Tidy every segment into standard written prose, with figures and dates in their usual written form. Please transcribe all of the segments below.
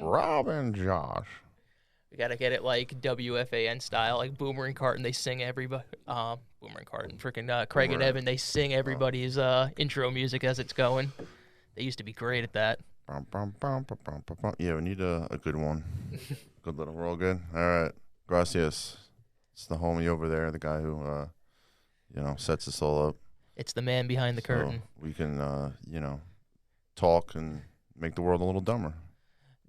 Robin Josh. We gotta get it like WFAN style, like Boomer and Carton. They sing everybody. Boomer and Carton, freaking Craig and Evan. They sing everybody's intro music as it's going. They used to be great at that. Yeah, we need a good one. Good little. We're all good. All right, gracias. It's the homie over there, the guy who sets us all up. It's the man behind the curtain. We can talk and make the world a little dumber.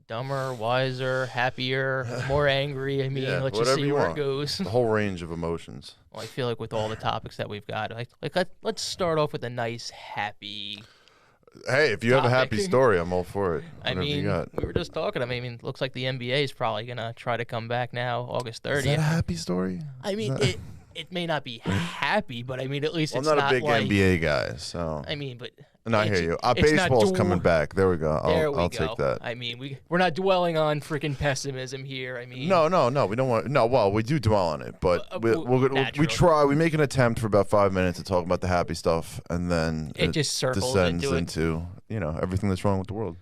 Dumber, wiser, happier, more angry. I mean, yeah, let's just see where it goes. The whole range of emotions. Well, I feel like with all the topics that we've got, let's start off with a nice, happy. Hey, if you have a happy story, I'm all for it. I mean, we were just talking. I mean, looks like the NBA is probably gonna try to come back now, August 30th. Is that a happy story? I mean, it may not be happy, but I mean, at least it's not not a big NBA guy, so. I mean, but. And I hear you. Baseball's coming back. There we go. I'll take that. I mean, we're not dwelling on freaking pessimism here. I mean, no. We don't want. No, well, we do dwell on it, but we try. We make an attempt for about 5 minutes to talk about the happy stuff, and then it just circles descends into everything that's wrong with the world.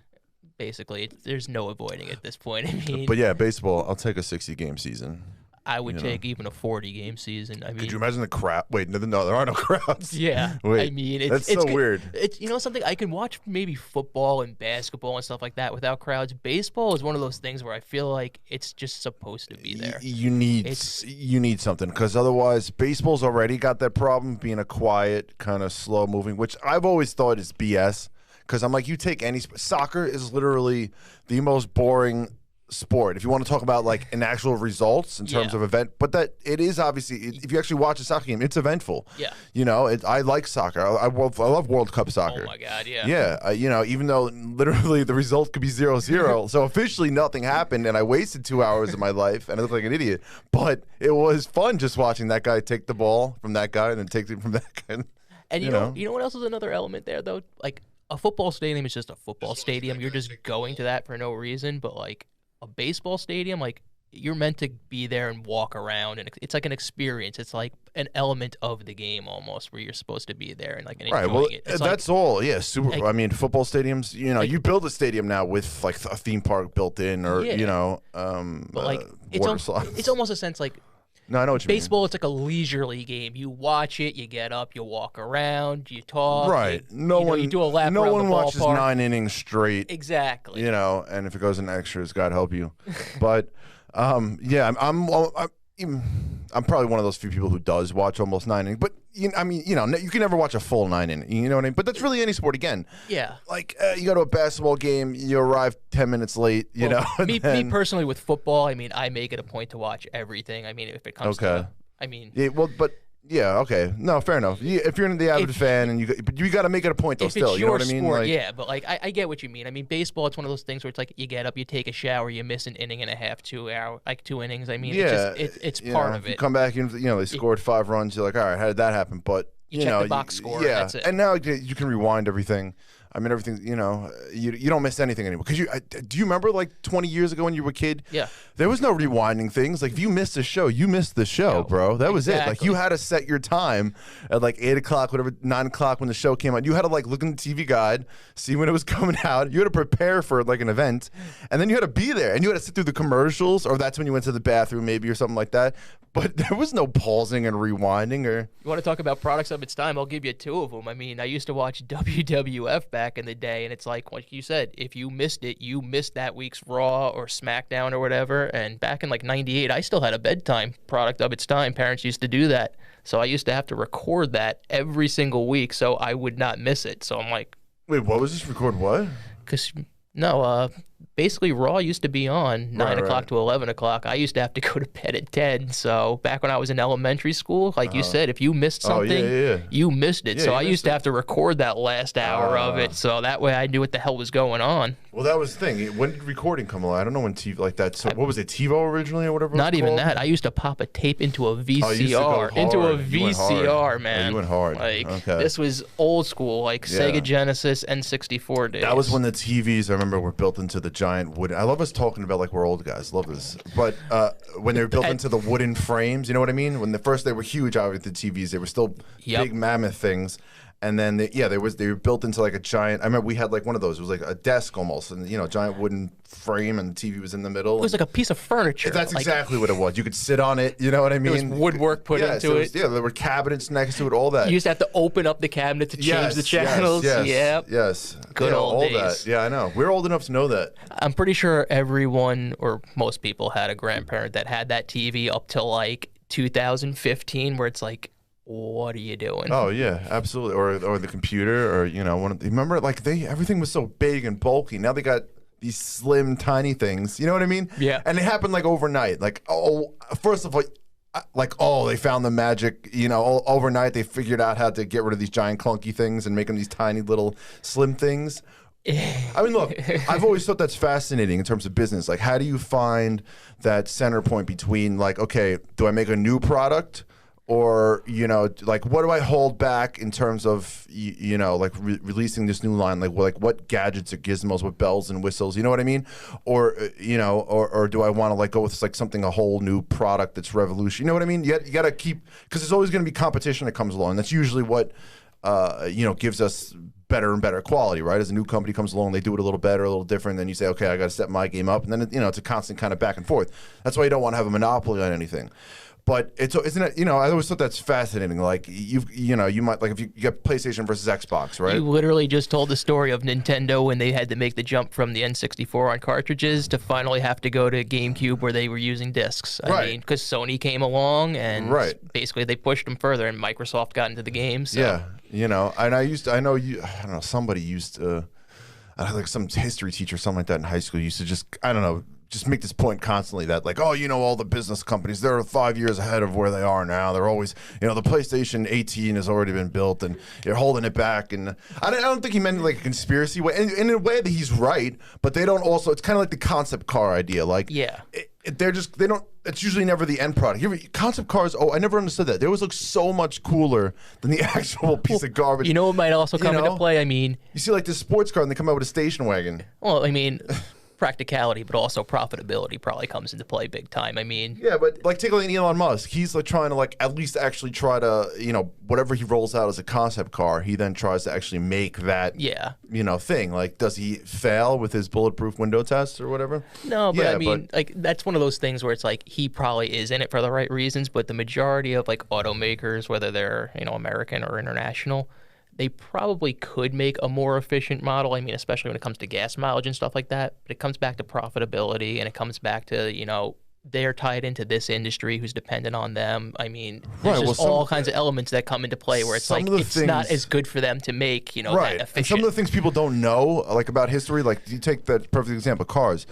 Basically, there's no avoiding it at this point. I mean, but yeah, baseball. I'll take a 60-game season. I would take even a 40-game season. I mean, could you imagine the crowd? Wait, no, there are no crowds. Yeah, wait, I mean, that's so weird. It's something I can watch maybe football and basketball and stuff like that without crowds. Baseball is one of those things where I feel like it's just supposed to be there. You need something because otherwise, baseball's already got that problem being a quiet, kind of slow moving, which I've always thought is BS. Because I'm like, you take any soccer is literally the most boring sport if you want to talk about like an actual results in terms of event, but that it is obviously if you actually watch a soccer game, it's eventful. I like soccer. I love World Cup soccer. Oh my god, yeah. Even though literally the result could be 0-0, so officially nothing happened, and I wasted 2 hours of my life and I looked like an idiot. But it was fun just watching that guy take the ball from that guy and then take it from that guy. And you know what else is another element there though? Like a football stadium is just a football stadium. You're just going to that for no reason, but like a baseball stadium, like you're meant to be there and walk around, and it's like an experience. It's like an element of the game almost, where you're supposed to be there and like enjoying it. It's that's all. Yeah, super. I mean, football stadiums. You build a stadium now with like a theme park built in, or but like it's almost a sense like. No, I know what you mean. Baseball, it's like a leisurely game. You watch it, you get up, you walk around, you talk. Right. You do a lap around the ballpark. No one watches 9 innings straight. Exactly. And if it goes in extras, God help you. But I'm probably one of those few people who does watch almost 9 innings. But you can never watch a full 9 innings. You know what I mean? But that's really any sport again. Yeah. Like you go to a basketball game, you arrive 10 minutes late. Me personally with football, I mean, I make it a point to watch everything. I mean, if it comes to, I mean, yeah, okay. No, fair enough. If you're the avid fan and you got to make it a point though. Still, you know what I mean? Sport, yeah, but like I get what you mean. I mean, baseball, it's one of those things where it's like you get up, you take a shower, you miss an inning and a half, 2 innings. I mean, it's part of it. You come back, they scored 5 runs. You're like, all right, how did that happen? But you check the box score. Yeah, that's it. And now you can rewind everything. I mean, everything, you don't miss anything anymore. Because do you remember like 20 years ago when you were a kid? Yeah. There was no rewinding things. Like if you missed a show, you missed the show, bro. That was it. Like you had to set your time at like 8 o'clock, whatever, 9 o'clock when the show came out. You had to like look in the TV guide, see when it was coming out. You had to prepare for like an event. And then you had to be there. And you had to sit through the commercials, or that's when you went to the bathroom maybe or something like that. But there was no pausing and rewinding. Or you want to talk about products of its time? I'll give you 2 of them. I mean, I used to watch WWF back in the day, and it's like you said, if you missed it, you missed that week's Raw or SmackDown or whatever. And back in like '98, I still had a bedtime product of its time. Parents used to do that, so I used to have to record that every single week so I would not miss it. So I'm like, wait, what was this? Record what? Because basically Raw used to be on 9 o'clock to 11 o'clock. I used to have to go to bed at 10. So back when I was in elementary school, like you said, if you missed something, you missed it. So I used to have to record that last hour of it. So that way I knew what the hell was going on. Well, that was the thing. When did recording come along? I don't know when TV like that. So what was it, TiVo originally or whatever? Not even that. I used to pop a tape into a VCR. Man. Oh, you went hard. Like this was old school, like Sega Genesis N64 days. That was when the TVs, I remember, were built into the giant wooden. I love us talking about like we're old guys. Love this. But when they were built into the wooden frames, you know what I mean? When they were huge, obviously the TVs, they were still big mammoth things. And then they were built into like a giant. I remember we had like one of those. It was like a desk almost, and giant wooden frame, and the TV was in the middle. It was like a piece of furniture. That's exactly what it was. You could sit on it. You know what I mean? There was woodwork put into it. Yeah, there were cabinets next to it. All that. You used to have to open up the cabinet to change the channels. Yes. Good old days. That. Yeah, I know. We're old enough to know that. I'm pretty sure everyone or most people had a grandparent that had that TV up till like 2015, where it's like, what are you doing? Oh yeah, absolutely. Or the computer, or remember like everything was so big and bulky. Now they got these slim, tiny things. You know what I mean? Yeah. And it happened like overnight. Like first of all, they found the magic. Overnight they figured out how to get rid of these giant clunky things and make them these tiny little slim things. I mean, look, I've always thought that's fascinating in terms of business. Like, how do you find that center point between like, okay, do I make a new product? Or, like, what do I hold back in terms of, like releasing this new line? Like what gadgets or gizmos, what bells and whistles, you know what I mean? Or, or do I want to like go with like something, a whole new product that's revolution? You know what I mean? You got to keep, because there's always going to be competition that comes along. That's usually what, gives us better and better quality, right? As a new company comes along, they do it a little better, a little different. Then you say, okay, I got to step my game up. And then, it's a constant kind of back and forth. That's why you don't want to have a monopoly on anything. But isn't it? I always thought that's fascinating. Like you might like if you get PlayStation versus Xbox, right? You literally just told the story of Nintendo when they had to make the jump from the N64 on cartridges to finally have to go to GameCube where they were using discs. I mean, because Sony came along and basically they pushed them further, and Microsoft got into the game. So. Yeah, and I know somebody used to, like some history teacher or something like that in high school used to just make this point constantly that like, all the business companies, they're 5 years ahead of where they are now. They're always, the PlayStation 18 has already been built and they're holding it back. And I don't think he meant like a conspiracy way. And in a way that he's right, but they don't also, it's kind of like the concept car idea. Like, it's usually never the end product. Concept cars, I never understood that. They always look so much cooler than the actual piece of garbage. It might also come into play. I mean, you see like this sports car and they come out with a station wagon. Well, I mean, practicality, but also profitability probably comes into play big time. I mean, yeah, but like take like Elon Musk, he's like trying to like at least actually try to whatever he rolls out as a concept car, he then tries to actually make that thing. Like, does he fail with his bulletproof window tests or whatever? No, but I mean, like that's one of those things where it's like he probably is in it for the right reasons, but the majority of like automakers, whether they're American or international, they probably could make a more efficient model. I mean, especially when it comes to gas mileage and stuff like that. But it comes back to profitability, and it comes back to, they're tied into this industry who's dependent on them. I mean, there's just all kinds of elements that come into play where it's like it's not as good for them to make, that efficient. And some of the things people don't know, like about history, like you take that perfect example, cars.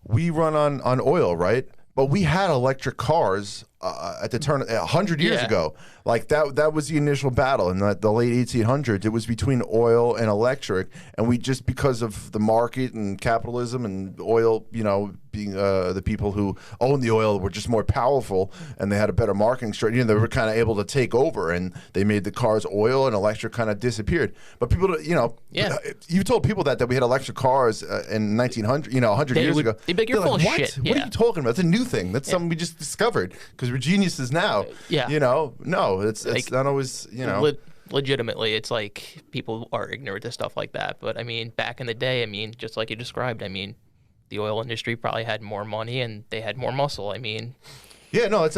We run on oil, right? But we had electric cars at the turn 100 years ago. Like that was the initial battle in the late 1800s. It was between oil and electric, and we just because of the market and capitalism and oil, being the people who owned the oil were just more powerful and they had a better marketing strategy. They were kind of able to take over, and they made the cars oil and electric kind of disappeared. But people, you told people that we had electric cars in 1900, 100 years ago. They'd be like, you're full of shit. What are you talking about? It's a new thing. That's something we just discovered because we're geniuses now. No, it's like, not always, legitimately, it's like people are ignorant to stuff like that. But I mean, back in the day, I mean, just like you described, I mean, the oil industry probably had more money and they had more muscle. I mean, yeah, no, I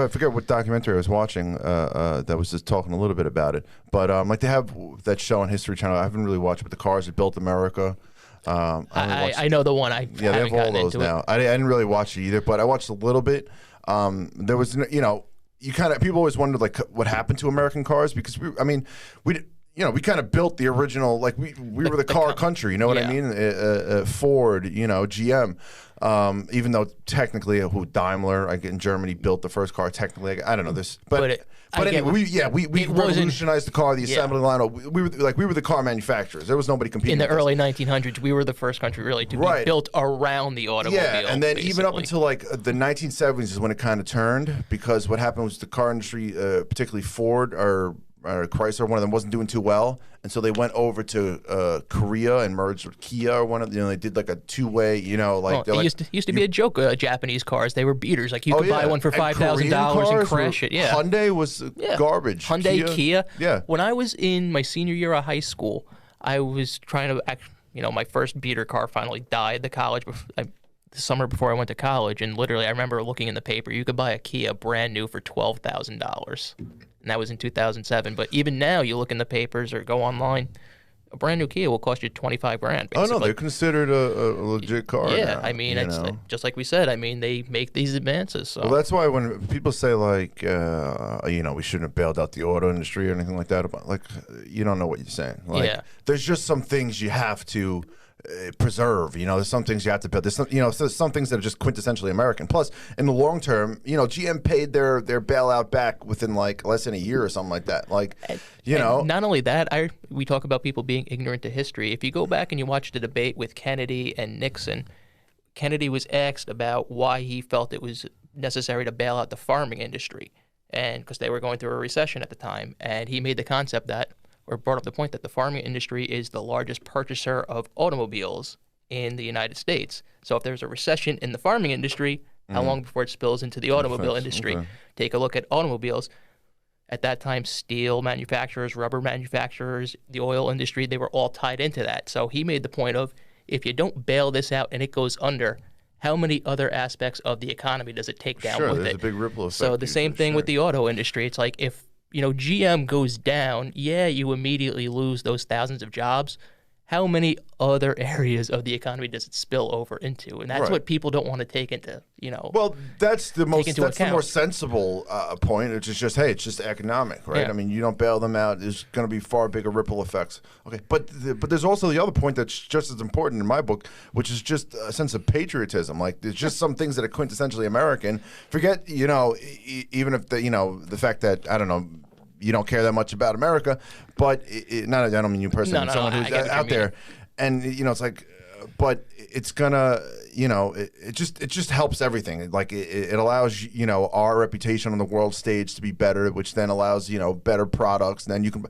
forget what documentary I was watching that was just talking a little bit about it. But like they have that show on History Channel. I haven't really watched it, but the cars that built America. I know the one. They have all those now. I didn't really watch it either, but I watched a little bit. There was, people always wondered like what happened to American cars because we kind of built the original, like we were the car country, you know what I mean? Ford, GM. Even though technically Daimler, in Germany, built the first car. Technically, I don't know this, but anyway, we revolutionized the car, the assembly line. We were the car manufacturers. There was nobody competing. In the early 1900s, we were the first country really to be built around the automobile. Yeah, and then even up until like the 1970s is when it kind of turned because what happened was the car industry, particularly Ford, or Chrysler, one of them wasn't doing too well, and so they went over to Korea and merged with Kia or one of they did like a two-way, used to be a joke. Japanese cars, they were beaters. Like you could buy one for $5,000 and crash it. Yeah, Hyundai was garbage. Hyundai, Kia. Yeah. When I was in my senior year of high school, I was trying to my first beater car finally died. The summer before I went to college, and literally I remember looking in the paper, you could buy a Kia brand new for $12,000, and that was in 2007. But even now, you look in the papers or go online, a brand new Kia will cost you $25,000. Basically. Oh no, they're considered a legit car. Yeah, now, I mean, it's just like we said. I mean, they make these advances. So. Well, that's why when people say like, we shouldn't have bailed out the auto industry or anything like that, you don't know what you're saying. Like, there's just some things you have to preserve. There's some things you have to build. There's some things that are just quintessentially American. Plus, in the long term, GM paid their bailout back within like less than a year or something like that. And not only that, we talk about people being ignorant to history. If you go back and you watch the debate with Kennedy and Nixon, Kennedy was asked about why he felt it was necessary to bail out the farming industry, and because they were going through a recession at the time, and he made the concept that, or brought up the point that the farming industry is the largest purchaser of automobiles in the United States. So if there's a recession in the farming industry, how long before it spills into the automobile industry? Okay. Take a look at automobiles. At that time, steel manufacturers, rubber manufacturers, the oil industry, they were all tied into that. So he made the point of, if you don't bail this out and it goes under, how many other aspects of the economy does it take down with it? There's a big ripple effect. So the same thing with the auto industry. It's like if GM goes down, you immediately lose those thousands of jobs. How many other areas of the economy does it spill over into? And that's what people don't want to take into, Well, that's the more sensible point, which is just, it's just economic, right? Yeah. I mean, you don't bail them out, there's going to be far bigger ripple effects. Okay, but there's also the other point that's just as important in my book, which is just a sense of patriotism. Like, there's just some things that are quintessentially American. Forget, even if the fact that, I don't know, you don't care that much about America, but I don't mean you personally, someone who's out there, and it's like, but it's gonna, it just helps everything. Like it allows our reputation on the world stage to be better, which then allows better products. And then you can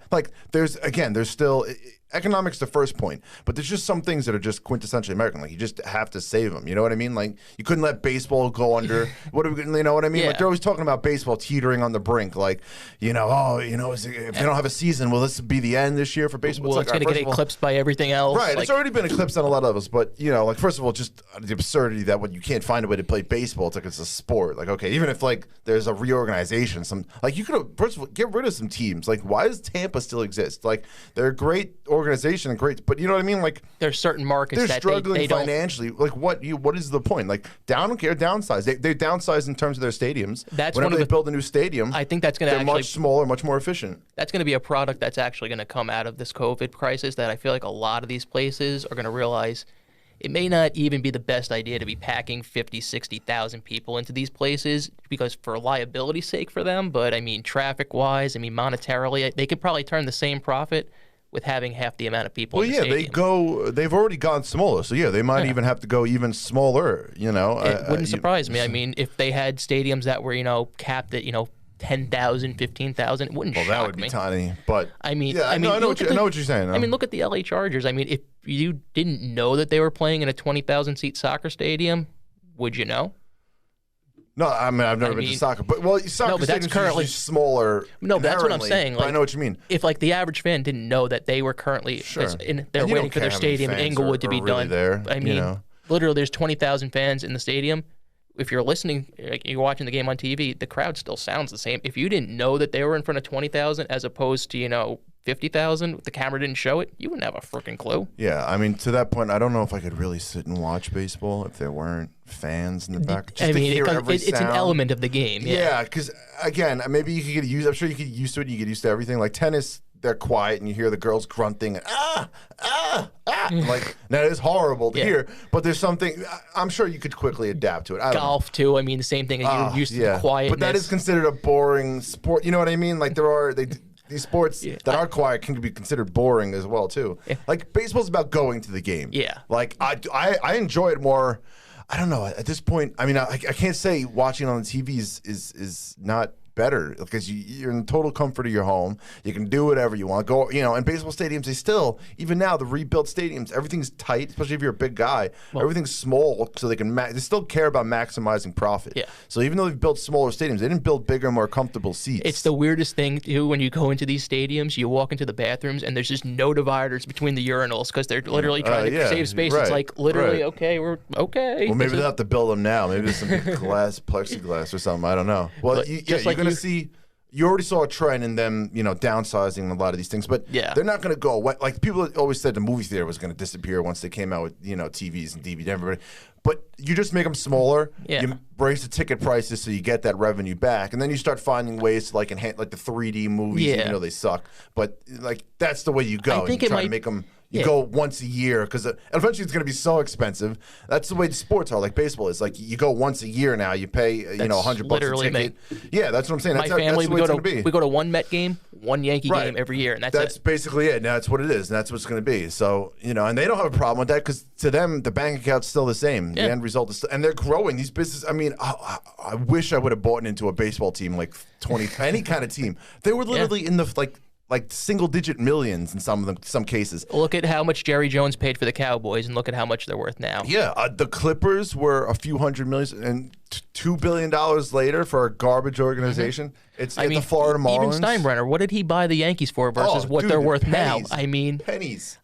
there's still. Economics the first point, but there's just some things that are just quintessentially American. Like, you just have to save them. You know what I mean? Like, you couldn't let baseball go under. What are we? You know what I mean? Yeah. Like, they're always talking about baseball teetering on the brink. Like, if they don't have a season, will this be the end this year for baseball? Well, it's going to get eclipsed by everything else. Right. It's already been eclipsed on a lot of levels. But first of all, just the absurdity that when you can't find a way to play baseball, it's like it's a sport. Like, okay, even if there's a reorganization, you could first of all get rid of some teams. Like, why does Tampa still exist? Like, they're a great organization and great, but you know what I mean? Like, there's certain markets they're that struggling they don't financially. Like, what is the point? Like, I don't care. Downsize. They downsize in terms of their stadiums. That's whenever they build a new stadium. I think that's going to they're much smaller, much more efficient. That's going to be a product that's actually going to come out of this COVID crisis. That I feel like a lot of these places are going to realize it may not even be the best idea to be packing 50, 60,000 people into these places, because for liability's sake for them. But I mean, traffic-wise, monetarily, they could probably turn the same profit with having half the amount of people in the stadium. They've already gone smaller, so they might even have to go even smaller, It wouldn't surprise me. I mean, if they had stadiums that were, capped at, 10,000, 15,000, it wouldn't shock me. Well, that would be tiny, but I know what you're saying. I mean, look at the LA Chargers. I mean, if you didn't know that they were playing in a 20,000 seat soccer stadium, would you know? No, I mean, I've never been to soccer, but soccer that's currently smaller. No, but that's what I'm saying. Like, I know what you mean. If the average fan didn't know that they were currently, they're waiting for their stadium in Inglewood to be done. There, I mean, literally, there's 20,000 fans in the stadium. If you're listening, you're watching the game on TV, the crowd still sounds the same. If you didn't know that they were in front of 20,000 as opposed to 50,000, the camera didn't show it, you wouldn't have a freaking clue. Yeah, I mean, to that point, I don't know if I could really sit and watch baseball if there weren't fans in the back. Just it's an element of the game. Yeah, because again, maybe you could get used. I'm sure you could get used to it. You get used to everything. Like tennis, they're quiet and you hear the girls grunting and like that is horrible to hear. But there's something I'm sure you could quickly adapt to it. Golf too. I mean, the same thing. You're used to the quietness. But that is considered a boring sport. You know what I mean? Like these sports that are quiet can be considered boring as well too. Yeah. Like baseball's about going to the game. Yeah. Like I enjoy it more. I don't know. At this point, I mean, I can't say watching on the TV is not better because you're in the total comfort of your home. You can do whatever you want. Go, in baseball stadiums, they still, even now, the rebuilt stadiums, everything's tight, especially if you're a big guy. Well, everything's small, so they can they still care about maximizing profit. Yeah. So even though they've built smaller stadiums, they didn't build bigger, more comfortable seats. It's the weirdest thing, too, when you go into these stadiums, you walk into the bathrooms, and there's just no dividers between the urinals because they're literally trying to save space. Right, it's like, literally, okay, we're okay. Well, maybe they'll have to build them now. Maybe there's some plexiglass or something. I don't know. Well, you're going to see. You already saw a trend in them, downsizing a lot of these things, but they're not going to go away. Like people always said, the movie theater was going to disappear once they came out with TVs and DVD. Everybody, but you just make them smaller. Yeah. You raise the ticket prices so you get that revenue back, and then you start finding ways to enhance the 3D movies, even though they suck. But that's the way you go. I think you try to make them. You go once a year because eventually it's going to be so expensive. That's the way the sports are. Like baseball is you go once a year now. You pay $100 a ticket. Yeah, that's what I'm saying. My family, we go to one Met game, one Yankee game every year, and that's basically it. That's what it is, and that's what it's going to be. So and they don't have a problem with that because to them the bank account's still the same. The end result is, and they're growing these businesses. I mean, I wish I would have bought into a baseball team any kind of team. They were literally in the single-digit millions in some cases. Look at how much Jerry Jones paid for the Cowboys, and look at how much they're worth now. Yeah, the Clippers were a few hundred million, and $2 billion later for a garbage organization. It's the Florida Marlins. Even Steinbrenner, what did he buy the Yankees for versus what they're worth pennies. now? I mean, pennies.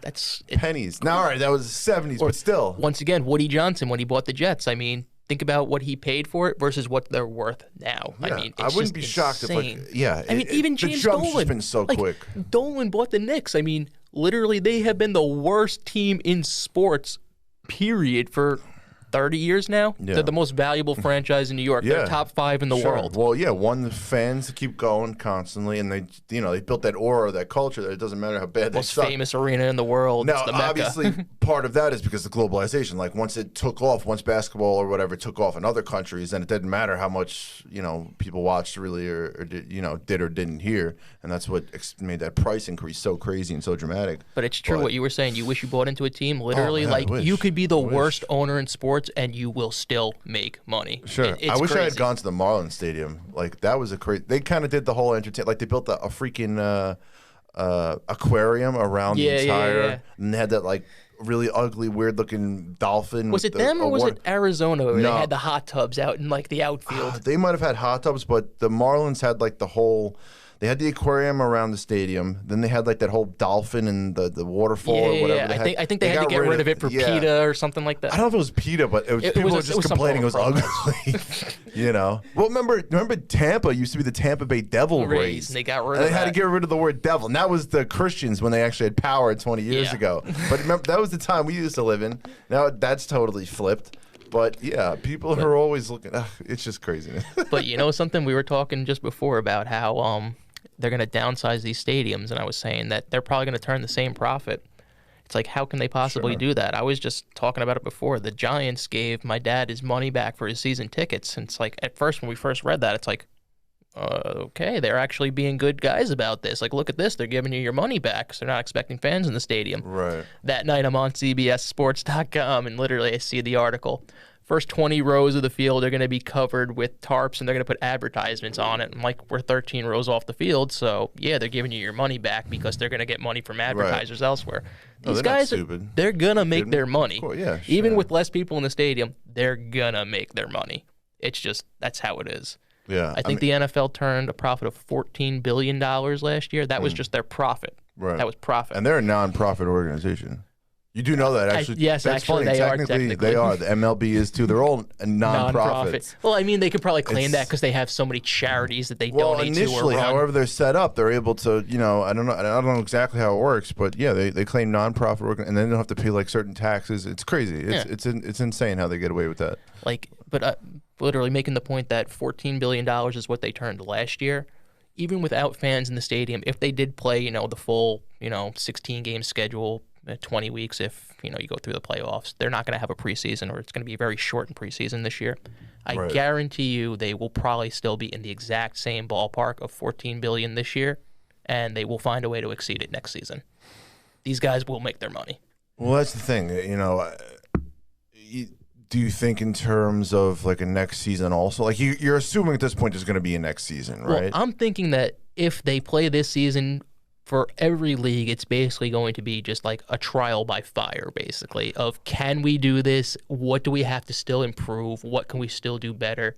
That's pennies. Now, all right, that was the 70s, but still. Once again, Woody Johnson when he bought the Jets. I mean, think about what he paid for it versus what they're worth now. Yeah, I mean, I wouldn't be shocked if even James Dolan. Just been so quick. Dolan bought the Knicks. I mean, literally, they have been the worst team in sports, period, for 30 years now. Yeah. They're the most valuable franchise in New York. They're top 5 in the world. Well, the fans keep going constantly, and they built that aura, that culture that it doesn't matter how bad they suck. Most famous arena in the world. Now, it's the Mecca. Obviously, part of that is because of globalization. Once it took off, once basketball or whatever took off in other countries, then it didn't matter how much people watched really or did or didn't hear, and that's what made that price increase so crazy and so dramatic. But it's true what you were saying. You wish you bought into a team. Literally, you could be the worst owner in sports, and you will still make money. Sure. I wish I had gone to the Marlins Stadium. That was a crazy. They kind of did the whole entertainment. They built a freaking aquarium around the entire, and they had that really ugly, weird-looking dolphin. Was it them or was it Arizona where they had the hot tubs out in the outfield? They might have had hot tubs, but the Marlins had the whole. They had the aquarium around the stadium. Then they had that whole dolphin and the waterfall or whatever. I think they had to get rid of it for PETA or something like that. I don't know if it was PETA, but people were just complaining it was ugly. Well, remember Tampa used to be the Tampa Bay Devil Rays. And they got rid of it. They had to get rid of the word devil. And that was the Christians when they actually had power 20 years ago. But remember, that was the time we used to live in. Now that's totally flipped. But people are always looking. It's just craziness. But something we were talking just before about how they're going to downsize these stadiums, and I was saying that they're probably going to turn the same profit. It's how can they possibly do that? I was just talking about it before. The Giants gave my dad his money back for his season tickets, and it's at first when we first read that, it's okay, they're actually being good guys about this. Look at this, they're giving you your money back because they're not expecting fans in the stadium. Right. That night I'm on CBSSports.com, and literally I see the article. First 20 rows of the field are going to be covered with tarps, and they're going to put advertisements on it. And we're 13 rows off the field, so they're giving you your money back because they're going to get money from advertisers elsewhere. These guys, they're going to make their money. Sure. Even with less people in the stadium, they're going to make their money. It's just, that's how it is. Yeah. I think the NFL turned a profit of $14 billion last year. That was just their profit. Right. That was profit. And they're a non-profit organization. You do know that, actually. Yes, that's actually, funny. they are technically. They are. The MLB is, too. They're all non-profits. Well, I mean, they could probably claim that because they have so many charities that they donate to or initially, run. however they're set up, they're able to, I don't know exactly how it works, but, they claim non-profit, and they don't have to pay, certain taxes. It's crazy. It's insane how they get away with that. Literally making the point that $14 billion is what they turned last year. Even without fans in the stadium, if they did play, the full, 16-game schedule, 20 weeks if, you go through the playoffs, they're not going to have a preseason, or it's going to be very short in preseason this year. I guarantee you they will probably still be in the exact same ballpark of $14 billion this year, and they will find a way to exceed it next season. These guys will make their money. Well, that's the thing. do you think in terms of like a next season also? Like you're assuming at this point there's going to be a next season, right? Well, I'm thinking that if they play this season, for every league, it's basically going to be just like a trial by fire, basically, of can we do this? What do we have to still improve? What can we still do better?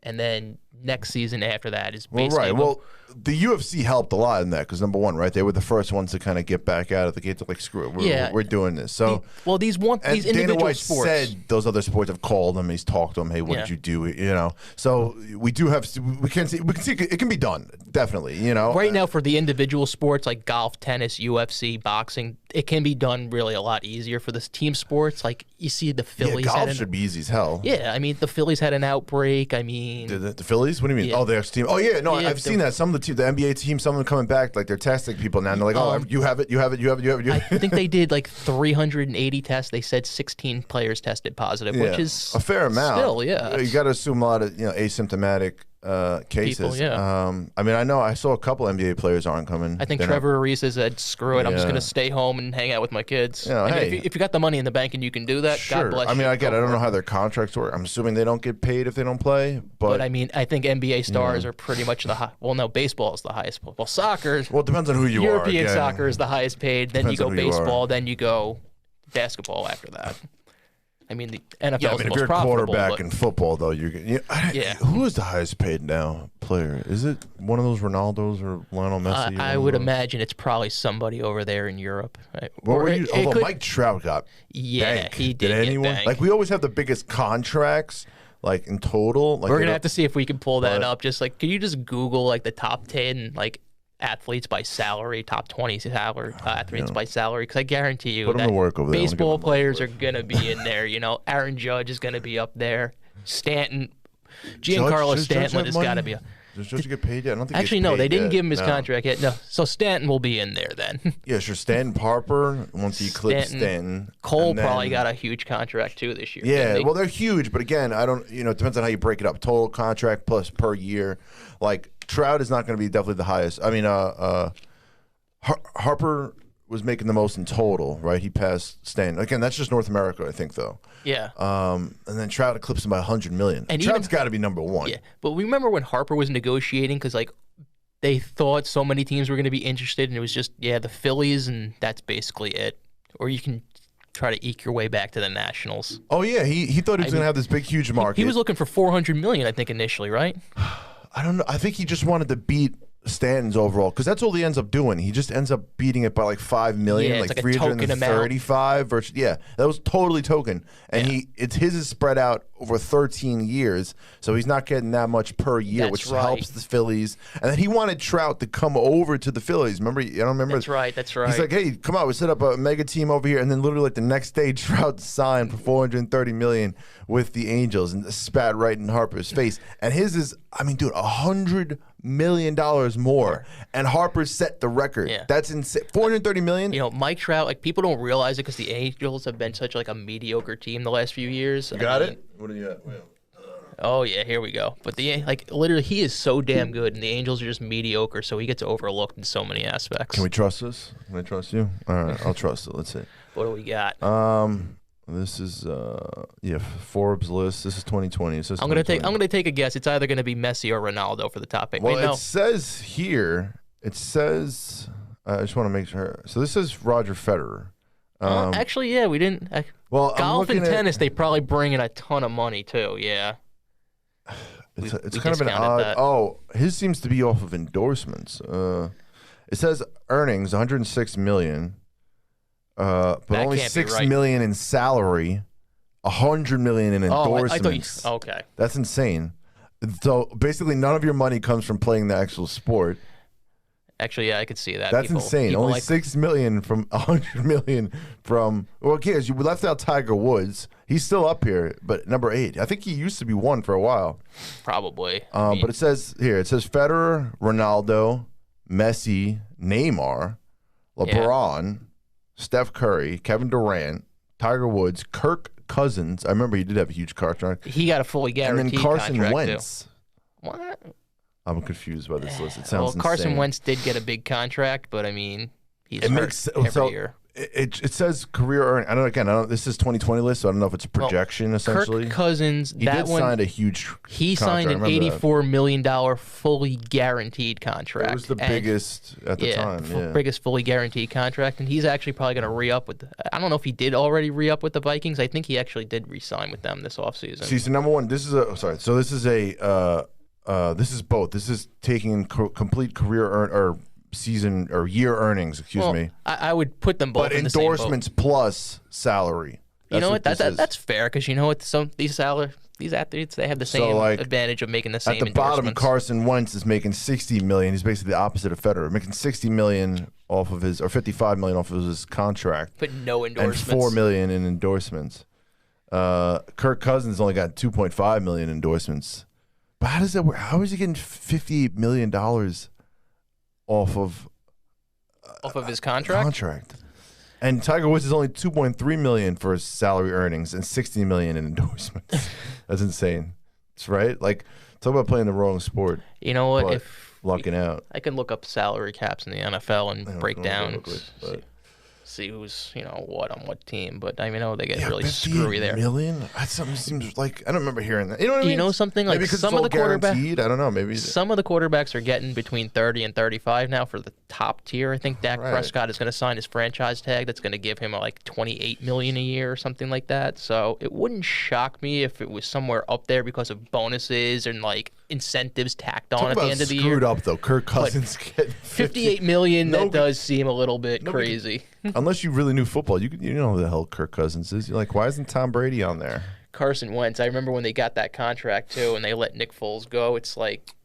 And then next season after that is basically... Well, the UFC helped a lot in that because, number one, right, they were the first ones to kind of get back out of the gate to like, screw it, we're doing this. So, these individual Dana White sports... said those other sports have called him. He's talked to them. Hey, what did you do? You know, so we do have... We can see it can be done, definitely, you know. Right now, for the individual sports like golf, tennis, UFC, boxing, it can be done really a lot easier. For the team sports, like you see the Phillies... Yeah, golf should be easy as hell. Yeah, I mean, the Phillies had an outbreak. I mean... The Phillies? What do you mean? Yeah. Oh, their team. Oh, yeah. No, I've seen that. Some of the NBA team, some of them coming back, like they're testing people now. And they're like, oh, you have it. I think they did like 380 tests. They said 16 players tested positive, which is a fair amount. Still, yeah. You got to assume a lot of asymptomatic cases. People, I mean, I saw a couple NBA players aren't coming. I think Trevor Ariza said, "Screw it, I'm just going to stay home and hang out with my kids." Yeah, I mean, if you got the money in the bank and you can do that, sure. God bless you. I mean, I don't know how their contracts work. I'm assuming they don't get paid if they don't play. But I mean, I think NBA stars are pretty much the high. Well, no, baseball is the highest. Well, soccer. Well, it depends on who you European are. European soccer is the highest paid. Then you go baseball. Then you go basketball after that. I mean, the NFL is the most if you're a profitable, quarterback in football, though, who is the highest paid now player? Is it one of those Ronaldos or Lionel Messi? I would imagine it's probably somebody over there in Europe. Although Mike Trout got bank. He did. Did anyone? Like, we always have the biggest contracts, like in total. Like, we're gonna have to see if we can pull that up. Just like, can you just Google like the top 10 like athletes by salary, top 20 athletes by salary? Because I guarantee you that baseball players are going to be in there. You know, Aaron Judge is going to be up there. Giancarlo Stanton has got to be. Does Judge get paid yet? I don't think actually, no, they didn't give him his contract yet. No, so Stanton will be in there then. Yeah, sure. Stanton, Harper, once he eclipsed Stanton. Cole probably got a huge contract too this year. Yeah, well, they're huge, but again, I don't. It depends on how you break it up. Total contract plus per year. Like, Trout is not going to be definitely the highest. I mean, Harper was making the most in total, right? He passed Stanton. Again, that's just North America, I think, though. Yeah. And then Trout eclipsed him by $100 million. And Trout's got to be number one. Yeah, but remember when Harper was negotiating because like they thought so many teams were going to be interested, and it was just the Phillies, and that's basically it. Or you can try to eke your way back to the Nationals. Oh yeah, he thought he was going to have this big, huge market. He was looking for $400 million, I think, initially, right? I don't know. I think he just wanted to beat Stanton's overall because that's all he ends up doing. He just ends up beating it by like $5 million, like 335 versus that was totally token. And his is spread out over 13 years, so he's not getting that much per year, which helps the Phillies. And then he wanted Trout to come over to the Phillies. Remember? I don't remember. That's right. He's like, hey, come on, we set up a mega team over here, and then literally like the next day, Trout signed for $430 million with the Angels and spat right in Harper's face. And his is, I mean, dude, $100 million more, and Harper set the record. Yeah. That's insane. $430 million. Mike Trout, like, people don't realize it because the Angels have been such like a mediocre team the last few years. You got it? What do you got? Oh yeah, here we go. But literally, he is so damn good, and the Angels are just mediocre, so he gets overlooked in so many aspects. Can we trust this? Can I trust you? All right, I'll trust it. Let's see. What do we got? This is Forbes list. This is 2020. It says I'm gonna take a guess. It's either gonna be Messi or Ronaldo for the top 8. Well, it says here. It says. I just want to make sure. So this says Roger Federer. Actually, yeah, we didn't. Well, golf and tennis, they probably bring in a ton of money too. Yeah. It's kind of an odd. That. Oh, his seems to be off of endorsements. It says earnings 106 million. But that only $6 million in salary, $100 million in endorsements. Okay, that's insane. So basically, none of your money comes from playing the actual sport. Actually, yeah, I could see that. That's insane. Only $6 million from $100 million from. Well, okay, you left out Tiger Woods. He's still up here, but number 8. I think he used to be 1 for a while. Probably. But it says here. It says Federer, Ronaldo, Messi, Neymar, LeBron. Yeah. Steph Curry, Kevin Durant, Tiger Woods, Kirk Cousins. I remember he did have a huge contract. He got a fully guaranteed contract. And then Carson Wentz. Too. What? I'm confused by this list. It sounds insane. Carson Wentz did get a big contract, but I mean, he's hurt every year. It says career earning. I don't know. This is 2020 list, so I don't know if it's a projection essentially. Kirk Cousins, he did sign a huge. He signed an $84 million fully guaranteed contract. It was the biggest at the time. Yeah, biggest fully guaranteed contract, and he's actually probably going to re-up with. I don't know if he did already re-up with the Vikings. I think he actually did re-sign with them this offseason. See, so number one, this is a sorry. So this is a this is both. This is taking complete career or season or year earnings. Excuse me. I would put them both. But in the same endorsements plus salary. You know what? That's fair because you know what? These athletes, they have the same advantage of making the same. At the bottom, Carson Wentz is making $60 million. He's basically the opposite of Federer, making $60 million off of his, or $55 million off of his contract, but no endorsements, and $4 million in endorsements. Kirk Cousins only got $2.5 million endorsements. But how does that work? How is he getting $58 million off of his contract? And Tiger Woods is only $2.3 million for his salary earnings and $60 million in endorsements. That's insane. That's right. Like, talk about playing the wrong sport. You know what? If lucking out, I can look up salary caps in the NFL and break down. See who's what on what team, but I know they get really screwy there. Million? That something seems like I don't remember hearing that. You know what I mean? You know something like maybe some of the quarterbacks. I don't know. Maybe some of the quarterbacks are getting between 30 and 35 now for the top tier. I think Dak Prescott is going to sign his franchise tag. That's going to give him like $28 million a year or something like that. So it wouldn't shock me if it was somewhere up there because of bonuses and like incentives tacked on at the end of the year. Screwed up though. Kirk Cousins getting $58 million. That does seem a little bit crazy. Unless you really knew football, you know who the hell Kirk Cousins is. You're like, why isn't Tom Brady on there? Carson Wentz. I remember when they got that contract too, and they let Nick Foles go. It's like,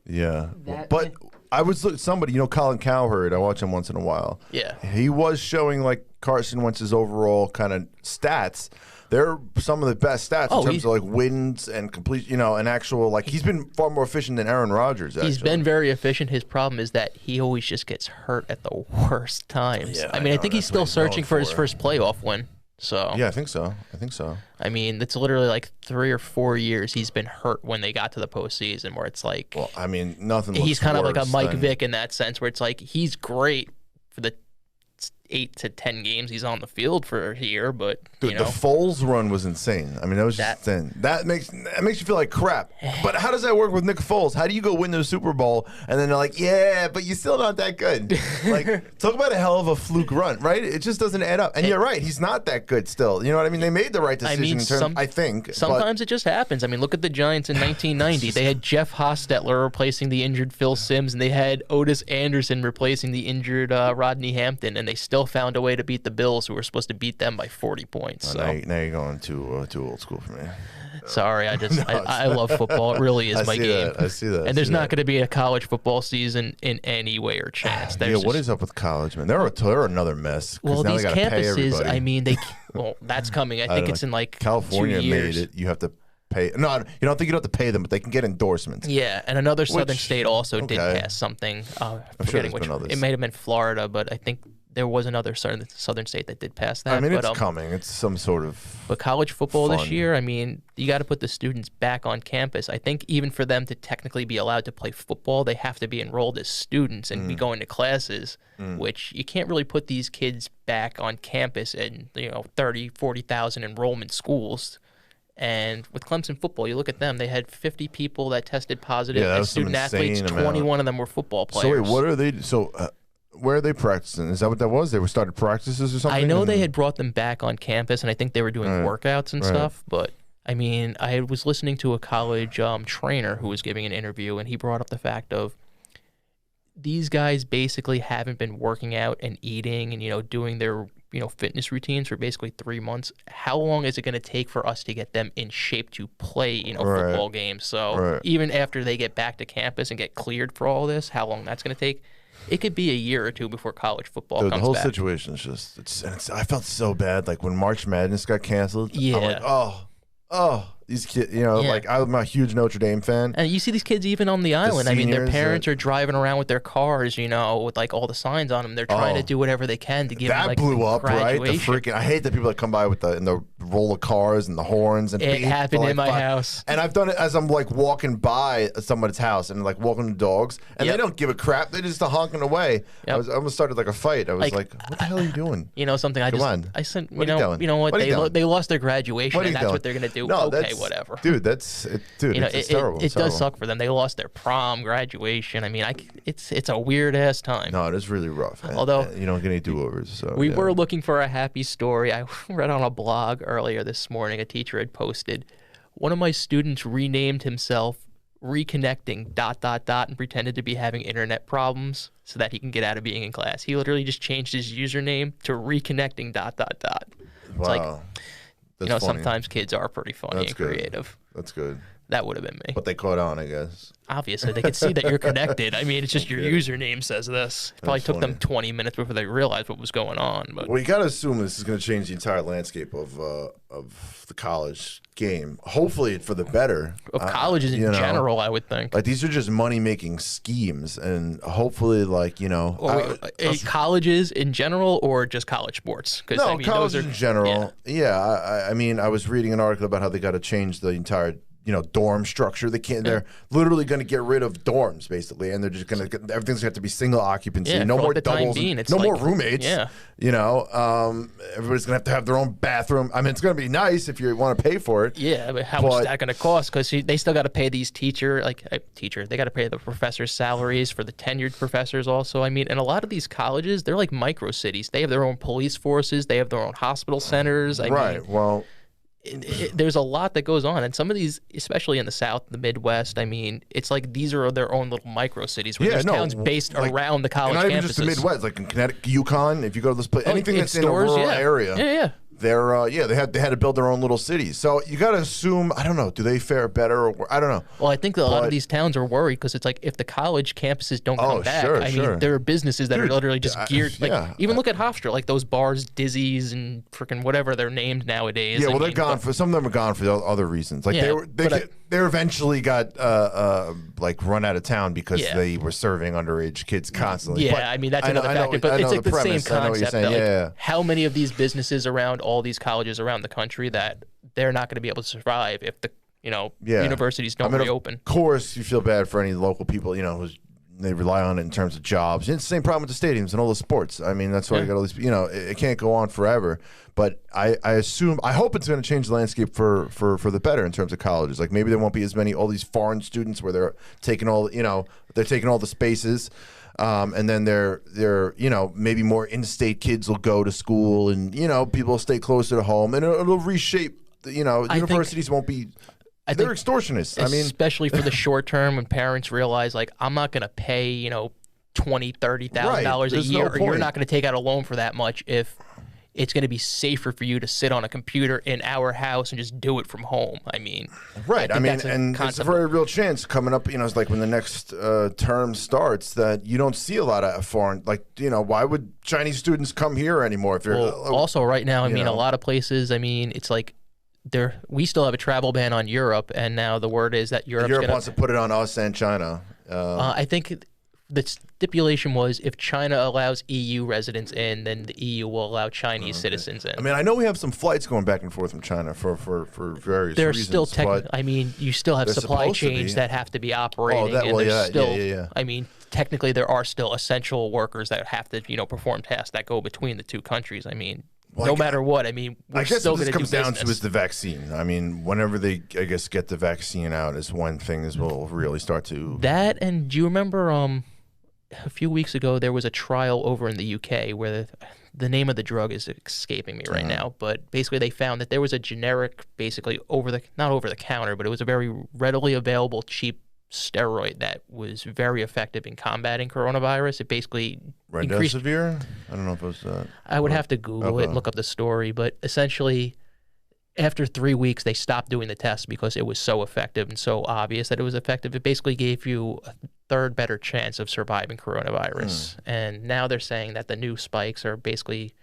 but I was somebody, Colin Cowherd. I watch him once in a while. Yeah, he was showing like Carson Wentz's overall kind of stats. They're some of the best stats in terms of like wins and complete, and actual like he's been far more efficient than Aaron Rodgers. Actually. He's been very efficient. His problem is that he always just gets hurt at the worst times. Yeah, I think he's still searching for his first playoff win. So yeah, I think so. It's literally like 3 or 4 years he's been hurt when they got to the postseason, where it's like, nothing. He's kind of like a Mike Vick in that sense, where it's like he's great for the 8 to 10 games he's on the field for a year, but the Foles run was insane. That was just insane. That makes you feel like crap. But how does that work with Nick Foles? How do you go win the Super Bowl and then they're like, yeah, but you're still not that good? Like, talk about a hell of a fluke run, right? It just doesn't add up. And you're right, he's not that good still. You know what I mean? They made the right decision in terms, I think. Sometimes it just happens. Look at the Giants in 1990. They had Jeff Hostetler replacing the injured Phil Simms, and they had Otis Anderson replacing the injured Rodney Hampton, and they still found a way to beat the Bills, who were supposed to beat them by 40 points. Now you're going too old school for me. Sorry, I love football. It really is my game. I see that. And there's not going to be a college football season in any way or chance. What is up with college, man? They're another mess. Well, now these they gotta campuses, that's coming. I think it's in like California 2 years. made it. You have to pay. No, you don't think you don't have to pay them, but they can get endorsements. Yeah, and another southern state also did pass something. I'm forgetting which. It may have been Florida, but I think there was another southern state that did pass that. It's coming. It's some sort of. But college football this year, you got to put the students back on campus. I think even for them to technically be allowed to play football, they have to be enrolled as students and be going to classes, which you can't really put these kids back on campus in 30, 40,000 enrollment schools. And with Clemson football, you look at them, they had 50 people that tested positive as student athletes. 21 of them were football players. So wait, what are they? Where are they practicing? Is that what that was? They were started practices or something? I know they had brought them back on campus, and I think they were doing workouts and stuff. But, I was listening to a college trainer who was giving an interview, and he brought up the fact of these guys basically haven't been working out and eating and, doing their, fitness routines for basically 3 months. How long is it going to take for us to get them in shape to play, football games? So even after they get back to campus and get cleared for all this, how long that's going to take? It could be a year or two before college football comes back. The whole situation is just, I felt so bad. Like when March Madness got canceled, I'm like, oh, these kids, like I'm a huge Notre Dame fan. And you see these kids even on the island. Their parents are driving around with their cars, with like all the signs on them. They're trying to do whatever they can to give them like blew up, graduation. Right? I hate the people that come by with in the roll of cars and the horns and It happened in my house. And I've done it as I'm like walking by someone's house and like walking the dogs, and they don't give a crap. They just honking away. I almost started like a fight. I was like, what the hell are you doing? You know something? I sent. You know what? They lost their graduation, and that's what they're gonna do. No, okay, whatever. Dude, it's terrible. It does suck for them. They lost their prom, graduation. I mean, it's a weird ass time. No, it is really rough. Although you don't get any do-overs. So we were looking for a happy story. I read on a blog earlier this morning, a teacher had posted, one of my students renamed himself Reconnecting ... and pretended to be having internet problems so that he can get out of being in class. He literally just changed his username to Reconnecting ... It's wow. like, That's funny. sometimes kids are pretty funny and creative. That's good. That would have been me. But they caught on, I guess. Obviously, they could see that you're connected. I mean, it's just your username says this. It probably took them 20 minutes before they realized what was going on. But well, you got to assume this is going to change the entire landscape of the college game. Hopefully, for the better. Of colleges in general, I would think. Like, these are just money-making schemes, and hopefully, like, colleges in general, or just college sports? No, colleges in general. Yeah, I mean, I was reading an article about how they got to change the entire dorm structure. They're literally going to get rid of dorms, basically, and they're just going to everything's going to have to be single occupancy. Yeah, no more the doubles. No more roommates. Yeah. Everybody's going to have their own bathroom. I mean, it's going to be nice if you want to pay for it. Yeah, but how much is that going to cost? Because they still got to pay these they got to pay the professors' salaries for the tenured professors also. I mean, and a lot of these colleges, they're like micro cities. They have their own police forces. They have their own hospital centers. I mean, there's a lot that goes on, and some of these, especially in the South, the Midwest, I mean, it's like these are their own little micro cities where there's towns based around the college campuses. Not even just the Midwest, like in Connecticut, Yukon. If you go to this place, anything that's in a rural area, they had to build their own little cities. So you got to assume, I don't know, do they fare better? Or I don't know. Well, I think that a lot of these towns are worried because it's like if the college campuses don't come back, I mean, there are businesses that are literally just geared. Even look at Hofstra, like those bars, Dizzy's and freaking whatever they're named nowadays. Yeah, they're gone for some of them are gone for other reasons. Like they eventually got like run out of town because they were serving underage kids constantly. Yeah, but I mean that's another factor, but it's like the same concept. How many of these businesses around all these colleges around the country that they're not going to be able to survive if the universities don't reopen? Of course, you feel bad for any local people who's they rely on it in terms of jobs. It's the same problem with the stadiums and all the sports. I mean, that's why you got all these. It can't go on forever. But I hope it's going to change the landscape for the better in terms of colleges. Like maybe there won't be as many all these foreign students where they're taking all the spaces. And then they're maybe more in-state kids will go to school, and people will stay closer to home, and it'll reshape. Universities won't be. They're extortionists. I mean, especially for the short term, when parents realize, like, I'm not going to pay $20,000-$30,000 a year, or you're not going to take out a loan for that much if it's going to be safer for you to sit on a computer in our house and just do it from home. I mean, right. I mean, and it's a very real chance coming up, it's like when the next term starts that you don't see a lot of foreign, why would Chinese students come here anymore? If they're also right now, I mean, a lot of places, I mean, it's like we still have a travel ban on Europe, and now the word is that Europe wants to put it on us and China. I think the stipulation was if China allows EU residents in, then the EU will allow Chinese citizens in. I mean, I know we have some flights going back and forth from China for various There's reasons. I mean, you still have supply chains that have to be operating. I mean, technically there are still essential workers that have to, perform tasks that go between the two countries. I mean, no matter what, I mean, we're still going to do business. I guess what this comes down to is the vaccine. I mean, whenever they, get the vaccine out is when things will really start to... That, and do you remember a few weeks ago there was a trial over in the UK where the name of the drug is escaping me right now, but basically they found that there was a generic, basically not over the counter, but it was a very readily available, cheap steroid that was very effective in combating coronavirus. It basically increased... Remdesivir? I don't know if it was that. I would have to Google it, look up the story, but essentially after 3 weeks they stopped doing the test because it was so effective and so obvious that it was effective. It basically gave you a third better chance of surviving coronavirus. And now they're saying that the new spikes are basically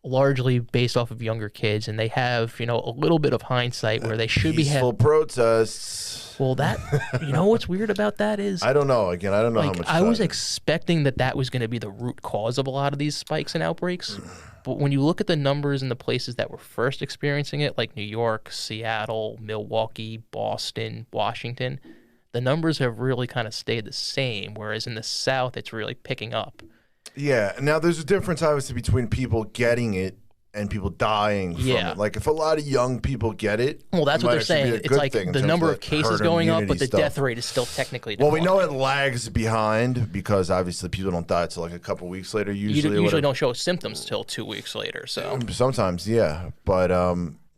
largely based off of younger kids, and they have, a little bit of hindsight where they should be peaceful protests. Well, that, what's weird about that is... I don't know. Again, I don't know how much... I was expecting that was going to be the root cause of a lot of these spikes and outbreaks. But when you look at the numbers in the places that were first experiencing it, like New York, Seattle, Milwaukee, Boston, Washington, the numbers have really kind of stayed the same, whereas in the South, it's really picking up. Yeah. Now, there's a difference, obviously, between people getting it and people dying from it. Like, if a lot of young people get it, well, that's it what they're saying. It's like the number of cases going up, but the death rate is still technically declining. Well, we know it lags behind because obviously people don't die until like a couple weeks later. Usually, you usually don't show symptoms till 2 weeks later. So sometimes, yeah, but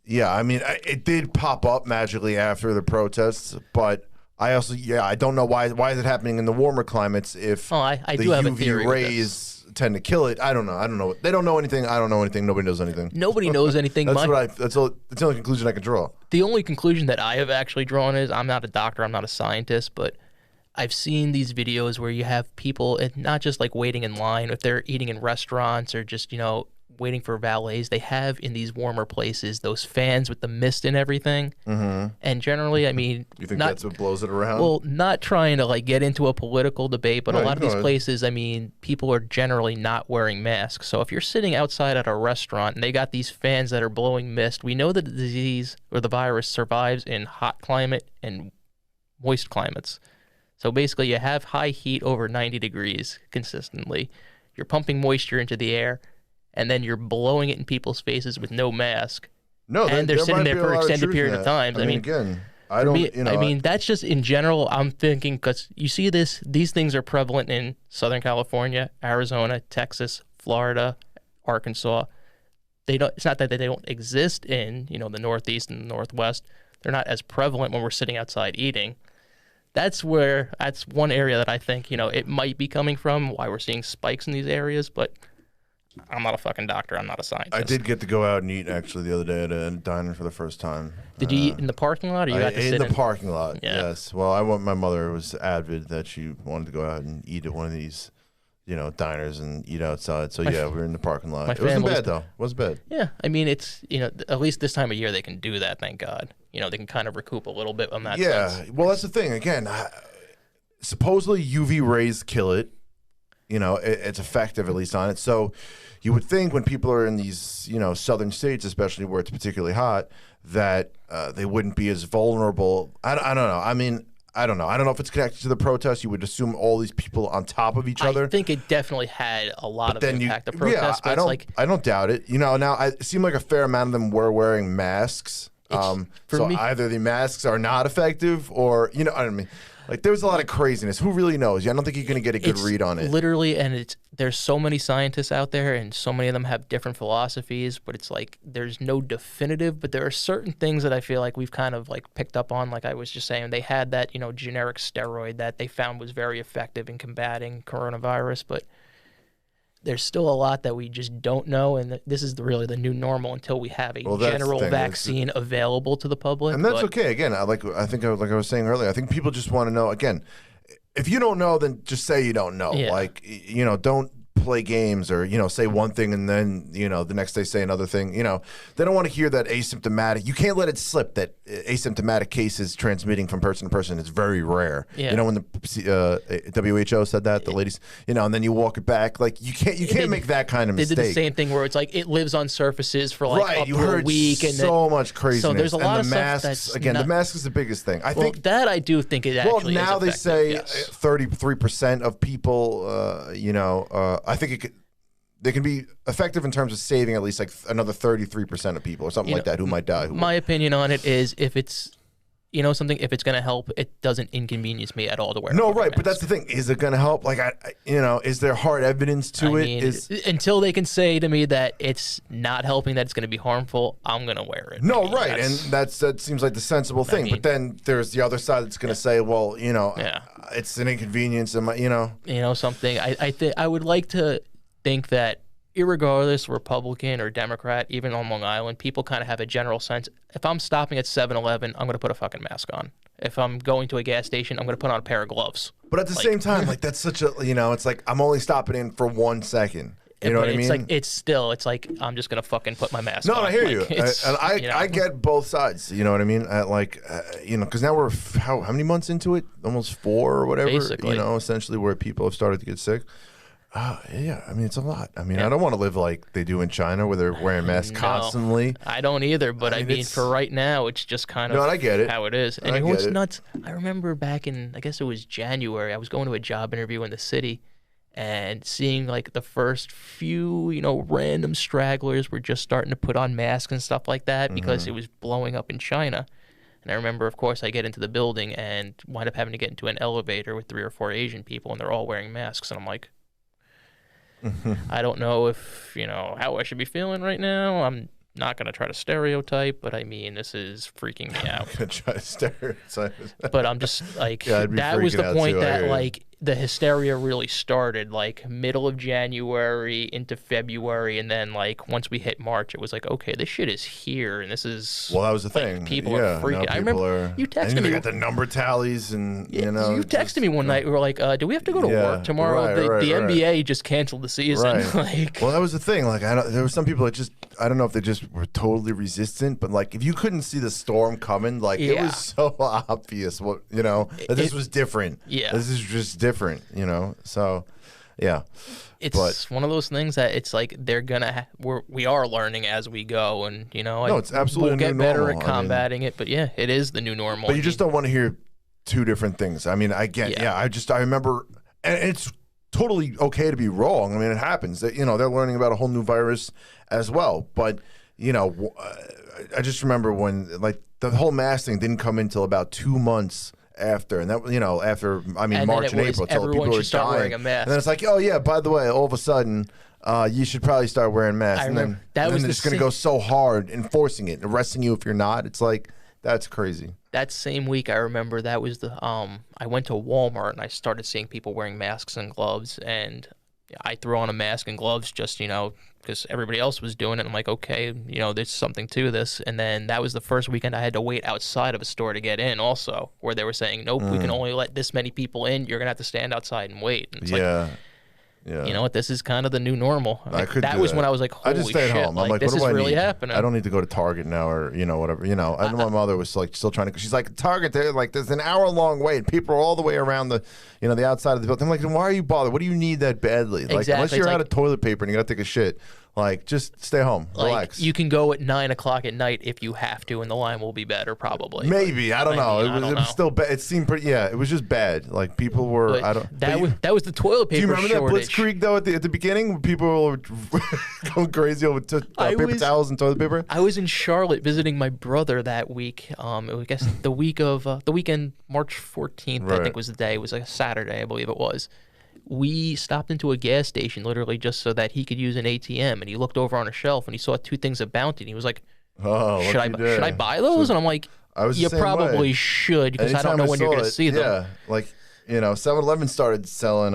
yeah, I mean, it did pop up magically after the protests, but I also, I don't know why is it happening in the warmer climates if I the do have a UV theory rays tend to kill it. I don't know. They don't know anything. I don't know anything. Nobody knows anything. Nobody knows anything. That's the only conclusion I can draw. The only conclusion that I have actually drawn is, I'm not a doctor, I'm not a scientist, but I've seen these videos where you have people, and not just like waiting in line, if they're eating in restaurants or just, waiting for valets, they have in these warmer places those fans with the mist and everything. Mm-hmm. And generally, I mean, you think that's what blows it around? Well, not trying to like get into a political debate, but a lot of these places, I mean, people are generally not wearing masks. So if you're sitting outside at a restaurant and they got these fans that are blowing mist, we know that the disease or the virus survives in hot climate and moist climates. So basically, you have high heat over 90 degrees consistently. You're pumping moisture into the air, and then you're blowing it in people's faces with no mask. No, and they're sitting there for an extended period of time. I mean, again, I don't. I mean, that's just in general. I'm thinking because you see these things are prevalent in Southern California, Arizona, Texas, Florida, Arkansas. It's not that they don't exist in the Northeast and the Northwest. They're not as prevalent when we're sitting outside eating. That's one area that I think it might be coming from. Why we're seeing spikes in these areas, but I'm not a fucking doctor. I'm not a scientist. I did get to go out and eat actually the other day at a diner for the first time. Did you eat in the parking lot, or you got to sit in the parking lot? Yeah. Yes. Well, my mother was avid that she wanted to go out and eat at one of these, diners and eat outside. So we were in the parking lot. It wasn't bad though. It wasn't bad. Yeah, I mean it's at least this time of year they can do that. Thank God. They can kind of recoup a little bit on that. Yeah. sense. Well, that's the thing. Again, supposedly UV rays kill it. It's effective at least on it. So you would think when people are in these, southern states, especially where it's particularly hot, that they wouldn't be as vulnerable. I don't know. I mean, I don't know. I don't know if it's connected to the protests. You would assume all these people on top of each other. I think it definitely had a lot of impact. The protests. Yeah, I don't doubt it. Now it seemed like a fair amount of them were wearing masks. So either the masks are not effective, or I don't mean. Like, there was a lot of craziness. Who really knows? I don't think you're going to get a good read on it. Literally, and there's so many scientists out there, and so many of them have different philosophies, but it's like there's no definitive, but there are certain things that I feel like we've kind of like picked up on. Like I was just saying, they had that, generic steroid that they found was very effective in combating coronavirus, but there's still a lot that we just don't know, and this is really the new normal until we have a general vaccine available to the public. And that's okay. Again, like I was saying earlier, I think people just want to know. Again, if you don't know, then just say you don't know. Yeah. Like, don't play games or, say one thing and then, the next day say another thing. They don't want to hear that asymptomatic. You can't let it slip that asymptomatic cases transmitting from person to person is very rare. Yeah. When the WHO said that, the ladies, and then you walk it back. Like, you can't make that kind of mistake. They did the same thing where it's like it lives on surfaces for like up to a week. And so much craziness. So there's a lot of masks, stuff that's again, the mask is the biggest thing. I think that I do think it actually is now effective, they say yes. 33% of people, I think they can be effective in terms of saving at least like another 33% of people or something like that who might die. My opinion on it is if it's, something, if it's going to help, it doesn't inconvenience me at all to wear. No, right. But that's the thing. Is it going to help? Like, is there hard evidence to it? Until they can say to me that it's not helping, that it's going to be harmful, I'm going to wear it. No, right. And that seems like the sensible thing. But then there's the other side that's going to say, well, it's an inconvenience. Something. I would like to think that irregardless Republican or Democrat, even on Long Island, people kind of have a general sense. If I'm stopping at 7-Eleven, I'm going to put a fucking mask on. If I'm going to a gas station, I'm going to put on a pair of gloves. But at the same time, like, that's such a, it's like I'm only stopping in for 1 second. You know what I mean? It's like I'm just going to fucking put my mask on. No, I hear you. And I get both sides. You know what I mean? Because now we're how many months into it? Almost 4 or whatever. Basically. Essentially where people have started to get sick. Yeah, I mean, it's a lot. I mean, I don't want to live like they do in China where they're wearing masks constantly. I don't either, but I mean for right now, it's just kind of I get it. how it is. And you know what's nuts? I remember back in, I guess it was January, I was going to a job interview in the city and seeing like the first few, random stragglers were just starting to put on masks and stuff like that because it was blowing up in China. And I remember, of course, I get into the building and wind up having to get into an elevator with 3 or 4 Asian people, and they're all wearing masks. And I'm like, I don't know if, how I should be feeling right now. I'm not going to try to stereotype, but I mean, this is freaking me out. I'm going to try to stereotype. But I'm just like, that was the point that like the hysteria really started, like middle of January into February. And then like once we hit March, it was like, okay, this shit is here. And this is. Well, that was the thing. People are freaking. I remember you texted me. They got the number tallies and, you texted me one night. We were like, do we have to go to work tomorrow? The NBA just canceled the season. Like, well, that was the thing. Like, there were some people that just, I don't know if they just were totally resistant, but like if you couldn't see the storm coming, like it was so obvious that this was different. Yeah. This is just different, So, yeah. It's one of those things that it's like they're gonna we are learning as we go, and no, it's absolutely we'll get better at combating it. But yeah, it is the new normal. But you just don't want to hear two different things. I mean, I get, I remember, and it's totally okay to be wrong. I mean, it happens that they're learning about a whole new virus as well. But I just remember when like the whole mask thing didn't come until about 2 months after, and that after March and April, till people were dying. Wearing a mask. And then it's like, oh yeah, by the way, all of a sudden, you should probably start wearing masks. And then they're just going to go so hard enforcing it, arresting you if you're not. It's like that's crazy. That same week, I remember that was the I went to Walmart and I started seeing people wearing masks and gloves, and I threw on a mask and gloves just because everybody else was doing it. I'm like, okay, there's something to this. And then that was the first weekend I had to wait outside of a store to get in also, where they were saying, nope, we can only let this many people in. You're going to have to stand outside and wait. And it's you know what? This is kind of the new normal. That was when I was like, holy shit. I just stayed home. I'm like, this is really happening. I don't need to go to Target now or, whatever. I know my mother was like still trying to, she's like, Target, there's an hour-long wait. People are all the way around the, the outside of the building. I'm like, then why are you bothered? What do you need that badly? Like, exactly. Unless you're out of toilet paper and you got to take a shit. Like, just stay home, relax. You can go at 9 o'clock at night if you have to, and the line will be better, probably. Maybe I don't know. It was still bad. It seemed pretty. Yeah, it was just bad. Like people were. That was the toilet paper. Do you remember shortage. That Blitzkrieg though at the beginning, when people were going crazy over paper towels and toilet paper? I was in Charlotte visiting my brother that week. I guess the weekend March 14th, I think was the day. It was like a Saturday, I believe it was. We stopped into a gas station literally just so that he could use an ATM, and he looked over on a shelf and he saw 2 things of Bounty, and he was like, should I buy those? And I'm like, you probably should, because I don't know when you're going to see them. Yeah, like, 7-Eleven started selling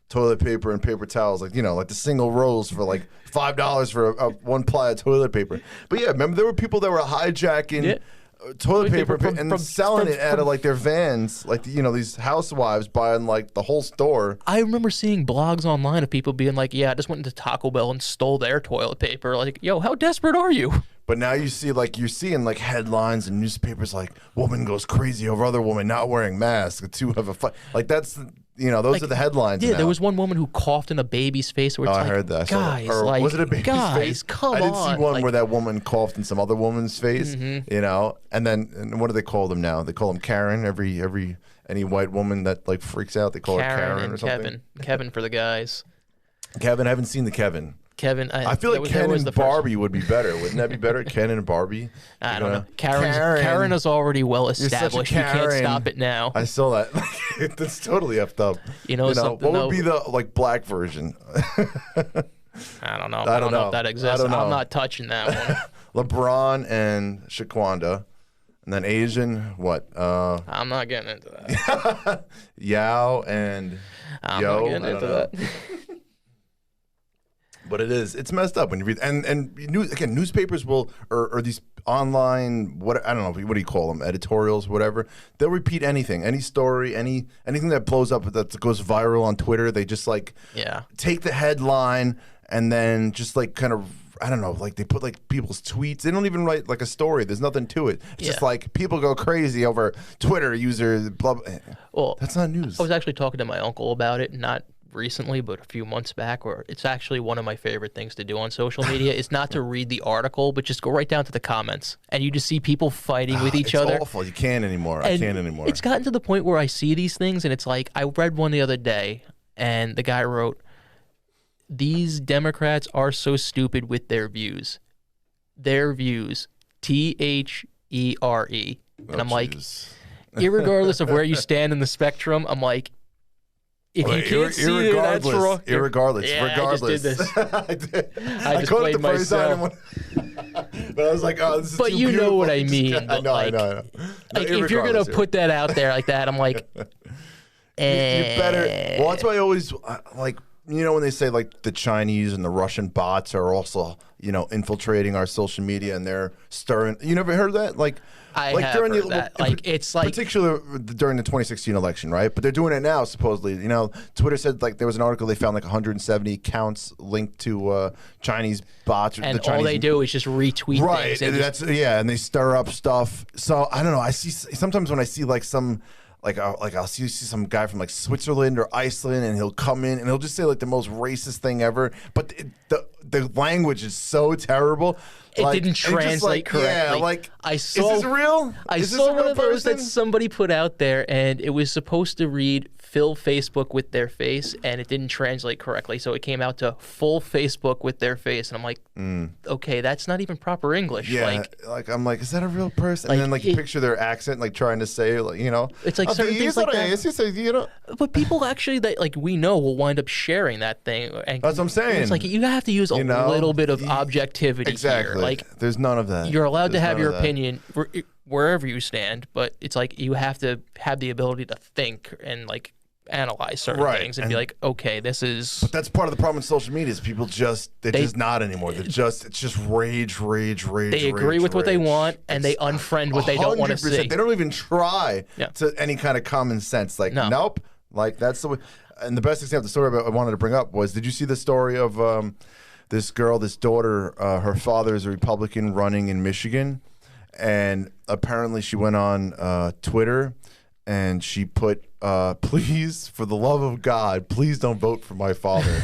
toilet paper and paper towels, like, like the single rolls for like $5 for a 1-ply of toilet paper. But yeah, remember there were people that were hijacking toilet paper and selling it out of like their vans, like these housewives buying like the whole store. I remember seeing blogs online of people being like, I just went into Taco Bell and stole their toilet paper. Like, yo, how desperate are you? But now you're seeing like headlines and newspapers like, woman goes crazy over other woman not wearing masks. The 2 have a fight. Like that's those are the headlines. Yeah, now. there was one woman who coughed in a baby's face. Where it's I heard that. Guys, was it a baby's face? Come on. I did see one where that woman coughed in some other woman's face. And then what do they call them now? They call them Karen. Any white woman that like freaks out, they call her Karen or something. Kevin for the guys. Kevin, I haven't seen the Kevin. I feel like Ken and Barbie would be better. Wouldn't that be better? Ken and Barbie? I don't know. Karen is already well established. You can't stop it now. I saw that. That's totally effed up. What would be the like black version? I don't know. I don't know if that exists. I'm not touching that one. LeBron and Shaquanda. And then Asian, what? I'm not getting into that. Yao and I'm not getting into that. But it's messed up when you read newspapers will or these online I don't know what do you call them, editorials, whatever. They'll repeat anything, any story, anything that blows up that goes viral on Twitter. They just like take the headline and then just like kind of I don't know, like they put like people's tweets. They don't even write like a story. There's nothing to it. It's just like people go crazy over Twitter user blah, blah. Well, that's not news. I was actually talking to my uncle about it, not recently, but a few months back, where it's actually one of my favorite things to do on social media is not to read the article, but just go right down to the comments, and you just see people fighting with each other. It's awful. You can't anymore. I can't anymore. It's gotten to the point where I see these things, and it's like, I read one the other day, and the guy wrote, "These Democrats are so stupid with their views. Their views. THERE." And I'm like, irregardless of where you stand in the spectrum, I'm like, if you can't see it, that's wrong. Irregardless. Yeah, regardless. I just did this. I just caught played it the first myself. time. But I was like, oh, this is But too you beautiful. know what I mean. I know. Like, if you're going to Irregardless, put that out there like that, I'm like, you better. Well, that's why I always like. You know when they say like the Chinese and the Russian bots are also infiltrating our social media and they're stirring. You never heard that? Like I like have during heard that. Like it's like particularly during the 2016 election, right? But they're doing it now supposedly. Twitter said like there was an article they found like 170 accounts linked to Chinese bots. Or and the Chinese, all they do is just retweet right? things. And and they stir up stuff. So I don't know. I see sometimes when I see like some. I'll see some guy from like Switzerland or Iceland, and he'll come in and he'll just say like the most racist thing ever. But the language is so terrible. It didn't translate correctly. Yeah, like I saw. Is this real? I saw one of those that somebody put out there, and it was supposed to read "fill Facebook with their face," and it didn't translate correctly. So it came out to "full Facebook with their face," and I'm like, okay, that's not even proper English. Yeah, I'm like, is that a real person? And then like you picture their accent, like trying to say, it's like certain things like that. But people actually that like we know will wind up sharing that thing. And that's what I'm saying. It's like you have to use a little bit of objectivity exactly. here. Like there's none of that. You're allowed to have your opinion wherever you stand, but it's like you have to have the ability to think and like analyze certain things and be like, okay, this is. But that's part of the problem with social media is people they're just not anymore. It's just rage. They agree with what they want and they unfriend what they don't want to see. They don't even try to any kind of common sense. Like, nope. Like that's the way. And the best example, the story I wanted to bring up was, did you see the story of this girl, this daughter, her father is a Republican running in Michigan, and apparently she went on Twitter and she put, please, for the love of God, please don't vote for my father.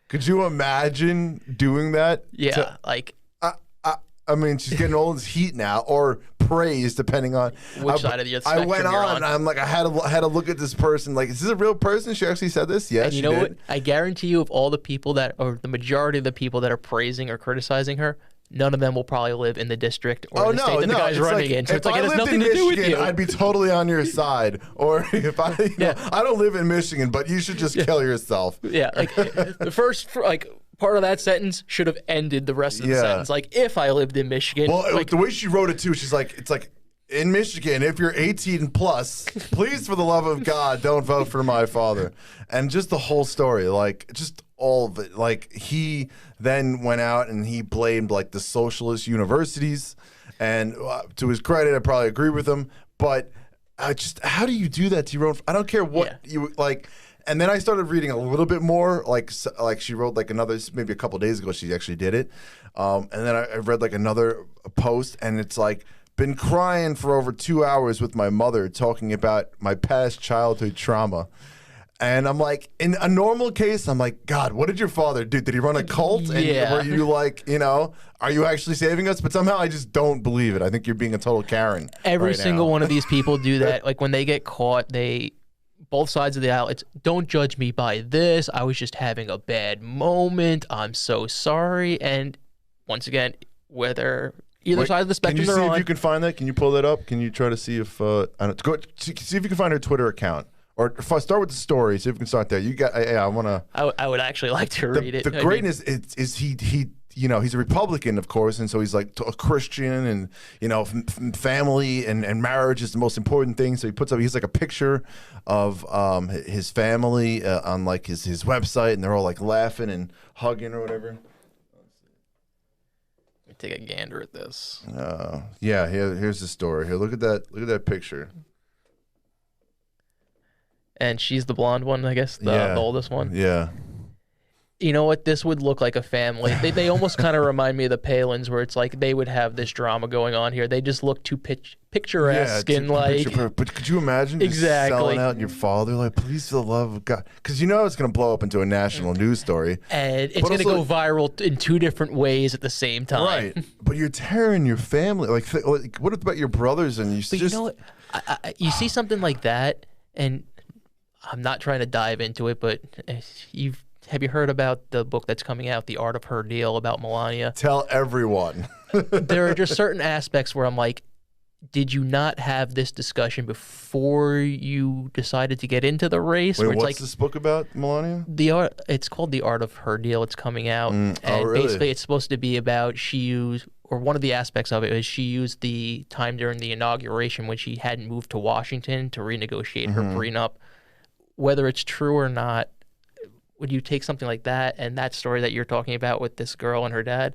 Could you imagine doing that? Yeah, I mean, she's getting all this heat now, or praise, depending on which side of the spectrum I went on. And I'm like, I had to look at this person. Like, is this a real person? She actually said this. Yes, and you know what? I guarantee you, of all the people or the majority of the people that are praising or criticizing her, none of them will probably live in the district or the state that the guy's running in. So it's like it has nothing to do with you. I'd be totally on your side. Or if I don't live in Michigan, but you should just kill yourself. Yeah, like the first part of that sentence should have ended the rest of the sentence. Like, if I lived in Michigan. Well, the way she wrote it too, she's like, it's like, in Michigan, if you're 18 plus, please, for the love of God, don't vote for my father. And just the whole story, like, just all of it. Like, he then went out and he blamed like the socialist universities. And to his credit, I probably agree with him. But how do you do that to your own? I don't care what you like. And then I started reading a little bit more, like she wrote like another, maybe a couple of days ago, she actually did it. And then I read like another post, and it's like, been crying for over 2 hours with my mother talking about my past childhood trauma. And I'm like, in a normal case, I'm like, God, what did your father do? Did he run a cult? And were you like, are you actually saving us? But somehow I just don't believe it. I think you're being a total Karen. Every single one of these people do that. Like when they get caught, both sides of the aisle, it's don't judge me by this. I was just having a bad moment. I'm so sorry. And once again, whether either side of the spectrum they're on. Can you see if you can find that? Can you pull that up? Can you try to see if see if you can find her Twitter account, or start with the story. See if we can start there. You got? I want to. I would actually like to read it. The greatness is he. He's a Republican, of course, and so he's like a Christian, and family and marriage is the most important thing. So he's like a picture of his family on like his website, and they're all like laughing and hugging or whatever. Let me take a gander at this. Here's the story. Here, look at that picture. And she's the blonde one, I guess, the oldest one. Yeah. You know what? This would look like a family. They almost kind of remind me of the Palins, where it's like they would have this drama going on here. They just look too picturesque and like. But could you imagine just selling out your father? Like, please, for the love of God, because you know it's going to blow up into a national news story, and it's going to go viral in two different ways at the same time. Right, but you're tearing your family. Like what about your brothers? And you you know what? You see something like that, and I'm not trying to dive into it, but have you heard about the book that's coming out, The Art of Her Deal, about Melania? Tell everyone. There are just certain aspects where I'm like, did you not have this discussion before you decided to get into the race? Wait, what's this book about, Melania? It's called The Art of Her Deal. It's coming out. And really? Basically it's supposed to be about one of the aspects of it is she used the time during the inauguration when she hadn't moved to Washington to renegotiate her prenup. Whether it's true or not, would you take something like that and that story that you're talking about with this girl and her dad,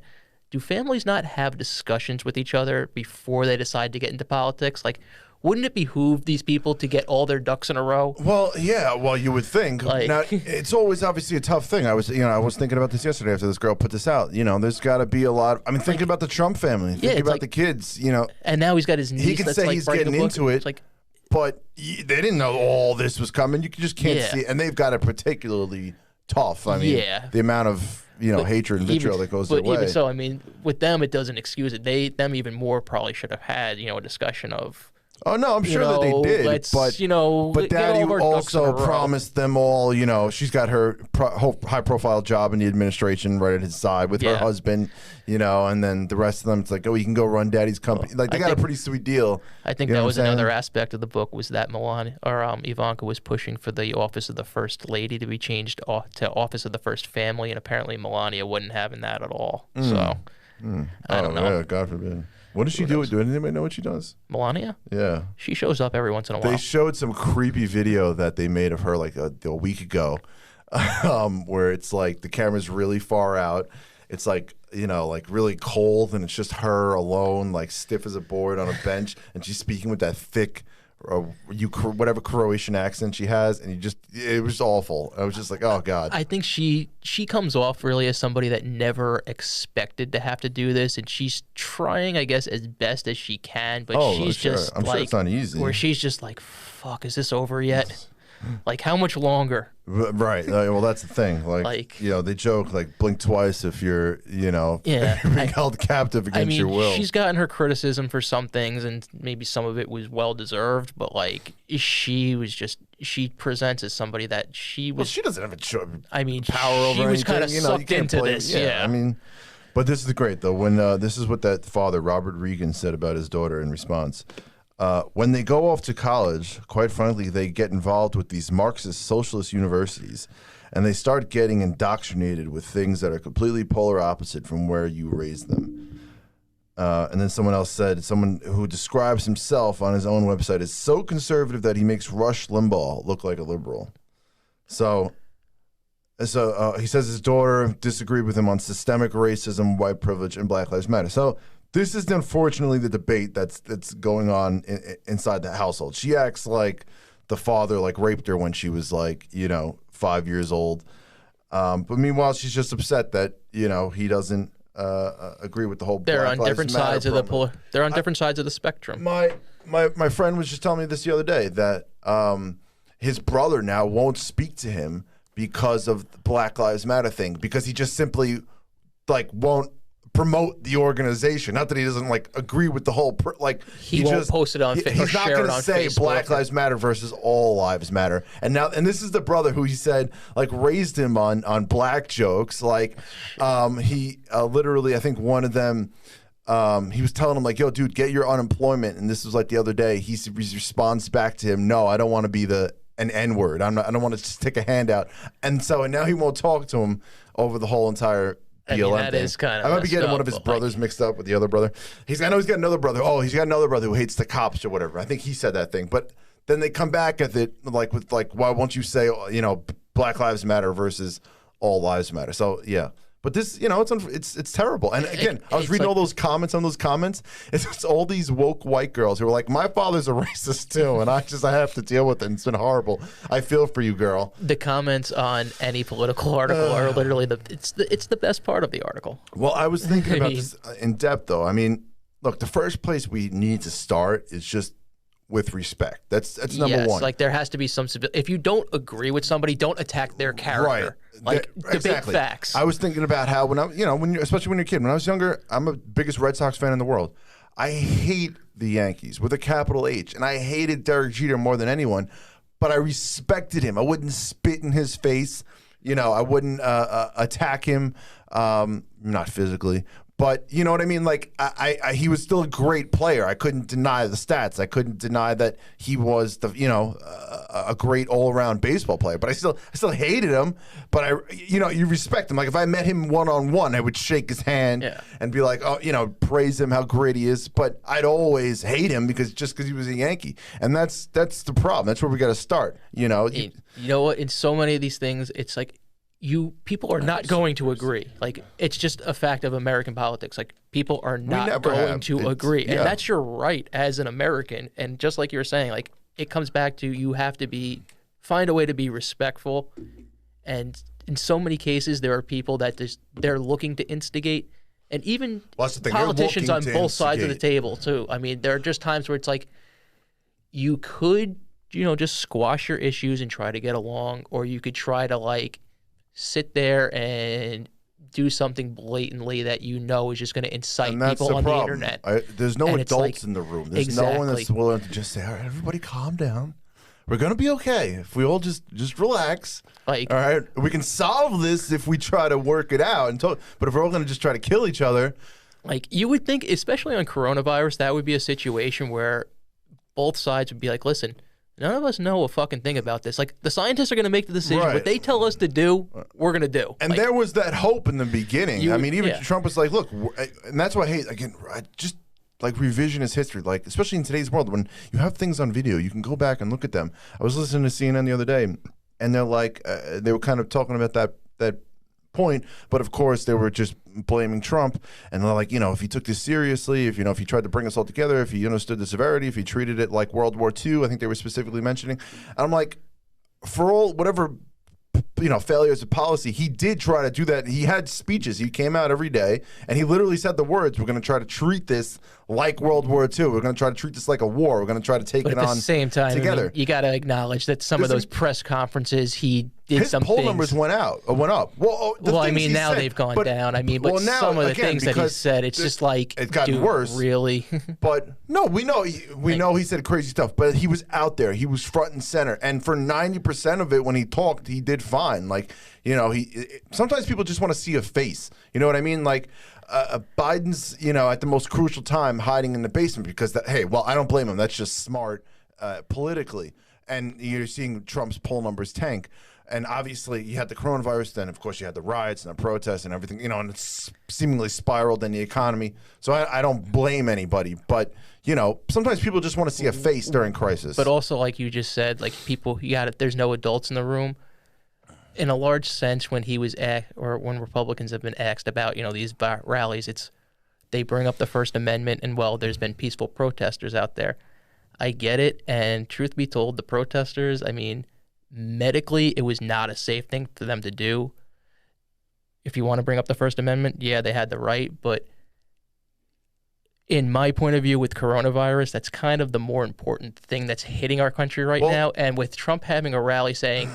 do families not have discussions with each other before they decide to get into politics? Like, wouldn't it behoove these people to get all their ducks in a row? Well, yeah. Well, you would think. Now, it's always obviously a tough thing. I was thinking about this yesterday after this girl put this out. There's got to be a lot. I mean, thinking about the Trump family. Thinking about the kids. And now he's got his niece. He can say he's getting into it. Like, but they didn't know all this was coming. You just can't see it. And they've got it particularly tough. I mean, the amount of hatred and vitriol that goes their way. But even so, I mean, with them, it doesn't excuse it. Them even more probably should have had a discussion of. Oh no, I'm sure that they did. But Daddy also promised them all. She's got her high-profile job in the administration right at his side with her husband. And then the rest of them, it's like, oh, you can go run Daddy's company. Like they got a pretty sweet deal. I think that was another aspect of the book was that Melania or Ivanka was pushing for the office of the first lady to be changed to office of the first family, and apparently Melania wasn't having that at all. So I don't know. Yeah, God forbid. What does she do? Do anybody know what she does? Melania? Yeah. She shows up every once in a while. They showed some creepy video that they made of her like a week ago where it's like the camera's really far out. It's like, like really cold, and it's just her alone, like stiff as a board on a bench, and she's speaking with that thick whatever Croatian accent she has, and it was awful. I was just like, oh God. I think she comes off really as somebody that never expected to have to do this, and she's trying, I guess, as best as she can, but she's just I'm sure it's not easy. Where she's just like, fuck, is this over yet? Like, how much longer? Right. Well, that's the thing. Like they joke, like, blink twice if you're, being held captive against your will. She's gotten her criticism for some things, and maybe some of it was well-deserved, but, like, she presents as somebody that she was... Well, she doesn't have power over she was kind of sucked into this. Yeah. I mean... But this is great, though. When this is what that father, Robert Regan, said about his daughter in response. When they go off to college, quite frankly, they get involved with these Marxist socialist universities, and they start getting indoctrinated with things that are completely polar opposite from where you raised them. And then someone else said, someone who describes himself on his own website is so conservative that he makes Rush Limbaugh look like a liberal. So he says his daughter disagreed with him on systemic racism, white privilege, and Black Lives Matter. So this is unfortunately the debate that's going on inside the household. She acts like the father raped her when she was 5 years old. But meanwhile, she's just upset that he doesn't agree with the whole. They're on different sides of the They're on different sides of the spectrum. My friend was just telling me this the other day that his brother now won't speak to him because of the Black Lives Matter thing, because he just simply won't promote the organization. Not that he doesn't agree with the whole he won't just post it on Facebook. He's not going to say Facebook. Black Lives Matter versus all lives matter. And this is the brother who he said raised him on black jokes. He literally, I think one of them he was telling him yo, dude, get your unemployment. And this was the other day. He responds back to him, no, I don't want to be an N-word. I don't want to just stick a hand out. And now he won't talk to him over the whole entire BLM that thing. Is kind of I might be getting one of his brothers mixed up with the other brother. I know he's got another brother. Oh, he's got another brother who hates the cops or whatever. I think he said that thing. But then they come back at it why won't you say Black Lives Matter versus all lives matter? So yeah. But this, it's terrible. And again, I was reading all those comments on those comments. It's all these woke white girls who are like, my father's a racist too, and I have to deal with it. And it's been horrible. I feel for you, girl. The comments on any political article are literally it's the best part of the article. Well, I was thinking about this in depth, though. I mean, look, the first place we need to start is just with respect. That's number one. Like there has to be some. If you don't agree with somebody, don't attack their character. Right. Debate facts. I was thinking about how especially when you're a kid. When I was younger, I'm the biggest Red Sox fan in the world. I hate the Yankees with a capital H, and I hated Derek Jeter more than anyone. But I respected him. I wouldn't spit in his face. I wouldn't attack him, not physically. But you know what I mean? Like he was still a great player. I couldn't deny the stats. I couldn't deny that he was a great all-around baseball player. But I still hated him. But you respect him. Like if I met him one-on-one, I would shake his hand and be like, praise him how great he is. But I'd always hate him because he was a Yankee, and that's the problem. That's where we got to start. You know what? In so many of these things, it's like. People are not going to agree. Like it's just a fact of American politics. Like people are not going to agree, and that's your right as an American. And just like you were saying, like it comes back to you have to find a way to be respectful. And in so many cases, there are people that they're looking to instigate, and even politicians on both sides of the table too. I mean, there are just times where it's like you could just squash your issues and try to get along, or you could try to sit there and do something blatantly that is just going to incite people on the internet. There's no adults in the room. There's no one that's willing to just say, all right, everybody calm down. We're going to be okay. If we all just relax. All right, we can solve this if we try to work it out. But if we're all going to just try to kill each other. You would think, especially on coronavirus, that would be a situation where both sides would be like, listen, none of us know a fucking thing about this. The scientists are going to make the decision. Right. What they tell us to do, we're going to do. And there was that hope in the beginning. Even Trump was like, look, and that's why I hate, again, just revisionist history, especially in today's world, when you have things on video, you can go back and look at them. I was listening to CNN the other day, and they're they were kind of talking about that point, but of course they were just blaming Trump, and they're like, if he took this seriously, if he tried to bring us all together, if he understood the severity, if he treated it like World War II, I think they were specifically mentioning. And I'm like, for all whatever failures of policy, he did try to do that. He had speeches. He came out every day, and he literally said the words, we're going to try to treat this like World War II. We're going to try to treat this like a war. We're going to try to take it on together. At the same time, you got to acknowledge that some of those press conferences, he did his poll numbers went up. Well, now they've gone down. But some of the things that he said, it's just it's gotten worse. Really? But no, we know he said crazy stuff, but he was out there. He was front and center. And for 90% of it, when he talked, he did fine. Sometimes people just want to see a face. You know what I mean? Biden's, at the most crucial time hiding in the basement because I don't blame him. That's just smart politically. And you're seeing Trump's poll numbers tank. And obviously you had the coronavirus, then of course you had the riots and the protests and everything, and it's seemingly spiraled in the economy. So I don't blame anybody, but sometimes people just want to see a face during crisis. But also, like you just said, people, there's no adults in the room. In a large sense, when when Republicans have been asked about, these rallies, they bring up the First Amendment and, there's been peaceful protesters out there. I get it. And truth be told, the protesters, medically, it was not a safe thing for them to do. If you want to bring up the First Amendment, they had the right. But in my point of view with coronavirus, that's kind of the more important thing that's hitting our country right now. And with Trump having a rally saying,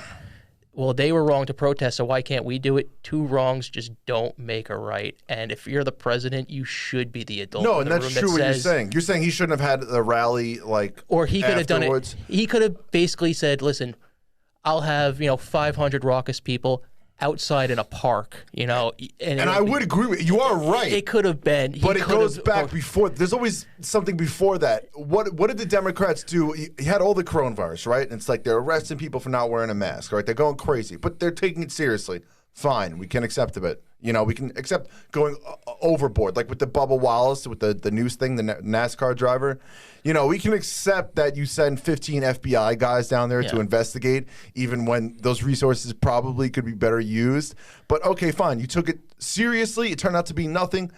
they were wrong to protest, so why can't we do it? Two wrongs just don't make a right. And if you're the president, you should be the adult. No, and that's true what you're saying. You're saying he shouldn't have had the rally or he could have done it. He could have basically said, listen, I'll have 500 raucous people outside in a park, and I would agree with you. You are right. It could have been, but it goes back before. There's always something before that. What did the Democrats do? He had all the coronavirus, right? And it's they're arresting people for not wearing a mask, right? They're going crazy, but they're taking it seriously. Fine, we can accept a bit. You know, we can accept going overboard, like with the Bubba Wallace, with the news thing, the NASCAR driver. You know, we can accept that you send 15 FBI guys down there to investigate, even when those resources probably could be better used. But okay, fine, you took it seriously. It turned out to be nothing.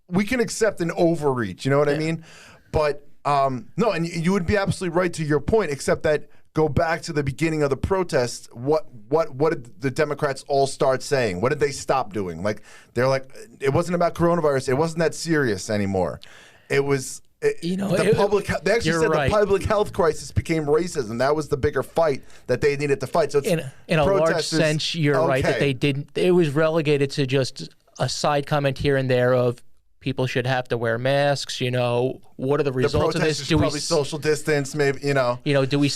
We can accept an overreach. You know what I mean? But no, and you would be absolutely right to your point, except that go back to the beginning of the protests. What did the Democrats all start saying? What did they stop doing? Like, they're like, it wasn't about coronavirus. It wasn't that serious anymore. It was, the public health crisis became racism. That was the bigger fight that they needed to fight. So it's in a large sense, you're right that they didn't. It was relegated to just a side comment here and there of people should have to wear masks. You know, what are the results of this? Do we probably social distance? Maybe do we?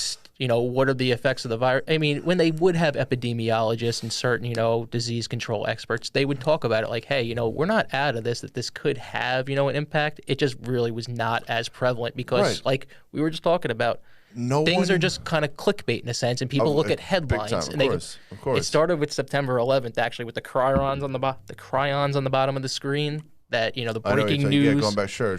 What are the effects of the virus? I mean, when they would have epidemiologists and certain, disease control experts, they would talk about it like, hey, we're not out of this, that this could have, an impact. It just really was not as prevalent because, like we were just talking about, things are just kind of clickbait in a sense, and people look at headlines. Of course. It started with September 11th, actually, with the cryons on the bottom of the screen. That the breaking news. Yeah, going back, sure.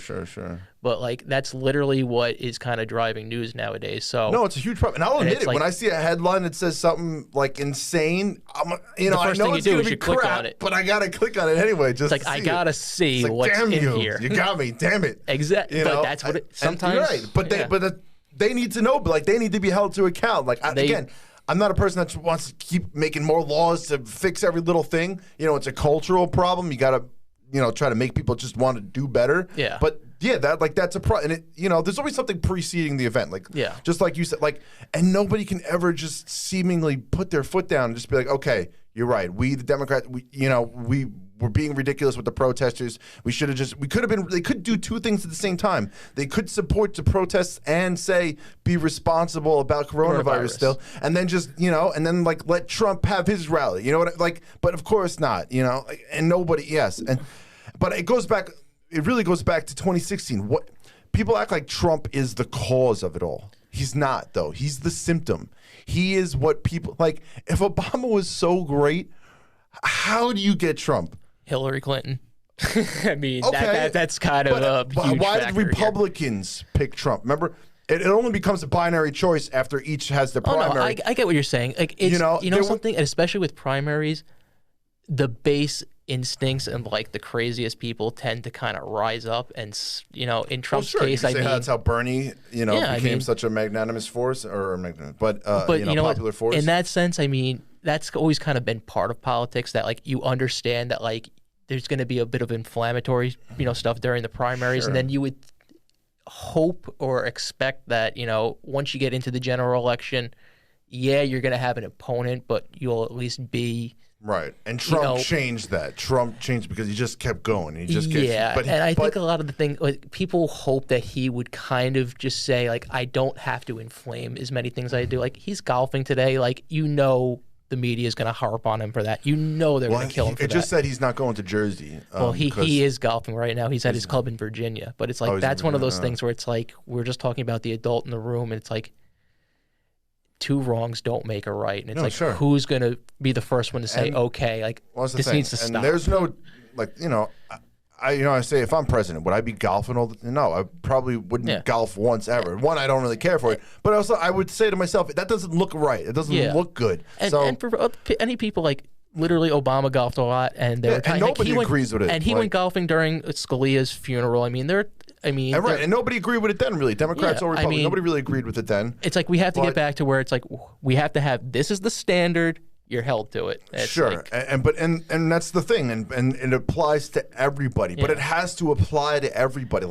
But that's literally what is kind of driving news nowadays. So no, it's a huge problem. And I'll admit it. When I see a headline that says something like insane, I know it's going to be crap, but I gotta click on it anyway. Just I gotta see what's in here. You got me, damn it. Exactly. But that's what it sometimes. You're right, but they need to know. But they need to be held to account. Again. I'm not a person that wants to keep making more laws to fix every little thing. It's a cultural problem. You gotta. Try to make people just want to do better. Yeah. But yeah, that's a problem. And there's always something preceding the event. Just like you said, and nobody can ever just seemingly put their foot down and just be like, okay, you're right. We, the Democrats, we were being ridiculous with the protesters. They could do two things at the same time. They could support the protests and say, be responsible about coronavirus still. And then just, and then let Trump have his rally. You know what, but of course not, and nobody, yes. But it really goes back to 2016. What people act like Trump is the cause of it all. He's not, though. He's the symptom. He is what people if Obama was so great, how do you get Trump? Hillary Clinton. I mean, that's kind of a huge why did Republicans pick Trump? Remember, it only becomes a binary choice after each has their primary. No, I get what you're saying. Something, and especially with primaries, the base instincts and the craziest people tend to kind of rise up, and in Trump's case, that's how Bernie became such a magnanimous force popular force. In that sense, I mean, that's always kind of been part of politics, that you understand that there's going to be a bit of inflammatory stuff during the primaries, and then you would hope or expect that once you get into the general election, you're going to have an opponent, but you'll at least be right. And Trump changed that. Trump changed because he just kept going. He just kept, and I think a lot of the thing, people hope that he would kind of just say I don't have to inflame as many things I do. He's golfing today. The media is going to harp on him for that. They're going to kill him for that. It just said he's not going to Jersey. Well, he is golfing right now. He's at his club in Virginia. But it's that's one of those things where it's we're just talking about the adult in the room, and it's two wrongs don't make a right. And it's who's going to be the first one to say, this needs to stop. And there's no, I say if I'm president, would I be golfing all the No, I probably wouldn't golf once ever. One, I don't really care for it. But also, I would say to myself, that doesn't look right. It doesn't look good. And for any people, literally Obama golfed a lot, and and nobody agrees with it. And he went golfing during Scalia's funeral. I mean, and nobody agreed with it then, really. Democrats or Republicans, nobody really agreed with it then. It's we have to get back to where it's we have to have, this is the standard. You're held to it. It's sure, and that's the thing, and it applies to everybody, but it has to apply to everybody.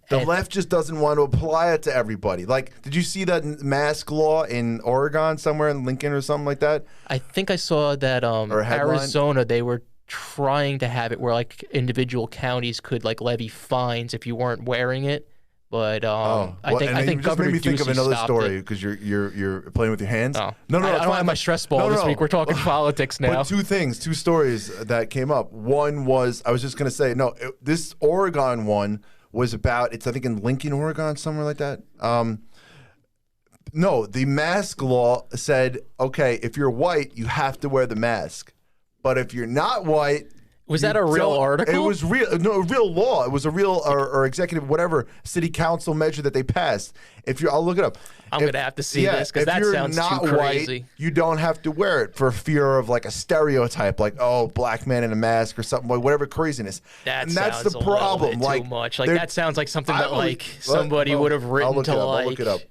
The left just doesn't want to apply it to everybody. Did you see that mask law in Oregon somewhere in Lincoln or something like that? I think I saw that Arizona, they were trying to have it where individual counties could levy fines if you weren't wearing it. But I think Governor Ducey think of another stopped story because you're playing with your hands. Oh. No, I don't have my stress ball this week. We're talking politics now. But two stories that came up. One was, I was just going to say, this Oregon one was about, I think in Lincoln, Oregon, somewhere like that. No, the mask law said, okay, if you're white, you have to wear the mask. But if you're not white, was that a real article? It was real. No, a real law. It was a real or executive, whatever, city council measure that they passed. I'll look it up. I'm going to have to see this because that sounds too crazy. White, you don't have to wear it for fear of like a stereotype, like, oh, black man in a mask or something, like whatever craziness. That's the problem. Like, too much. Like that sounds like something that like somebody would have written to like. I'll look it up.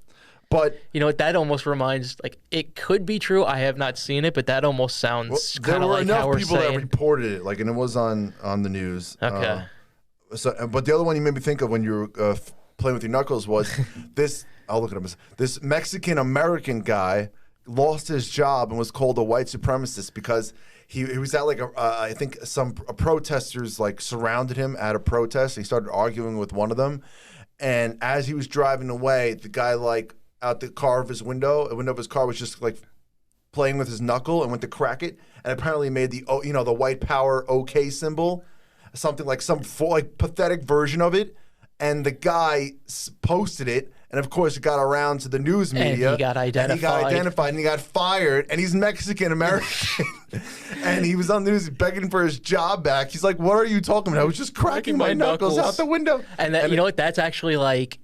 But you know what? That almost reminds, like, it could be true. I have not seen it, but that almost sounds kind of like how we're saying. There were enough people that reported it, like, and it was on the news. Okay. But the other one you made me think of when you were playing with your knuckles was this. I'll look at him. This Mexican American guy lost his job and was called a white supremacist because he was at like I think some protesters like surrounded him at a protest. He started arguing with one of them, and as he was driving away, the guy like out the window of his car was just like playing with his knuckle and went to crack it, and apparently made the the white power OK symbol, something like some pathetic version of it, and the guy posted it. And of course, it got around to the news media. And he got identified. And he got fired. And he's Mexican American. And he was on the news begging for his job back. He's like, "What are you talking about? I was just cracking my knuckles out the window." And you know what? That's actually like,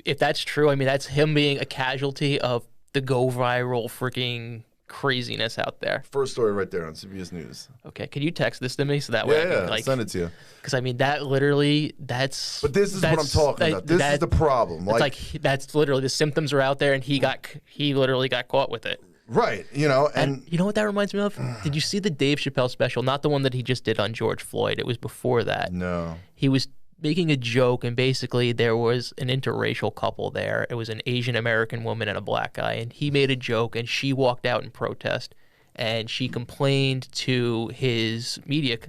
if that's true, I mean, that's him being a casualty of the go viral freaking craziness out there. First story right there on CBS News. Okay, can you text this to me so that way I can, like, send it to you? Because I mean that literally, But this is what I'm talking about. This is the problem. Like that's literally the symptoms are out there, and he literally got caught with it. Right, and you know what that reminds me of? Did you see the Dave Chappelle special? Not the one that he just did on George Floyd. It was before that. No. He was making a joke, and basically there was an interracial couple there. It was an Asian American woman and a black guy, and he made a joke, and she walked out in protest, and she complained to his media.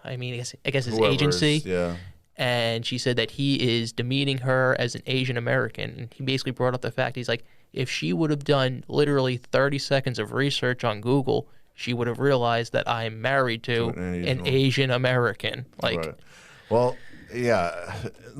I mean, I guess his agency. Yeah. And she said that he is demeaning her as an Asian American. And he basically brought up the fact, he's like, if she would have done literally 30 seconds of research on Google, she would have realized that I'm married to an Asian American. Like, right. Well, yeah.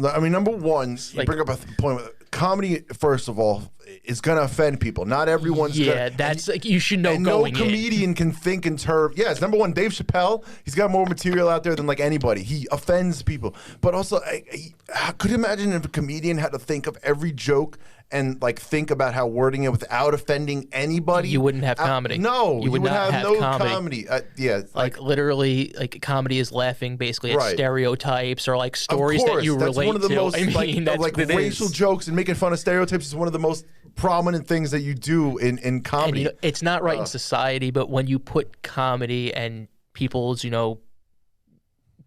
I mean, number one, you bring up a point with comedy, first of all, is going to offend people. Not everyone's going to. Yeah, that's like, you should know and going no comedian can think in terms. Yes, number one, Dave Chappelle, he's got more material out there than like anybody. He offends people. But also, I could imagine if a comedian had to think of every joke and like think about how wording it without offending anybody. You wouldn't have comedy. No, you would not have no comedy. Yeah, like literally, like comedy is laughing basically at stereotypes or like stories that you relate one of the to. Most, I mean, that's like racial jokes and making fun of stereotypes is one of the most prominent things that you do in comedy. And, it's not right in society, but when you put comedy and people's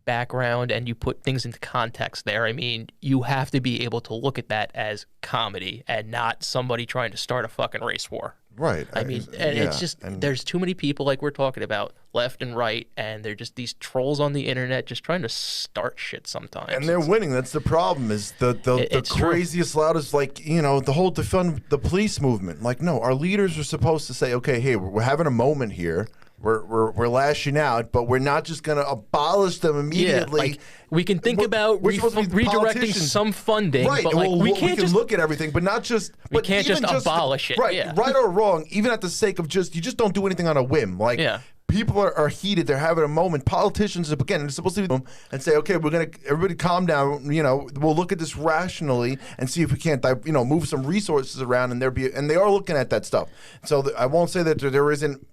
background and you put things into context there, I mean, you have to be able to look at that as comedy and not somebody trying to start a fucking race war. Right. I mean, and it's just, there's too many people like we're talking about, left and right, and they're just these trolls on the internet just trying to start shit sometimes. And they're winning. That's the problem, is the craziest, loudest, like, the whole defund the police movement. Like, no, our leaders are supposed to say, okay, hey, we're having a moment here. We're lashing out, but we're not just going to abolish them immediately. Yeah, like, we can think about redirecting some funding, right? But like, we can just look at everything, but not just. We can't just abolish it, right? Right or wrong, even at the sake of you just don't do anything on a whim, like. Yeah. People are heated. They're having a moment. Politicians, again, they're supposed to be and say, okay, everybody calm down. We'll look at this rationally and see if we can't, move some resources around. And they are looking at that stuff. So I won't say that there isn't,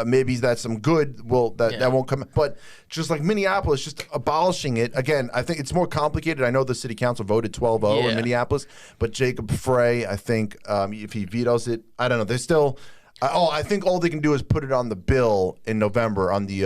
maybe that's some good. That won't come. But just like Minneapolis, just abolishing it again. I think it's more complicated. I know the city council voted 12-0 in Minneapolis, but Jacob Frey, I think, if he vetoes it, I don't know. They're still. I think all they can do is put it on the bill in November on the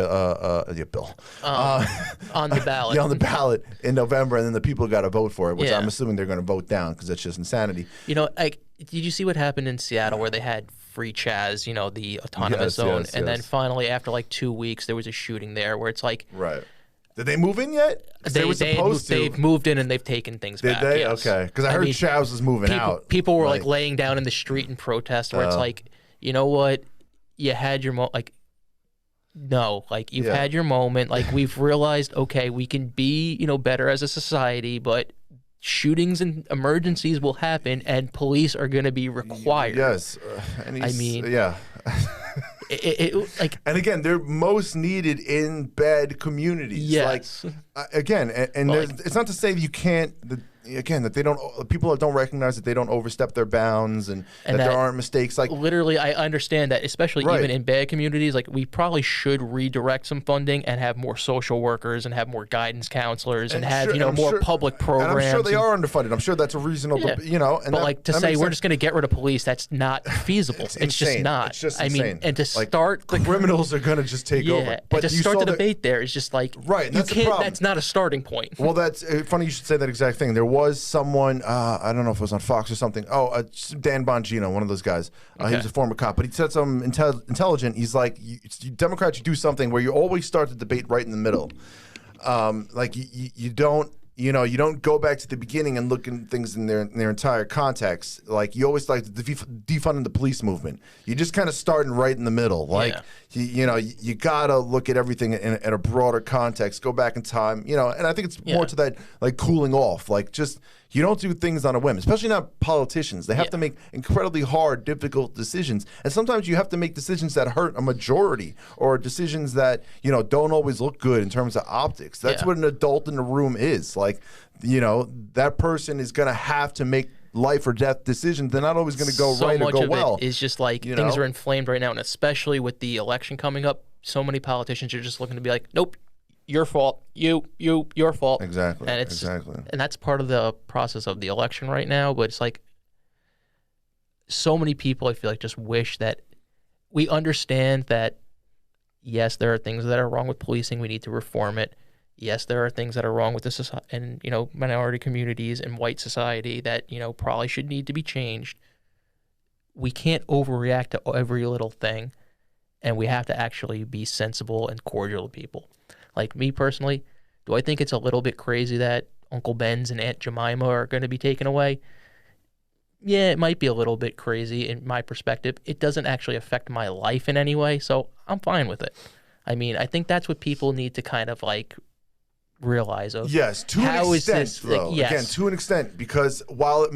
bill on the ballot. Yeah, on the ballot in November, and then the people got to vote for it, which I'm assuming they're going to vote down because that's just insanity. Like, did you see what happened in Seattle where they had free Chaz, the autonomous zone, and then finally after like 2 weeks there was a shooting there where it's like, right. Did they move in yet? They've moved in and they've taken things back. Did they? Yes. Okay, because I heard Chaz was moving out. People were like laying down in the street in protest where it's like, you know what? You had your moment. Like, no, like you've had your moment. Like, we've realized, okay, we can be, better as a society, but shootings and emergencies will happen, and police are going to be required. Yes, I mean, yeah. like, and again, they're most needed in bad communities. yes. Like, again, and Like, it's not to say that you can't. That they don't. People that don't recognize that they don't overstep their bounds, and that there aren't mistakes. Like, literally, I understand that, especially Right. even in bad communities. Like, we probably should redirect some funding and have more social workers and have more guidance counselors and have more public programs. And I'm sure they are underfunded. I'm sure that's a reasonable. And but like to say we're just going to get rid of police, that's not feasible. It's just not. It's just I mean, insane. and to Like, start the criminals are going to just take over. But to start the debate there is just like Right, you that's the can't. problem. That's not a starting point. Well, that's funny you should say that exact thing. There was someone, I don't know if it was on Fox or something. Dan Bongino, one of those guys. He was a former cop, but he said something intelligent. He's like, you Democrats, you do something where you always start the debate right in the middle. Like you don't. You don't go back to the beginning and look at things in their entire context. Like, you always like defunding the police movement. You just kind of starting right in the middle. Like, you gotta look at everything in a broader context. Go back in time. And I think it's more to that, like, cooling off. Like, just you don't do things on a whim, especially not politicians. They have to make incredibly hard, difficult decisions, and sometimes you have to make decisions that hurt a majority, or decisions that don't always look good in terms of optics. That's what an adult in the room is. Like, that person is going to have to make life or death decisions. They're not always going to go right or go well. It is just like things are inflamed right now, and especially with the election coming up, so many politicians are just looking to be like, nope, your fault, your fault. Exactly. And and that's part of the process of the election right now. But it's like so many people, I feel like, just wish that we understand that yes, there are things that are wrong with policing. We need to reform it. Yes, there are things that are wrong with the society and minority communities and white society that probably should need to be changed. We can't overreact to every little thing, and we have to actually be sensible and cordial to people. Like, me personally, do I think it's a little bit crazy that Uncle Ben's and Aunt Jemima are going to be taken away? Yeah, it might be a little bit crazy in my perspective. It doesn't actually affect my life in any way, so I'm fine with it. I mean, I think that's what people need to kind of like realize of. Yes, to an extent, though. Yes. Again, to an extent, because while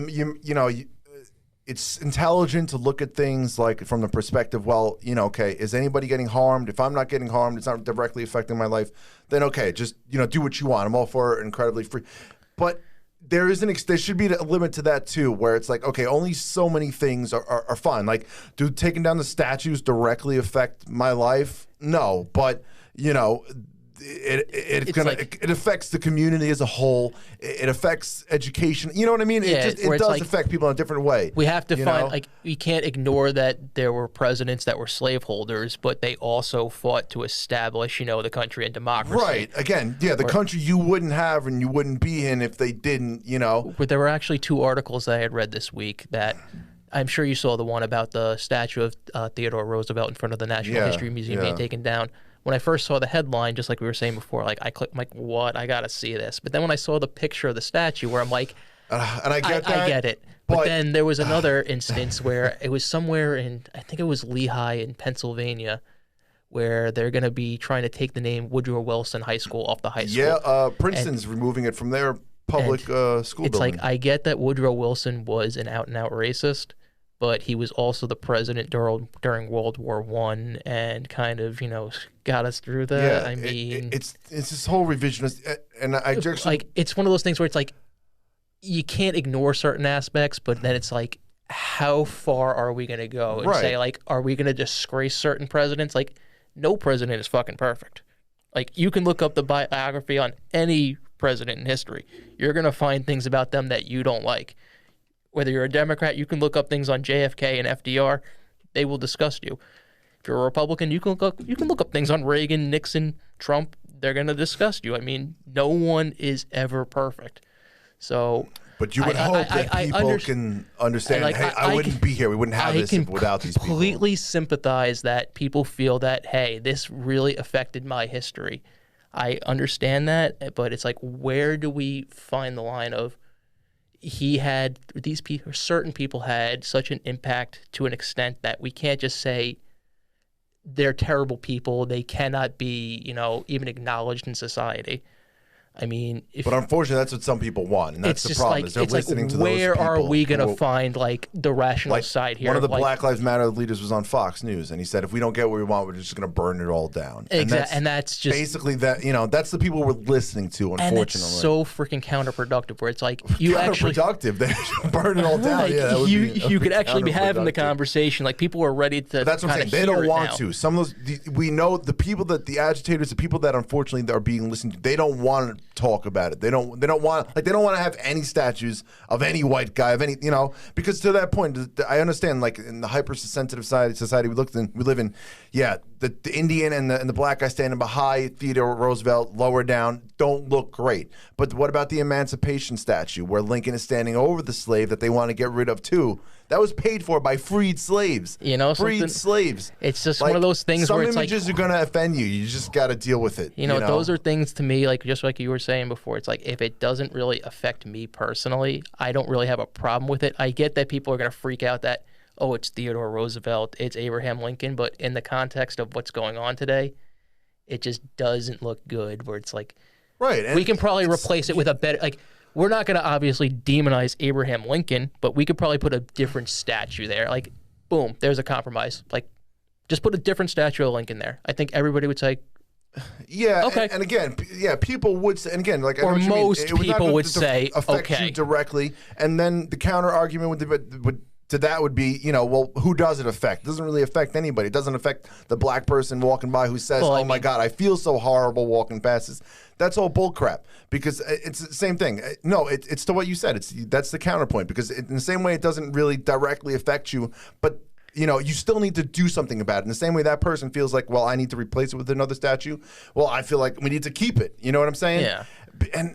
it's intelligent to look at things like from the perspective, well, okay, is anybody getting harmed? If I'm not getting harmed, it's not directly affecting my life, then okay, just do what you want. I'm all for it, incredibly free. But there should be a limit to that too, where it's like, okay, only so many things are fine. Like, do taking down the statues directly affect my life? No, but it affects the community as a whole. It affects education. You know what I mean? It does affect people in a different way. We have to find, like, we can't ignore that there were presidents that were slaveholders, but they also fought to establish, the country and democracy. Right. Again, the country you wouldn't have and you wouldn't be in if they didn't, But there were actually 2 articles that I had read this week that I'm sure you saw the one about the statue of Theodore Roosevelt in front of the National History Museum being taken down. When I first saw the headline, just like we were saying before, like, I clicked, I'm like, what? I got to see this. But then when I saw the picture of the statue, where I'm like, and I get it. But then there was another instance where it was somewhere in, I think it was Lehigh in Pennsylvania, where they're going to be trying to take the name Woodrow Wilson High School off the high school. Yeah, Princeton's removing it from their public school it's building. Like, I get that Woodrow Wilson was an out-and-out racist, but he was also the president during World War I and kind of, got us through that. Yeah, I mean, it's this whole revisionist, and I just like, it's one of those things where it's like you can't ignore certain aspects, but then it's like, how far are we going to go and say, like, are we going to disgrace certain presidents? Like, no president is fucking perfect. Like, you can look up the biography on any president in history. You're going to find things about them that you don't like. Whether you're a Democrat, you can look up things on JFK and FDR. They will disgust you. If you're a Republican, you can look up things on Reagan, Nixon, Trump. They're going to disgust you. I mean, no one is ever perfect. So, but you would hope that people can understand. Like, hey, I wouldn't be here. We wouldn't have this without these people. I completely sympathize that people feel that, hey, this really affected my history. I understand that, but it's like, where do we find the line of certain people had such an impact to an extent that we can't just say they're terrible people. They cannot be, even acknowledged in society. I mean, but unfortunately, that's what some people want, and that's the problem. Is they're listening to those people. Where are we going to find like the rational side here? One of the Black Lives Matter leaders was on Fox News, and he said, "If we don't get what we want, we're just going to burn it all down." Exactly, and that's just basically that. That's the people we're listening to. Unfortunately, and it's so freaking counterproductive. Where it's like you actually counterproductive. They burn it all down. Like, yeah, you could actually be having the conversation. Like people are ready to. That's what I'm saying. They don't want to. Some of those we know the people that the agitators, the people that unfortunately are being listened to. They don't want to talk about it. They don't want to have any statues of any white guy, of any, because to that point, I understand, like in the hypersensitive society we live in, yeah, the Indian and the black guy standing behind Theodore Roosevelt, lower down, don't look great. But what about the Emancipation statue where Lincoln is standing over the slave that they want to get rid of too? That was paid for by freed slaves. Freed slaves. It's just one of those things where it's some images are going to offend you. You just got to deal with it. Those are things to me, like just like you were saying before. It's like if it doesn't really affect me personally, I don't really have a problem with it. I get that people are going to freak out that, oh, it's Theodore Roosevelt, it's Abraham Lincoln, but in the context of what's going on today, it just doesn't look good. Where it's like, right, we can probably replace it with a better like. We're not going to obviously demonize Abraham Lincoln, but we could probably put a different statue there. Like, boom, there's a compromise. Like, just put a different statue of Lincoln there. I think everybody would say, yeah, okay. And again, people would say, and again, like, or most people would say, affect okay, you directly. And then the counter argument to that would be, well, who does it affect? It doesn't really affect anybody. It doesn't affect the black person walking by who says, my God, I feel so horrible walking past this. That's all bullcrap because it's the same thing. No, it's to what you said. That's the counterpoint because in the same way it doesn't really directly affect you, but you still need to do something about it. In the same way that person feels like, well, I need to replace it with another statue. Well, I feel like we need to keep it. You know what I'm saying? Yeah. And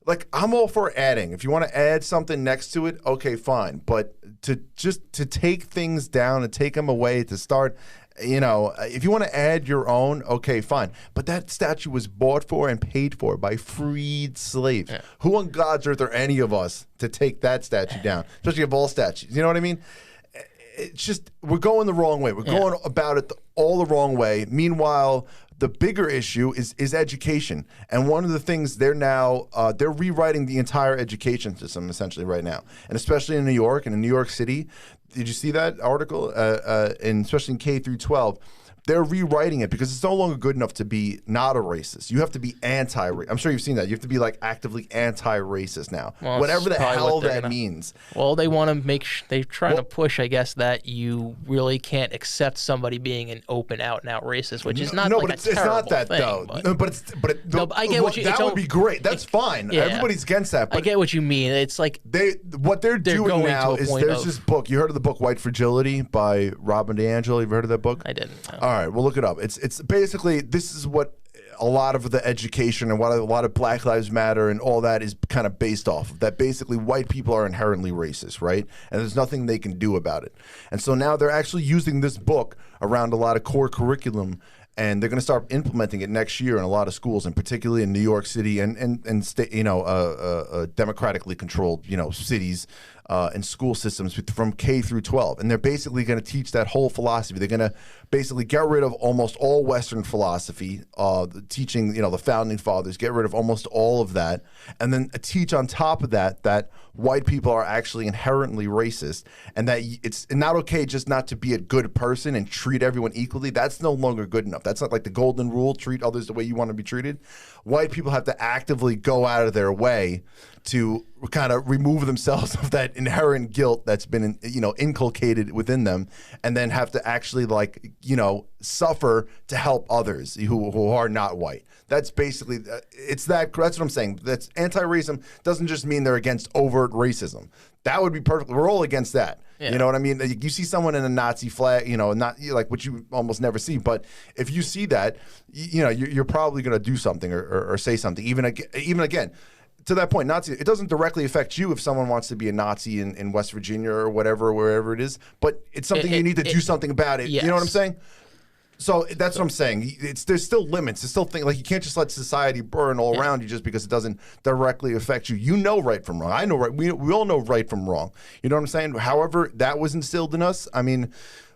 like I'm all for adding. If you want to add something next to it, okay, fine. But to take things down and take them away to start. If you want to add your own, okay, fine. But that statue was bought for and paid for by freed slaves. Yeah. Who on God's earth are any of us to take that statue down, especially of all statues? You know what I mean? It's just we're going the wrong way. We're going about it all the wrong way. Meanwhile, the bigger issue is education. And one of the things they're rewriting the entire education system essentially right now. And especially in New York and in New York City. Did you see that article? And especially in K through 12, they're rewriting it because it's no longer good enough to be not a racist. You have to be anti-racist. I'm sure you've seen that. You have to be like actively anti-racist now. Well, whatever the hell that means. Well, they want to they're trying to push, I guess, that you really can't accept somebody being an open out and out racist, which is not like a terrible it's not that thing, though. I get what you. That would be great. That's fine. Yeah. Everybody's against that. But I get what you mean. It's like what they're doing now is there's this book. You heard of the book White Fragility by Robin DiAngelo? You've heard of that book? I didn't. No. All right, we'll look it up. It's basically this is what a lot of the education and what a lot of Black Lives Matter and all that is kind of based off of. That basically white people are inherently racist, right? And there's nothing they can do about it. And so now they're actually using this book around a lot of core curriculum, and they're going to start implementing it next year in a lot of schools, and particularly in New York City and state, democratically controlled, cities. And school systems from K through 12. And they're basically going to teach that whole philosophy. They're going to basically get rid of almost all Western philosophy, teaching, the founding fathers, get rid of almost all of that. And then teach on top of that white people are actually inherently racist and that it's not okay just not to be a good person and treat everyone equally. That's no longer good enough. That's not like the golden rule, treat others the way you want to be treated. White people have to actively go out of their way to kind of remove themselves of that inherent guilt that's been, inculcated within them, and then have to actually suffer to help others who are not white. That's basically that's what I'm saying. That's anti-racism doesn't just mean they're against overt racism. That would be perfect. We're all against that. Yeah. You know what I mean? You see someone in a Nazi flag, not like what you almost never see. But if you see that, you're probably going to do something or say something. Even again, to that point, Nazi, it doesn't directly affect you if someone wants to be a Nazi in West Virginia or wherever it is. But it's something you need to do something about it. Yes. You know what I'm saying? So that's what I'm saying. There's still limits. There's still things like you can't just let society burn all around you just because it doesn't directly affect you. You know right from wrong. I know right. We all know right from wrong. You know what I'm saying? However, that was instilled in us. I mean,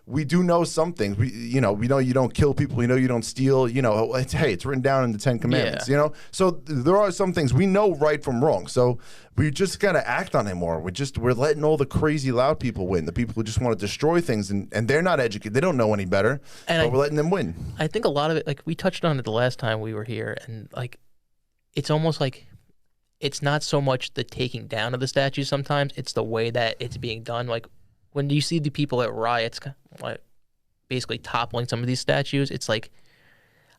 we do know some things. We know you don't kill people. We know you don't steal. It's written down in the 10 Commandments. So there are some things we know right from wrong. So we just gotta act on it more. We're letting all the crazy loud people win. The people who just want to destroy things and they're not educated. They don't know any better. But we're letting them win. I think a lot of it, like we touched on it the last time we were here, and like it's almost like it's not so much the taking down of the statues. Sometimes it's the way that it's being done. Like when you see the people at riots, like basically toppling some of these statues, it's like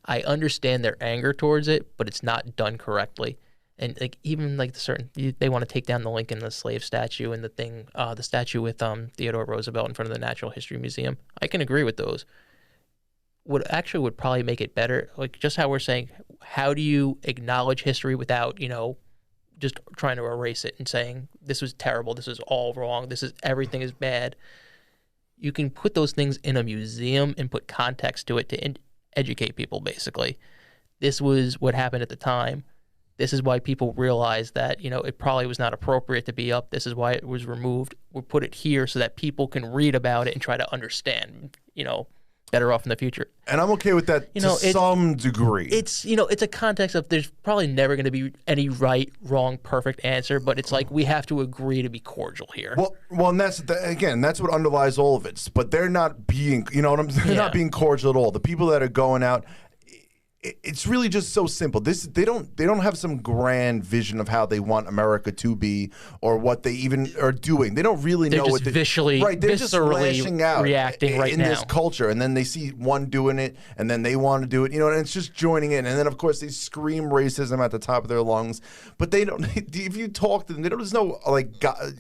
I understand their anger towards it, but it's not done correctly. And like even like they want to take down the Lincoln the slave statue and the statue with Theodore Roosevelt in front of the Natural History Museum. I can agree with those. What actually would probably make it better, like just how we're saying, how do you acknowledge history without just trying to erase it and saying this was terrible, this is all wrong, everything is bad. You can put those things in a museum and put context to it to educate people. Basically, this was what happened at the time. This is why people realized that it probably was not appropriate to be up. This is why it was removed. We'll put it here so that people can read about it and try to understand. Better off in the future. And I'm okay with that to some degree. It's it's a context of there's probably never going to be any right, wrong, perfect answer, but it's like we have to agree to be cordial here. Well, and that's what underlies all of it. But they're not being, they're not being cordial at all. The people that are going out, it's really just so simple. They don't have some grand vision of how they want America to be or what they even are doing. They don't really know what they're just lashing out reacting right in now. This culture, and then they see one doing it, and then they want to do it. And it's just joining in, and then of course they scream racism at the top of their lungs. But they don't. If you talk to them, they don't. There's no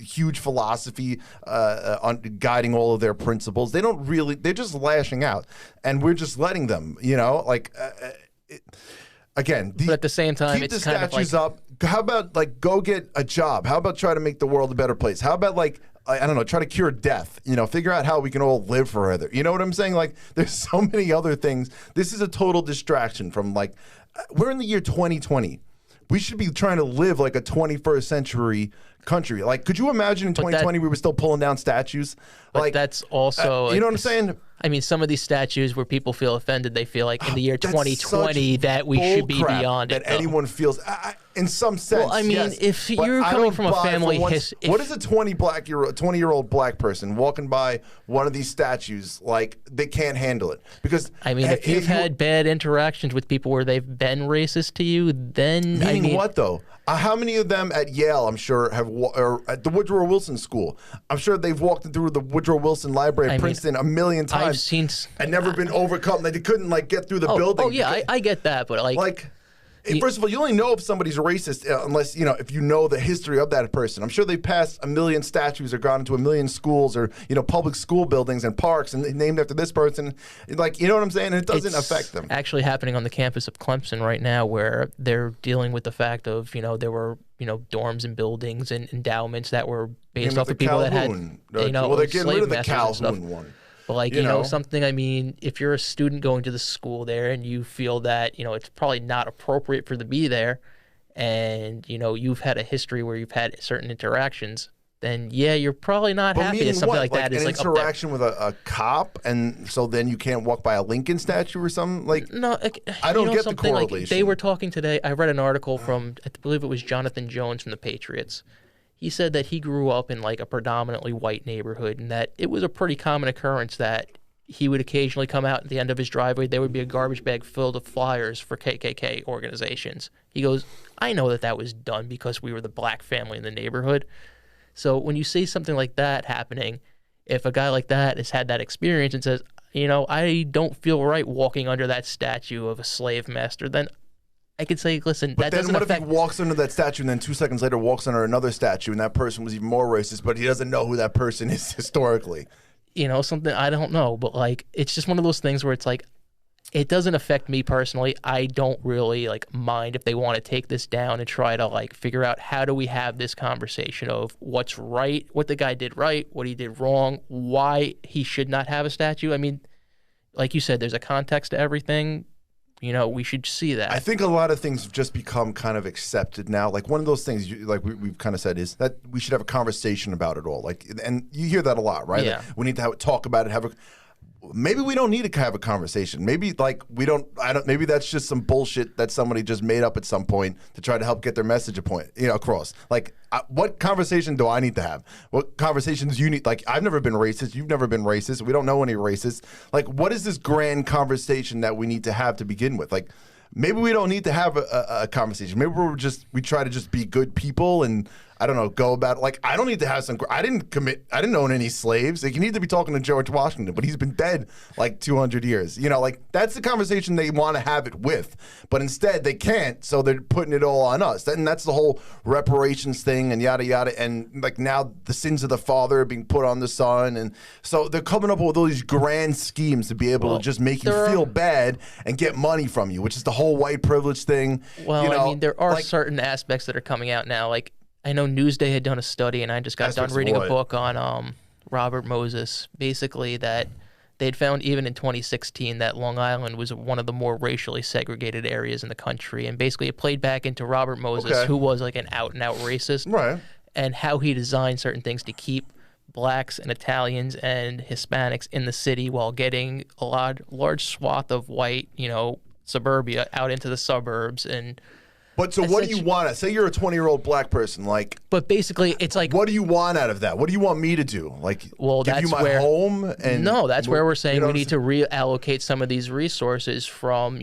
huge philosophy guiding all of their principles. They don't really. They're just lashing out, and we're just letting them. Again, but at the same time, keep it's the kind statues of up. How about go get a job? How about try to make the world a better place? How about I don't know, try to cure death? Figure out how we can all live forever. You know what I'm saying? There's so many other things. This is a total distraction from we're in the year 2020. We should be trying to live like a 21st century country. Could you imagine in 2020 we were still pulling down statues? But that's also you know what I'm saying? I mean, some of these statues where people feel offended, they feel like in the year 2020 that we should be beyond it. That anyone feels, in some sense. Well, I mean, yes, if you're coming from a family history, what is a 20-year-old black person walking by one of these statues they can't handle it? Because I mean, if you've had bad interactions with people where they've been racist to you, then meaning what though? How many of them at Yale, I'm sure, or at the Woodrow Wilson School, I'm sure they've walked through the Woodrow Wilson Library at Princeton a million times. I've seen and never been overcome. They couldn't get through the building. Oh yeah, I get that, but first of all, you only know if somebody's racist unless if you know the history of that person. I'm sure they passed a million statues or gone into a million schools or public school buildings and parks and named after this person. You know what I'm saying? It doesn't affect them. Actually, happening on the campus of Clemson right now, where they're dealing with the fact of there were dorms and buildings and endowments that were based off of people that had well, they're getting rid of the Calhoun one. But something, I mean, if you're a student going to the school there and you feel that, it's probably not appropriate for to be there and, you've had a history where you've had certain interactions, then yeah, you're probably not happy that something like that is an interaction with a cop, and so then you can't walk by a Lincoln statue or something? No, I don't get the correlation. They were talking today, I read an article from, I believe it was Jonathan Jones from the Patriots. He said that he grew up in a predominantly white neighborhood and that it was a pretty common occurrence that he would occasionally come out at the end of his driveway. There would be a garbage bag filled with flyers for KKK organizations. He goes, I know that was done because we were the black family in the neighborhood. So when you see something like that happening, if a guy like that has had that experience and says, I don't feel right walking under that statue of a slave master, then I could say, listen, but that doesn't affect... But then what if he walks under that statue and then 2 seconds later walks under another statue and that person was even more racist, but he doesn't know who that person is historically? Something, I don't know, but it's just one of those things where it's it doesn't affect me personally. I don't really mind if they want to take this down and try to figure out how do we have this conversation of what's right, what the guy did right, what he did wrong, why he should not have a statue. I mean, like you said, there's a context to everything. We should see that. I think a lot of things have just become kind of accepted now. One of those things, we've kind of said, is that we should have a conversation about it all. And you hear that a lot, right? Yeah. We need to talk about it. maybe we don't need to have a conversation. Maybe like maybe that's just some bullshit that somebody just made up at some point to try to help get their message across. Like, what conversation do I need to have? What conversations you need? Like, I've never been racist. You've never been racist. We don't know any racists. Like, what is this grand conversation that we need to have to begin with? Like, maybe we don't need to have a conversation. Maybe we try to just be good people and, I don't know, go about it. Like, I don't need to have I didn't own any slaves. Like, you need to be talking to George Washington, but he's been dead like 200 years. You know, like, that's the conversation they want to have it with. But instead, they can't, so they're putting it all on us. And that's the whole reparations thing and yada, yada. And, like, now the sins of the father are being put on the son. And so they're coming up with all these grand schemes to be able to just make you feel bad and get money from you, which is the whole white privilege thing. Well, you know, I mean, there are certain aspects that are coming out now, like, I know Newsday had done a study, and I just got done reading a book on Robert Moses, basically that they'd found even in 2016 that Long Island was one of the more racially segregated areas in the country. And basically it played back into Robert Moses, who was like an out-and-out racist, right, and how he designed certain things to keep blacks and Italians and Hispanics in the city while getting a large swath of white, suburbia out into the suburbs. And but so what do you want? Say you're a 20-year-old black person, like. But basically, it's like. What do you want out of that? What do you want me to do? Like, well, give you my home? And no, that's where we're saying we need to reallocate some of these resources from,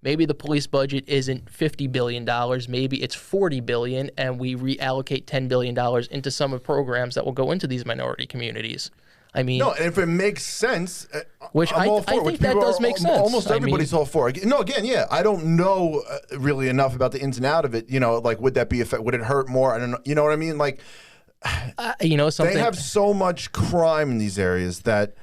maybe the police budget isn't $50 billion, maybe it's $40 billion, and we reallocate $10 billion into some of the programs that will go into these minority communities. I mean, no, and if it makes sense, which I'm all for I think that does make sense. Almost everybody's all for it. No, again, yeah, I don't know really enough about the ins and out of it. Like, would that be would it hurt more? I don't know. You know what I mean? Like, something. They have so much crime in these areas that,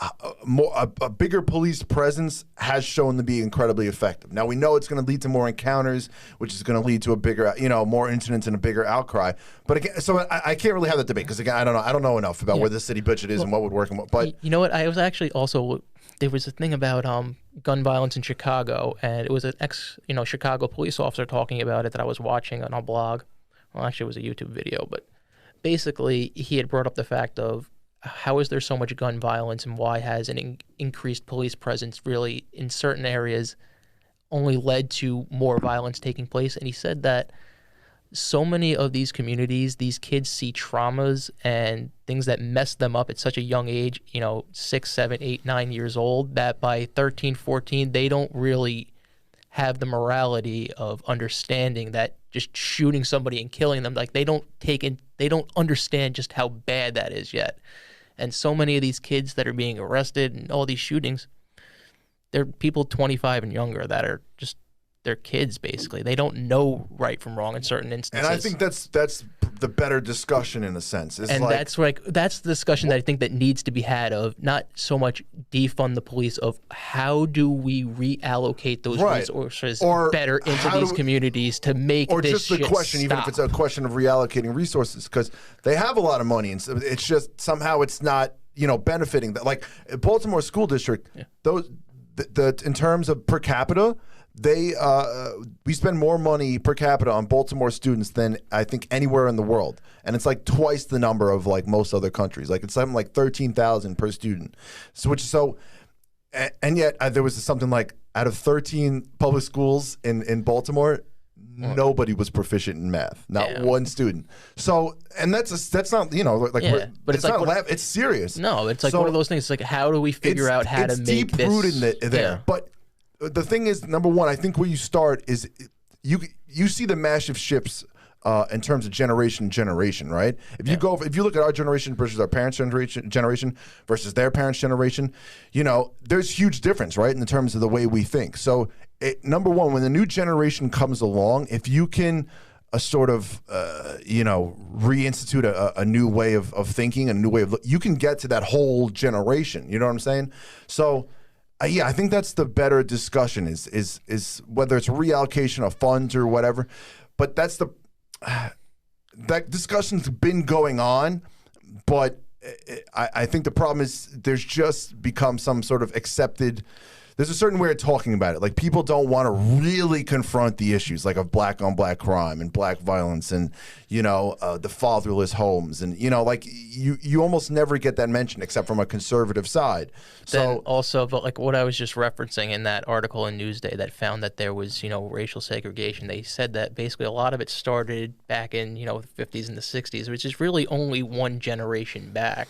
a bigger police presence has shown to be incredibly effective. Now we know it's going to lead to more encounters, which is going to lead to a bigger, more incidents and a bigger outcry. But again, so I can't really have that debate because again, I don't know enough about where the city budget is and what would work and what. But you know what? I was actually also there was a thing about gun violence in Chicago, and it was an Chicago police officer talking about it that I was watching on a blog. Well, actually, it was a YouTube video, but basically he had brought up the fact of how is there so much gun violence and why has an increased police presence really in certain areas only led to more violence taking place. And he said that so many of these communities, these kids see traumas and things that mess them up at such a young age, 6, 7, 8, 9 years old, that by 13, 14, they don't really have the morality of understanding that just shooting somebody and killing them, like they don't understand just how bad that is yet. And so many of these kids that are being arrested and all these shootings, they're people 25 and younger that are just, they're kids basically. They don't know right from wrong in certain instances. And I think that's the better discussion in a sense. And that's the discussion that I think that needs to be had of not so much defund the police, of how do we reallocate those resources better into these communities to make or this just the question, stop. even if it's a question of reallocating resources, because they have a lot of money and it's just somehow it's not benefiting that. Like Baltimore School District, those in terms of per capita. We spend more money per capita on Baltimore students than I think anywhere in the world, and it's like twice the number of like most other countries. Like it's something like 13,000 per student. And yet there was something like out of 13 public schools in Baltimore, nobody was proficient in math. Not one student. So, and that's not but it's not it's serious. No, it's like one of those things. It's like how do we figure out how to make this deep-rooted there, but. The thing is, number one, I think where you start is you see the massive shifts in terms of generation, right? If you look at our generation versus our parents' generation versus their parents' generation, there's huge difference, right, in terms of the way we think. So, number one, when the new generation comes along, if you can sort of reinstitute a new way of thinking, a new way of you can get to that whole generation. You know what I'm saying? So. I think that's the better discussion is whether it's reallocation of funds or whatever, but that discussion's been going on, but I think the problem is there's just become some sort of accepted there's a certain way of talking about it. Like, people don't want to really confront the issues, like, of black on black crime and black violence and, you know, the fatherless homes. And, you know, like, you almost never get that mentioned except from a conservative side. Then also, but like what I was just referencing in that article in Newsday that found that there was, you know, racial segregation, they said that basically a lot of it started back in, you know, the 50s and the 60s, which is really only one generation back.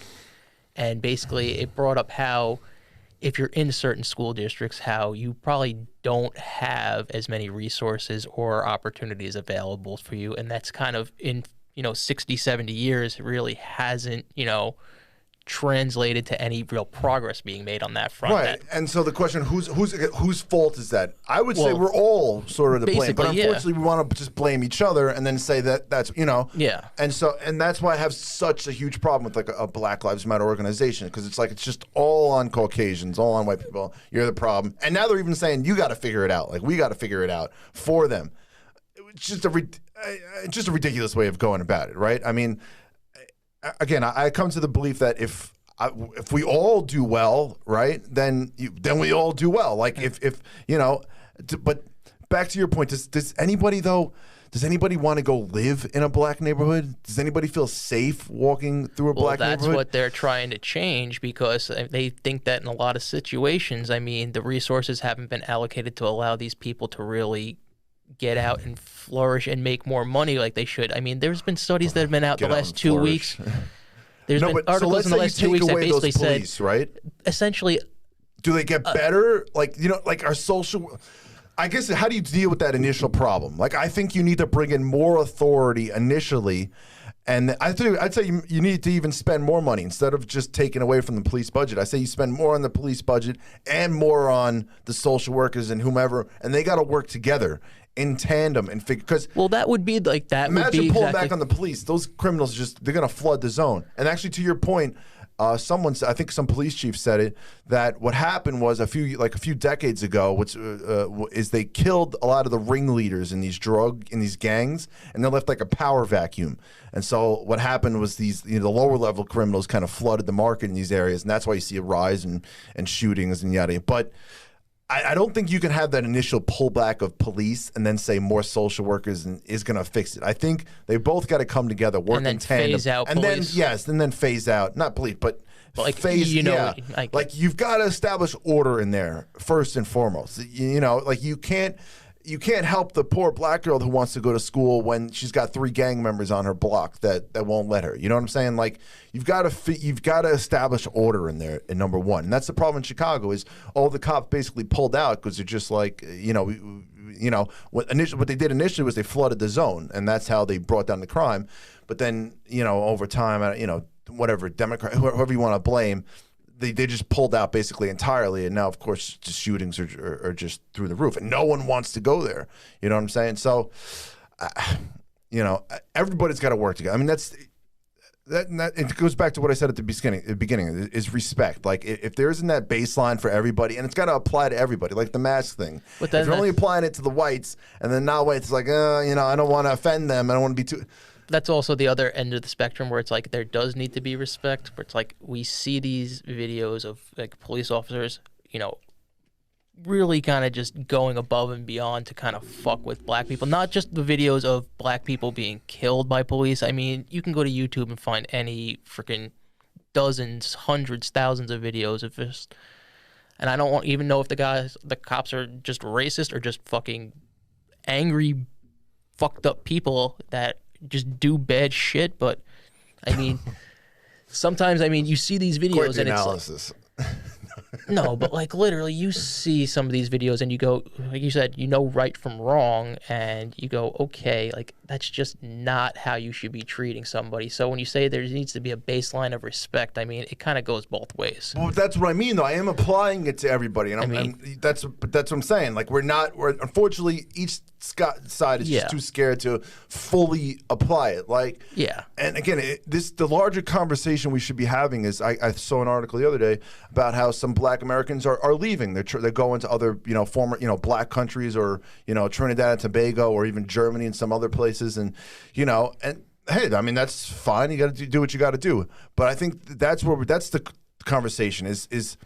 And basically it brought up how if you're in certain school districts, how you probably don't have as many resources or opportunities available for you. And that's kind of in, you know, 60, 70 years, it really hasn't, you know, translated to any real progress being made on that front. Right. And so the question, whose fault is that? I would say we're all sort of to blame, but unfortunately we want to just blame each other and then say that that's, you know. Yeah. And that's why I have such a huge problem with like a Black Lives Matter organization, because it's like it's just all on Caucasians, all on white people. You're the problem. And now they're even saying you got to figure it out. Like, we got to figure it out for them. It's just a ridiculous way of going about it, right? I mean, again, I come to the belief that if we all do well, right, then we all do well. Like, if you know, but back to your point, does anybody want to go live in a black neighborhood? Does anybody feel safe walking through a black neighborhood? Well, that's what they're trying to change, because they think that in a lot of situations, I mean, the resources haven't been allocated to allow these people to really get out and flourish and make more money like they should. I mean, there's been studies that have been out the last 2 weeks. There's been articles in the last 2 weeks that basically police, said, right? Essentially, do they get better? Like, you know, like our social. I guess, how do you deal with that initial problem? Like, I think you need to bring in more authority initially. And I'd say you need to even spend more money instead of just taking away from the police budget. I say you spend more on the police budget and more on the social workers and whomever, and they got to work together in tandem and figure. Because that would be like that. Imagine pulling back on the police; those criminals they're going to flood the zone. And actually, to your point, I think some police chief said it, that what happened was a few decades ago, which is they killed a lot of the ringleaders in these gangs, and they left like a power vacuum. And so what happened was the lower level criminals kind of flooded the market in these areas, and that's why you see a rise in shootings and yada. But I don't think you can have that initial pullback of police and then say more social workers is going to fix it. I think they both got to come together, work in tandem, phase out and police. then phase out, not police, but like phase. Like you've got to establish order in there first and foremost. You know, like you can't help the poor black girl who wants to go to school when she's got 3 gang members on her block that won't let her. You know what I'm saying? Like, you've got to establish order in there. In number one, and that's the problem in Chicago is all the cops basically pulled out because they're just like what they did initially was they flooded the zone, and that's how they brought down the crime. But then over time, whatever Democrat, whoever you want to blame. They just pulled out basically entirely, and now, of course, just shootings are just through the roof, and no one wants to go there. You know what I'm saying? So, everybody's got to work together. I mean, it goes back to what I said at the beginning is respect. Like, if there isn't that baseline for everybody, and it's got to apply to everybody, like the mask thing. If you're only applying it to the whites, and then now whites, like, I don't want to offend them. I don't want to be too. That's also the other end of the spectrum where it's like there does need to be respect, where it's like we see these videos of like police officers, really kind of just going above and beyond to kind of fuck with black people. Not just the videos of black people being killed by police. I mean, you can go to YouTube and find any freaking dozens, hundreds, thousands of videos of this. And I don't even know if the cops are just racist or just fucking angry, fucked up people that just do bad shit. But I mean, sometimes you see these videos Quite the and analysis. It's like, no, but like literally you see some of these videos and you go, like you said, right from wrong, and you go, okay, like that's just not how you should be treating somebody. So when you say there needs to be a baseline of respect, it kind of goes both ways. Well, that's what I mean, though. I am applying it to everybody, and that's what I'm saying. Like we're unfortunately each side is just too scared to fully apply it. Like, yeah. And again, the larger conversation we should be having is I saw an article the other day about how some Black Americans are leaving. They're going to other former Black countries, or Trinidad and Tobago, or even Germany and some other places, and hey, that's fine. You got to do what you got to do. But I think that's the conversation is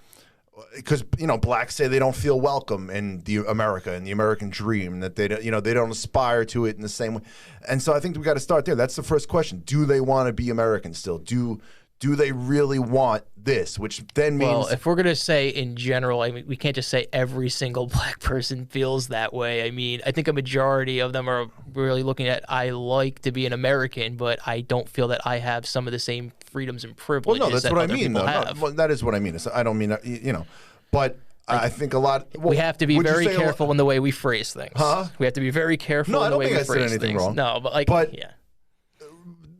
because blacks say they don't feel welcome in the America and the American dream, that they don't, they don't aspire to it in the same way. And so I think we got to start there. That's the first question. Do they want to be American still? Do they really want this? Which then means, well, if we're gonna say in general, I mean, we can't just say every single black person feels that way. I mean, I think a majority of them are really looking at, I like to be an American, but I don't feel that I have some of the same freedoms and privileges. Well, no, that's that what I other mean. people No, have. well, that is what I mean. I don't mean but I think a lot. Well, we have to be would you very say careful in the way we phrase things. Huh? We have to be very careful No, in I the don't way think we I said phrase anything things. wrong. No, but yeah.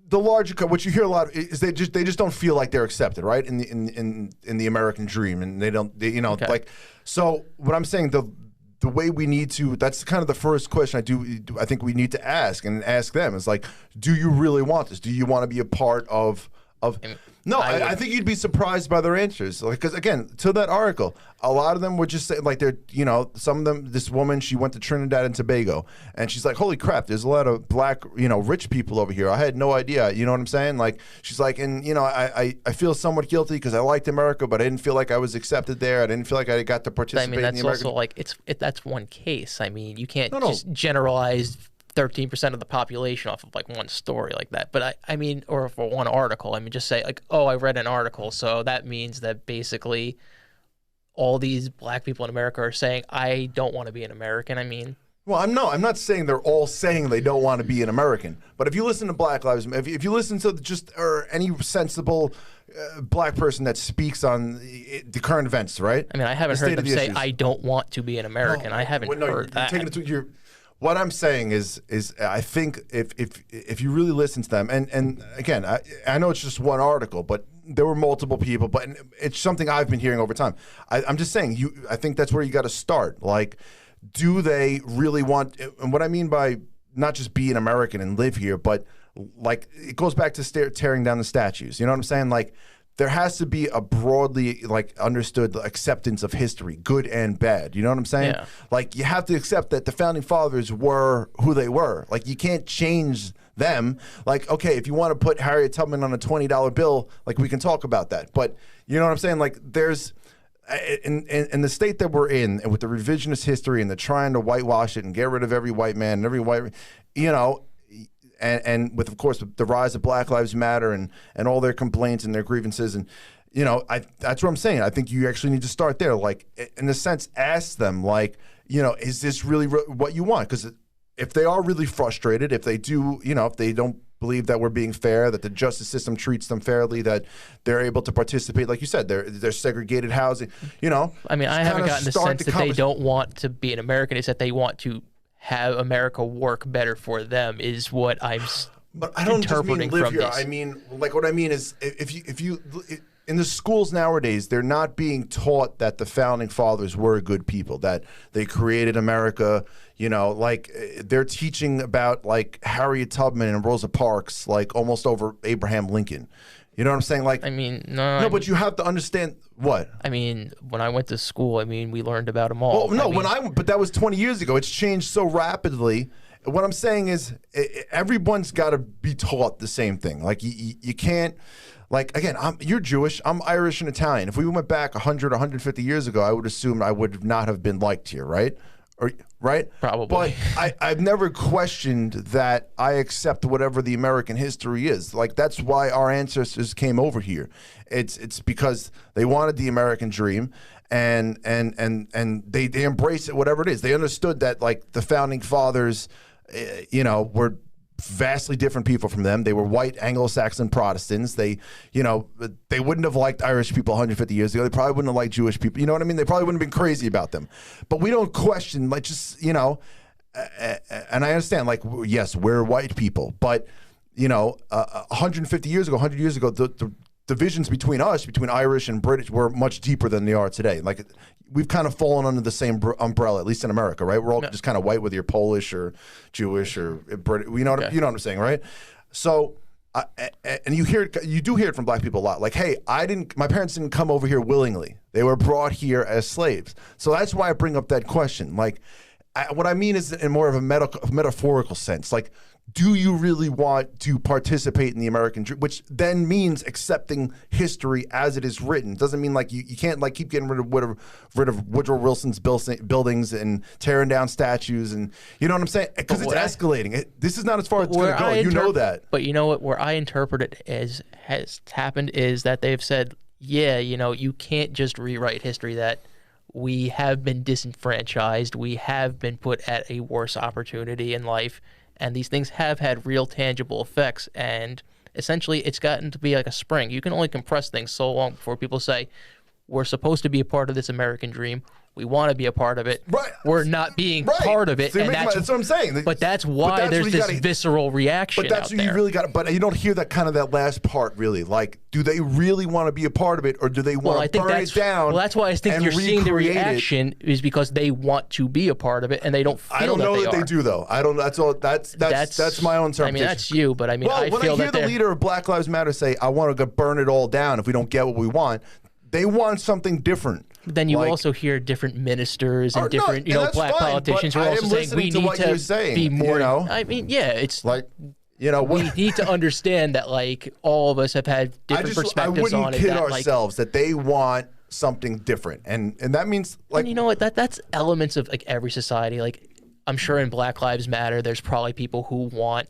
The larger, what you hear a lot is they just don't feel like they're accepted, right? In the American dream, and they don't, Okay. like. So what I'm saying, the way we need to, that's kind of the first question I think we need to ask them is like, do you really want this? Do you want to be a part of? No, I think you'd be surprised by their answers. Because again, to that article, a lot of them would just say, like, they're, some of them, this woman, she went to Trinidad and Tobago, and she's like, holy crap, there's a lot of black, rich people over here. I had no idea. You know what I'm saying? Like, she's like, and, I feel somewhat guilty because I liked America, but I didn't feel like I was accepted there. I didn't feel like I got to participate in the American. That's also like, that's one case. I mean, you can't just generalize 13% of the population off of like one story like that. But I mean, or for one article, I mean, just say like, oh, I read an article, so that means that basically all these black people in America are saying, I don't want to be an American. I mean, well, I'm not saying they're all saying they don't want to be an American. But if you listen to Black Lives Matter, if you listen to or any sensible black person that speaks on the current events, right? I mean, I haven't heard them say, issues. I don't want to be an American. I haven't heard that. What I'm saying is I think if you really listen to them, and again, I know it's just one article, but there were multiple people, but it's something I've been hearing over time. I'm just saying, I think that's where you got to start. Like, do they really want, and what I mean by not just be an American and live here, but like, it goes back to tearing down the statues. You know what I'm saying? Like, there has to be a broadly like understood acceptance of history, good and bad. You know what I'm saying? Yeah. Like, you have to accept that the founding fathers were who they were. Like, you can't change them. Like, okay, if you want to put Harriet Tubman on a $20 bill, like, we can talk about that. But you know what I'm saying? Like, there's in the state that we're in, and with the revisionist history and the trying to whitewash it and get rid of every white man and every white, and with, of course, the rise of Black Lives Matter and all their complaints and their grievances. And, that's what I'm saying. I think you actually need to start there. Like, in a sense, ask them, like, is this really what you want? Because if they are really frustrated, if they do, if they don't believe that we're being fair, that the justice system treats them fairly, that they're able to participate, like you said, they're segregated housing, I mean, I haven't gotten the sense that they don't want to be an American. It's that they want to have America work better for them is what I'm But I don't just mean live here. This. I mean, like, what I mean is, if you in the schools nowadays, they're not being taught that the founding fathers were good people, that they created America. Like, they're teaching about like Harriet Tubman and Rosa Parks, like, almost over Abraham Lincoln. You know what I'm saying? Like, I mean, no, but you have to understand what. I mean, when I went to school, I mean, we learned about them all. Well, no, but that was 20 years ago. It's changed so rapidly. What I'm saying is, everyone's got to be taught the same thing. Like, you can't. Like, again, you're Jewish. I'm Irish and Italian. If we went back 100, 150 years ago, I would assume I would not have been liked here, right? Right? Probably. But I've never questioned that I accept whatever the American history is. Like, that's why our ancestors came over here. It's because they wanted the American dream, and they embraced it, whatever it is. They understood that, like, the founding fathers, were vastly different people from them. They were white Anglo-Saxon Protestants. They wouldn't have liked Irish people 150 years ago. They probably wouldn't have liked Jewish people. You know what I mean? They probably wouldn't have been crazy about them. But we don't question, like, just, and I understand, like, yes, we're white people, but, 150 years ago, 100 years ago, the divisions between us, between Irish and British, were much deeper than they are today. Like, we've kind of fallen under the same umbrella, at least in America, right? We're all just kind of white, whether you're Polish or Jewish or British. You know what I'm saying, right? So, and you do hear it from black people a lot. Like, hey, my parents didn't come over here willingly. They were brought here as slaves. So that's why I bring up that question. Like, what I mean is in more of a metaphorical sense. Like, do you really want to participate in the American dream? Which then means accepting history as it is written. Doesn't mean like you can't like keep getting rid of Woodrow Wilson's buildings and tearing down statues, and you know what I'm saying? Because it's escalating. This is not as far as it's going to go. You know that. But you know what? Where I interpret it as has happened is that they've said, yeah, you know, you can't just rewrite history that we have been disenfranchised. We have been put at a worse opportunity in life. And these things have had real tangible effects. And essentially, it's gotten to be like a spring. You can only compress things so long before people say, we're supposed to be a part of this American dream. We want to be a part of it. Right. We're not being part of it. So and that's what I'm saying. But that's why there's this visceral reaction. But that's what you really got. But you don't hear that kind of that last part really. Like, do they really want to be a part of it, or do they want to burn it down? Well, that's why I think you're seeing the reaction is because they want to be a part of it, and they don't feel I don't know that they are. do though. I don't. That's all. That's my own interpretation. I mean, that's you, but I mean, well, I when feel I hear that the leader of Black Lives Matter say, "I want to go burn it all down if we don't get what we want," they want something different. Then you also hear different ministers and different, black politicians who are also saying we need to be more. I mean, yeah, it's like, we need to understand that like all of us have had different perspectives on it. I wouldn't kid ourselves that they want something different, and that means like, and you know what? That's elements of like every society. Like, I'm sure in Black Lives Matter, there's probably people who want,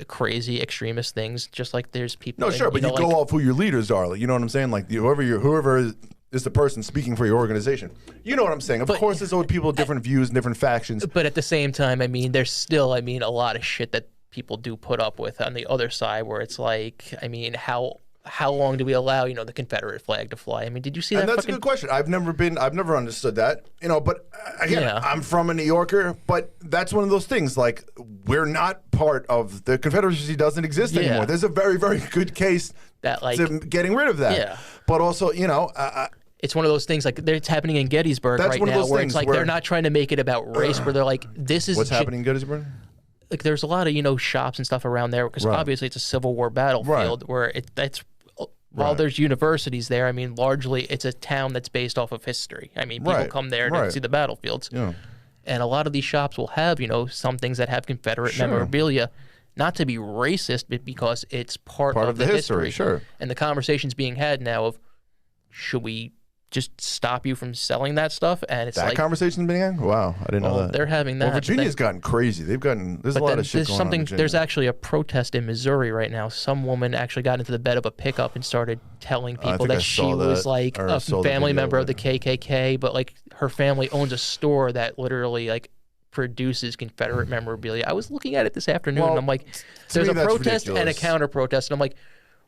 crazy extremist things, just like there's people. No, sure, but you go off who your leaders are. Like, you know what I'm saying? Like, whoever is the person speaking for your organization. You know what I'm saying? Of course, there's always people with different views and different factions. But at the same time, I mean, there's still, a lot of shit that people do put up with on the other side, where it's like, I mean, how long do we allow, the Confederate flag to fly? I mean, did you see that? And that's a good question. I've never understood that, but again, I'm from a New Yorker, but that's one of those things, like, we're not part of the Confederacy, doesn't exist anymore. There's a very, very good case that, like, to getting rid of that. Yeah. But also, it's one of those things, like, it's happening in Gettysburg right now, where it's like they're not trying to make it about race, where they're like, this is what's happening in Gettysburg? Like, there's a lot of, shops and stuff around there, because obviously it's a Civil War battlefield, where while there's universities there, I mean, largely it's a town that's based off of history. I mean, people come there to see the battlefields. Yeah. And a lot of these shops will have, some things that have Confederate memorabilia, not to be racist, but because it's part of the history. Sure. And the conversation's being had now of, should we just stop you from selling that stuff? And it's that conversation's being had? Wow, I didn't know that. They're having that. Well, Virginia's gotten crazy. There's a lot of shit going on in Virginia. There's actually a protest in Missouri right now. Some woman actually got into the bed of a pickup and started telling people that she was like a family member of the KKK, but like her family owns a store that literally like produces Confederate memorabilia. I was looking at it this afternoon, and I'm like, there's a protest and a counter protest, and I'm like,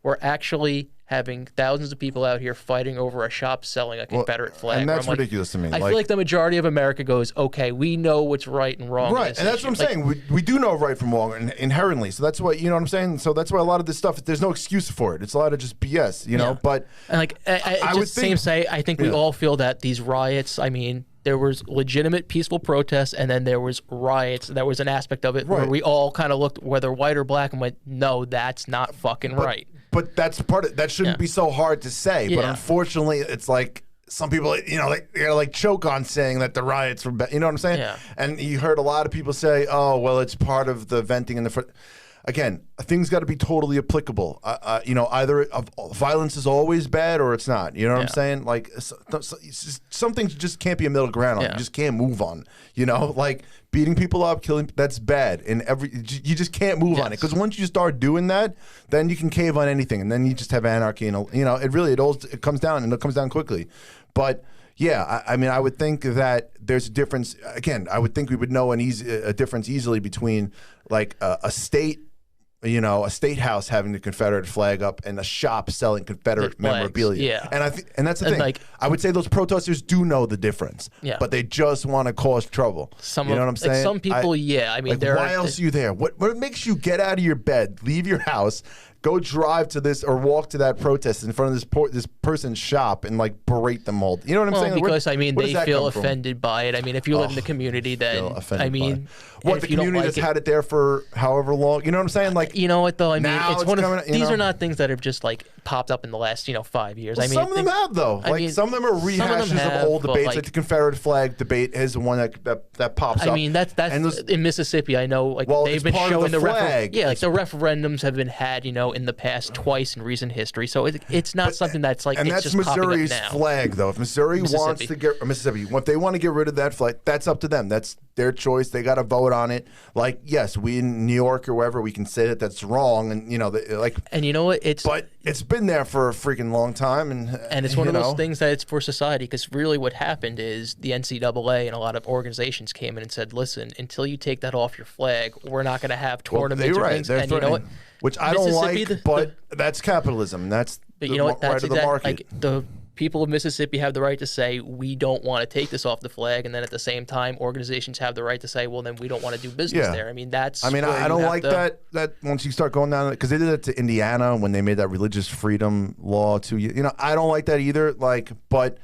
we're actually having thousands of people out here fighting over a shop selling a Confederate flag. And that's ridiculous to me. I feel like the majority of America goes, okay, we know what's right and wrong. Right, and that's what I'm saying. We do know right from wrong inherently. So that's why, you know what I'm saying? So that's why a lot of this stuff, there's no excuse for it. It's a lot of just BS, you know? But and like, I would think we all feel that these riots, I mean, there was legitimate peaceful protests, and then there was riots. There was an aspect of it where we all kind of looked, whether white or black, and went, no, that's not fucking right. But that's part of that. Shouldn't be so hard to say. But unfortunately, it's like some people, like choke on saying that the riots were bad. You know what I'm saying? Yeah. And you heard a lot of people say, "Oh, well, it's part of the venting in the front." Again, things got to be totally applicable. Either violence is always bad or it's not. You know what I'm saying? Like, some things just can't be a middle ground on. You just can't move on. Like beating people up, killing, that's bad. And you just can't move on it, because once you start doing that, then you can cave on anything, and then you just have anarchy. And it comes down, and it comes down quickly. But yeah, I mean, I would think that there's a difference. Again, I would think we would know a difference easily between like a state. A state house having the Confederate flag up and a shop selling Confederate memorabilia. Yeah. And that's the thing. Like, I would say those protesters do know the difference. Yeah. But they just want to cause trouble. You know what I'm saying? Some people, I mean, why else are you there? What makes you get out of your bed, leave your house, go drive to this or walk to that protest in front of this person's shop and like berate them all. You know what I'm saying? Because they feel offended by it. I mean, if you live in the community, then I mean, what the community that's had it there for however long. You know what I'm saying? Like, you know what though? I mean, it's one of these are not things that have just like popped up in the last 5 years. Well, I mean, some of them have though. Like some of them are rehashes of old debates. Like the Confederate flag debate is the one that pops up. I mean, that's in Mississippi. I know, like they've been showing the flag. Like the referendums have been had, in the past twice in recent history. So it's not something that's like. And it's that's just Missouri's flag, though. If Missouri wants to get Mississippi, if they want to get rid of that flag, that's up to them. That's their choice. They got to vote on it. Like, yes, we in New York or wherever we can say that that's wrong, and And you know what? But it's been there for a freaking long time, and it's one of those things that it's for society. Because really, what happened is the NCAA and a lot of organizations came in and said, "Listen, until you take that off your flag, we're not going to have tournaments or things." And you know what? Which I don't like, but that's capitalism. That's but you know what? That's exactly like the people of Mississippi have the right to say we don't want to take this off the flag, and then at the same time, organizations have the right to say, well, then we don't want to do business there. I mean, that's. I mean, I don't like that once you start going down because they did it to Indiana when they made that religious freedom law to I don't like that either. Like, but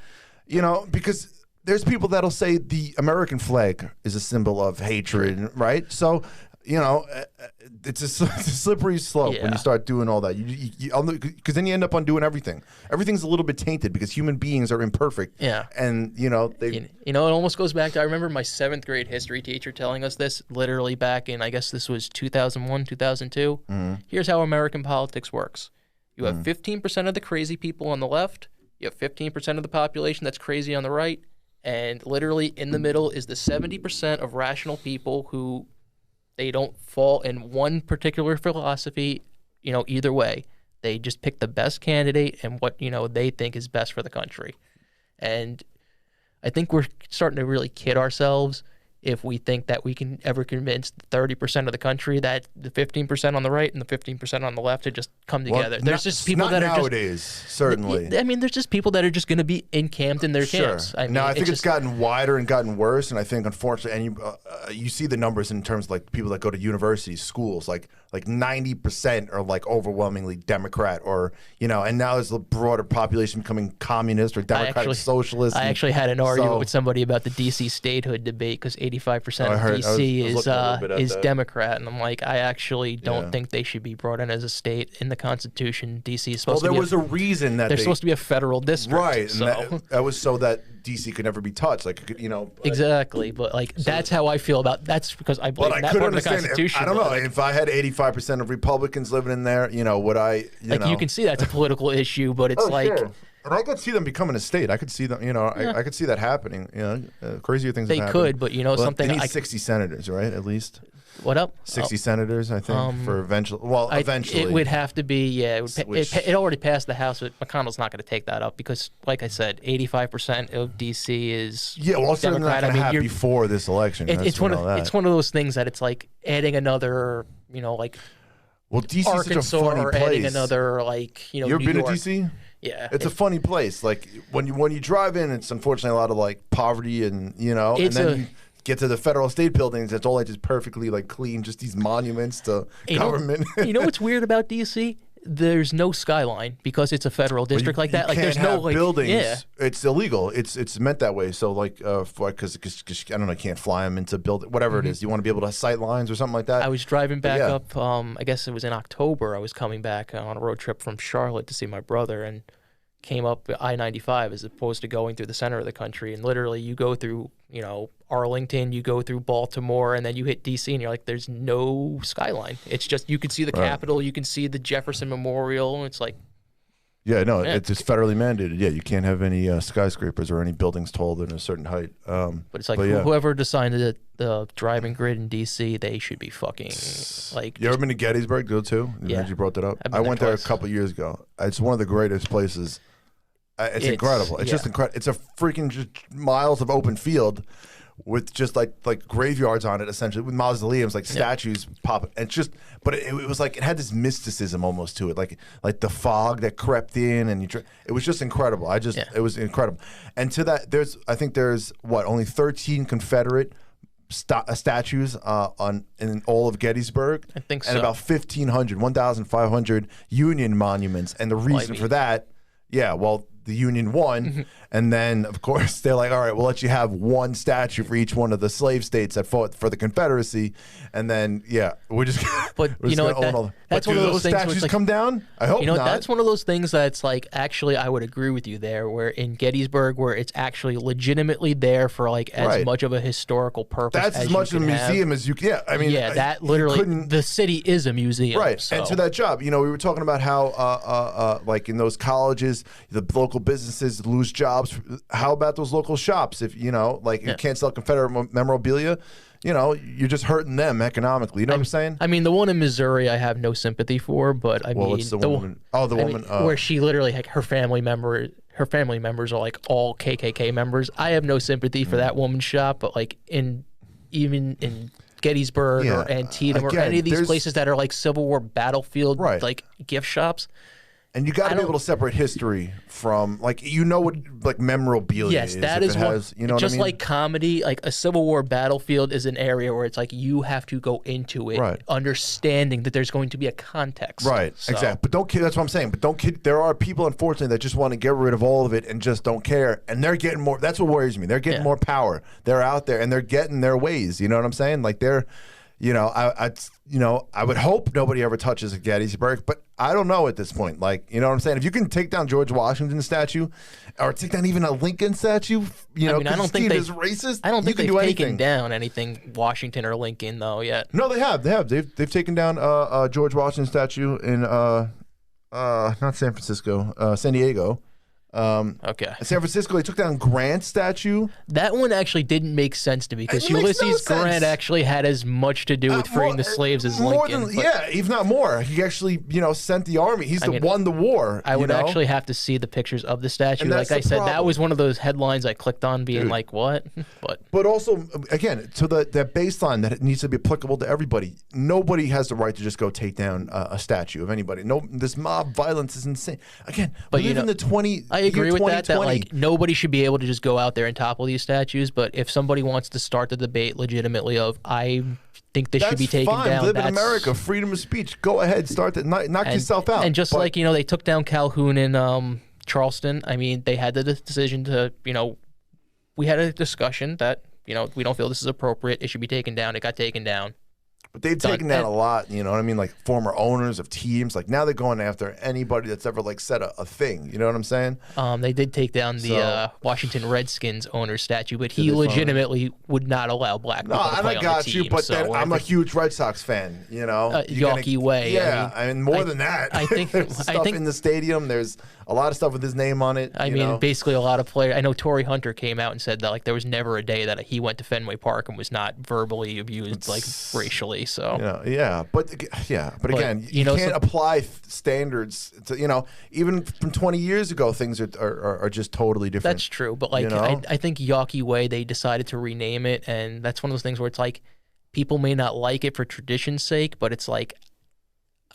because there's people that'll say the American flag is a symbol of hatred, right? So. It's a slippery slope when you start doing all that. Because then you end up undoing everything. Everything's a little bit tainted because human beings are imperfect. Yeah, and they. It almost goes back to I remember my 7th grade history teacher telling us this literally back in I guess this was 2001, 2002. Mm-hmm. Here's how American politics works: you have 15% of the crazy people on the left, you have 15% of the population that's crazy on the right, and literally in the middle is the 70% of rational people who. They don't fall in one particular philosophy, either way. They just pick the best candidate and what, they think is best for the country. And I think we're starting to really kid ourselves if we think that we can ever convince the 30% of the country that the 15% on the right and the 15% on the left to just come together. There's just people that are nowadays, certainly. I mean, there's just people that are just going to be encamped in their camps. I mean, I think it's gotten wider and gotten worse, and I think unfortunately, and you see the numbers in terms of like people that go to universities, schools, like 90% are like overwhelmingly Democrat, or and now there's a broader population becoming communist or Democratic socialist. I actually had an argument with somebody about the DC statehood debate because 85% of DC is Democrat, and I'm like, I actually don't think they should be brought in as a state in the Constitution. DC is supposed to be. Well, there was a reason that they're supposed to be a federal district, right? So. And that was so that DC could never be touched, exactly. But that's how I feel about. That's because I believe that part of the Constitution. I don't know if I had 85% of Republicans living in there, would I? You can see that's a political issue, but it's Sure. And I could see them becoming a state. I could see them, I could see that happening. Crazier things. They could, but something. They need 60 senators, right? At least. What up? 60 senators, I think, for eventually. Well, eventually. It would have to be, it already passed the House, but McConnell's not going to take that up because, like I said, 85% of D.C. is Democrat. Not going to happen before this election. It's one of those things that it's like adding another, well, D.C. Arkansas is such a funny or place. adding another, You ever been to D.C.? Yeah, it's a funny place. Like when you drive in, it's unfortunately a lot of like poverty and and then you get to the federal state buildings. It's all like just perfectly like clean, just these monuments to government. You know what's weird about DC? There's no skyline because it's a federal district like that. Like there's no buildings. Yeah. It's illegal. It's meant that way. So like because I don't know, can't fly them into build whatever it is. You want to be able to have sight lines or something like that. I was driving back up. I guess it was in October. I was coming back on a road trip from Charlotte to see my brother and came up I-95 as opposed to going through the center of the country. And literally you go through, Arlington, you go through Baltimore, and then you hit D.C. and you're like, there's no skyline. It's just, you can see the Capitol, you can see the Jefferson Memorial, and it's like. Yeah, no, it's just federally mandated. Yeah, you can't have any skyscrapers or any buildings taller than a certain height. But it's like whoever designed the driving grid in D.C., they should be fucking like. You ever been to Gettysburg? Go too? Yeah. You brought that up. I went there a couple years ago. It's one of the greatest places. It's incredible. It's just incredible. It's a freaking just miles of open field with just like graveyards on it, essentially, with mausoleums, like statues pop. It's just, but it was like it had this mysticism almost to it, like the fog that crept in, and it was just incredible. It was incredible. And to that, I think there's only 13 Confederate statues in all of Gettysburg. I think and so. about 1,500 Union monuments. And the reason for that, the Union won, and then of course they're like, all right, we'll let you have one statue for each one of the slave states that fought for the Confederacy, and then we're just. But we're you just know gonna what? own all That's but one do of those those things where statues it's like, come down. I hope not. That's one of those things that's like, actually, I would agree with you there. Where in Gettysburg, where it's actually legitimately there for like as much of a historical purpose. That's as you much of a can museum have. as you can. Yeah, I mean, that literally, the city is a museum. Right. So. And to that job, we were talking about how, like in those colleges, the local businesses lose jobs. How about those local shops? If, you can't sell Confederate memorabilia, you're just hurting them economically. You know what I'm saying? I mean, the one in Missouri, I have no sympathy for, but I mean, what's the woman? Oh, the woman. Where she literally, like, her family members are like all KKK members. I have no sympathy for that woman's shop, but like even in Gettysburg or Antietam or any of these places that are like Civil War battlefield, like gift shops. And you got to be able to separate history from, like, what, like, memorabilia is. Yes, that is one. You know what I mean? Like comedy, like a Civil War battlefield is an area where it's like you have to go into it, understanding that there's going to be a context. Right, so. exactly. But don't kid. That's what I'm saying. But don't kid. There are people, unfortunately, that just want to get rid of all of it and just don't care. And they're getting more. That's what worries me. They're getting more power. They're out there and they're getting their ways. You know what I'm saying? Like they're. I would hope nobody ever touches a Gettysburg, but I don't know at this point. Like, you know what I'm saying? If you can take down George Washington's statue, or take down even a Lincoln statue, I don't think they're racist. I don't think they've taken down anything Washington or Lincoln though yet. No, they have. They've taken down George Washington statue in not San Francisco, San Diego. Okay. San Francisco, they took down Grant's statue. That one actually didn't make sense to me because Ulysses Grant actually had as much to do with freeing the slaves as Lincoln. If not more. He actually, sent the army. He's won the war. I would actually have to see the pictures of the statue. Like I said, that was one of those headlines I clicked on being like, what? But also, again, to that baseline that it needs to be applicable to everybody. Nobody has the right to just go take down a statue of anybody. No, this mob violence is insane. Again, we live in the 20... I agree with that like nobody should be able to just go out there and topple these statues, but if somebody wants to start the debate legitimately of I think this should be taken down. Live in America, freedom of speech. Go ahead, start that. Knock yourself out. And just like they took down Calhoun in Charleston. I mean, they had the decision to we had a discussion that we don't feel this is appropriate. It should be taken down. It got taken down. But they've taken down a lot, you know what I mean? Like former owners of teams. Like now they're going after anybody that's ever like said a thing. You know what I'm saying? They did take down the Washington Redskins owner statue, but he legitimately would not allow black people to play on the team. I got you, but then I'm a huge Red Sox fan. Yawkey Way. Yeah, I mean more than that. I think there's stuff in the stadium. There's a lot of stuff with his name on it. I mean, basically a lot of players. I know Torrey Hunter came out and said that like there was never a day that he went to Fenway Park and was not verbally abused like racially. So but again, you can't apply standards to even from 20 years ago. Things are just totally different. That's true, but like I think Yawkey Way, they decided to rename it, and that's one of those things where it's like people may not like it for tradition's sake, but it's like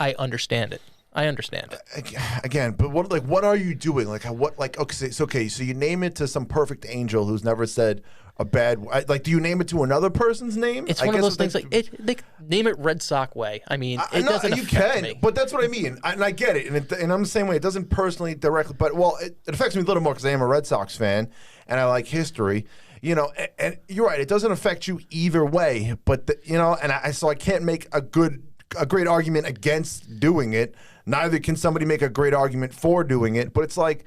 I understand it. Again, but what are you doing? Okay, so you name it to some perfect angel who's never said a bad. Like, do you name it to another person's name? It's one of those things. They name it Red Sox Way. I mean, it doesn't affect me. But that's what I mean, and I get it, and I'm the same way. It doesn't personally directly, but it affects me a little more because I am a Red Sox fan and I like history. And you're right. It doesn't affect you either way, but so I can't make a great argument against doing it. Neither can somebody make a great argument for doing it. But it's like,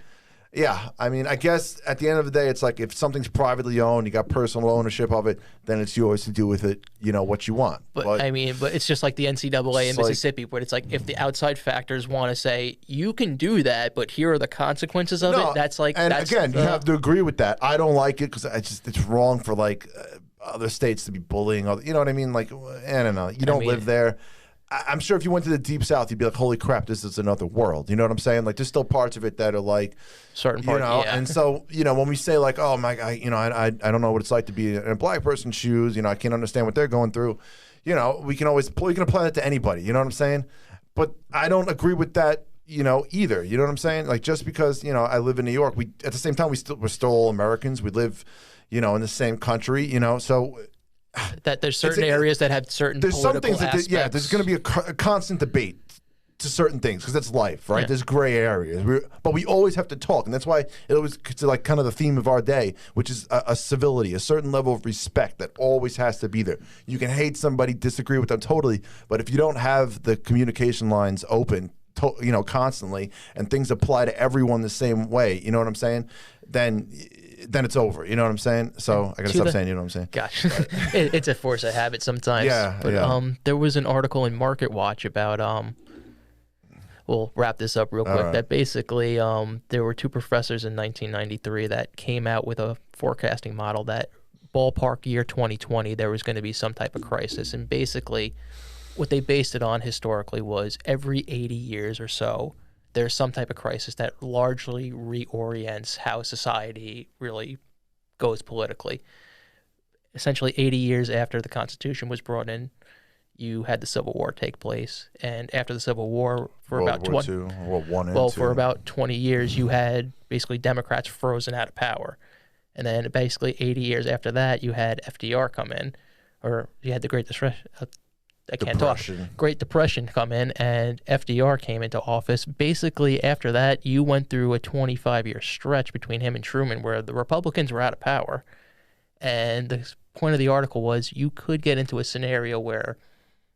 I mean, I guess at the end of the day, it's like if something's privately owned, you got personal ownership of it, then it's yours to do with it, what you want. But it's just like the NCAA in Mississippi, where it's like if the outside factors want to say you can do that, but here are the consequences of it. That's like, and again, you have to agree with that. I don't like it because it's wrong for like other states to be bullying. You know what I mean? Like, I don't know. You don't live there. I'm sure if you went to the Deep South, you'd be like, holy crap, this is another world. You know what I'm saying? Like, there's still parts of it that are like, certain parts, And so, when we say like, oh my God, I don't know what it's like to be in a black person's shoes. I can't understand what they're going through. We can apply that to anybody. You know what I'm saying? But I don't agree with that. Either. You know what I'm saying? Like, just because I live in New York, at the same time we're still all Americans. We live, in the same country. So. that there's certain areas that have certain there's some political things that there's going to be a constant debate to certain things because that's life, right? There's gray areas, but we always have to talk, and that's why it always it's like kind of the theme of our day, which is a civility, a certain level of respect that always has to be there. You can hate somebody, disagree with them totally, but if you don't have the communication lines open, constantly, and things apply to everyone the same way, you know what I'm saying? Then it's over. You know what I'm saying? So I gotta stop saying, you know what I'm saying? Gosh, it's a force of habit sometimes. Yeah, but there was an article in Market Watch about we'll wrap this up real quick. That basically there were two professors in 1993 that came out with a forecasting model that ballpark year 2020 there was going to be some type of crisis, and basically what they based it on historically was every 80 years or so there's some type of crisis that largely reorients how society really goes politically. Essentially 80 years after the Constitution was brought in, you had the Civil War take place, and after the Civil War, for about 20 years, you had basically Democrats frozen out of power, and then basically 80 years after that, you had FDR come in, or you had the Great Great Depression come in, and FDR came into office. Basically, after that, you went through a 25-year stretch between him and Truman, where the Republicans were out of power, and the point of the article was you could get into a scenario where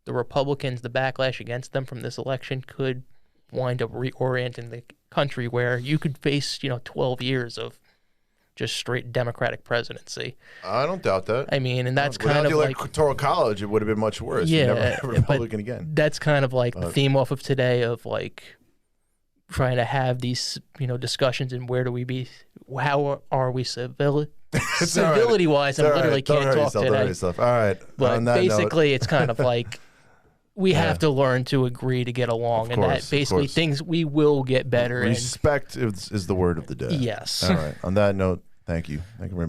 the Republicans, the backlash against them from this election could wind up reorienting the country where you could face, 12 years of just straight Democratic presidency. I don't doubt that. I mean, and that's kind of like Electoral College, it would have been much worse. Yeah, you never have a Republican again. That's kind of like the theme off of today of like trying to have these, discussions and where do we be, how are we civility-wise? I literally can't talk today. All right. But basically, it's kind of like we have to learn to agree to get along, and that basically things we will get better. Respect is the word of the day. Yes. All right. On that note, thank you. Thank you very much.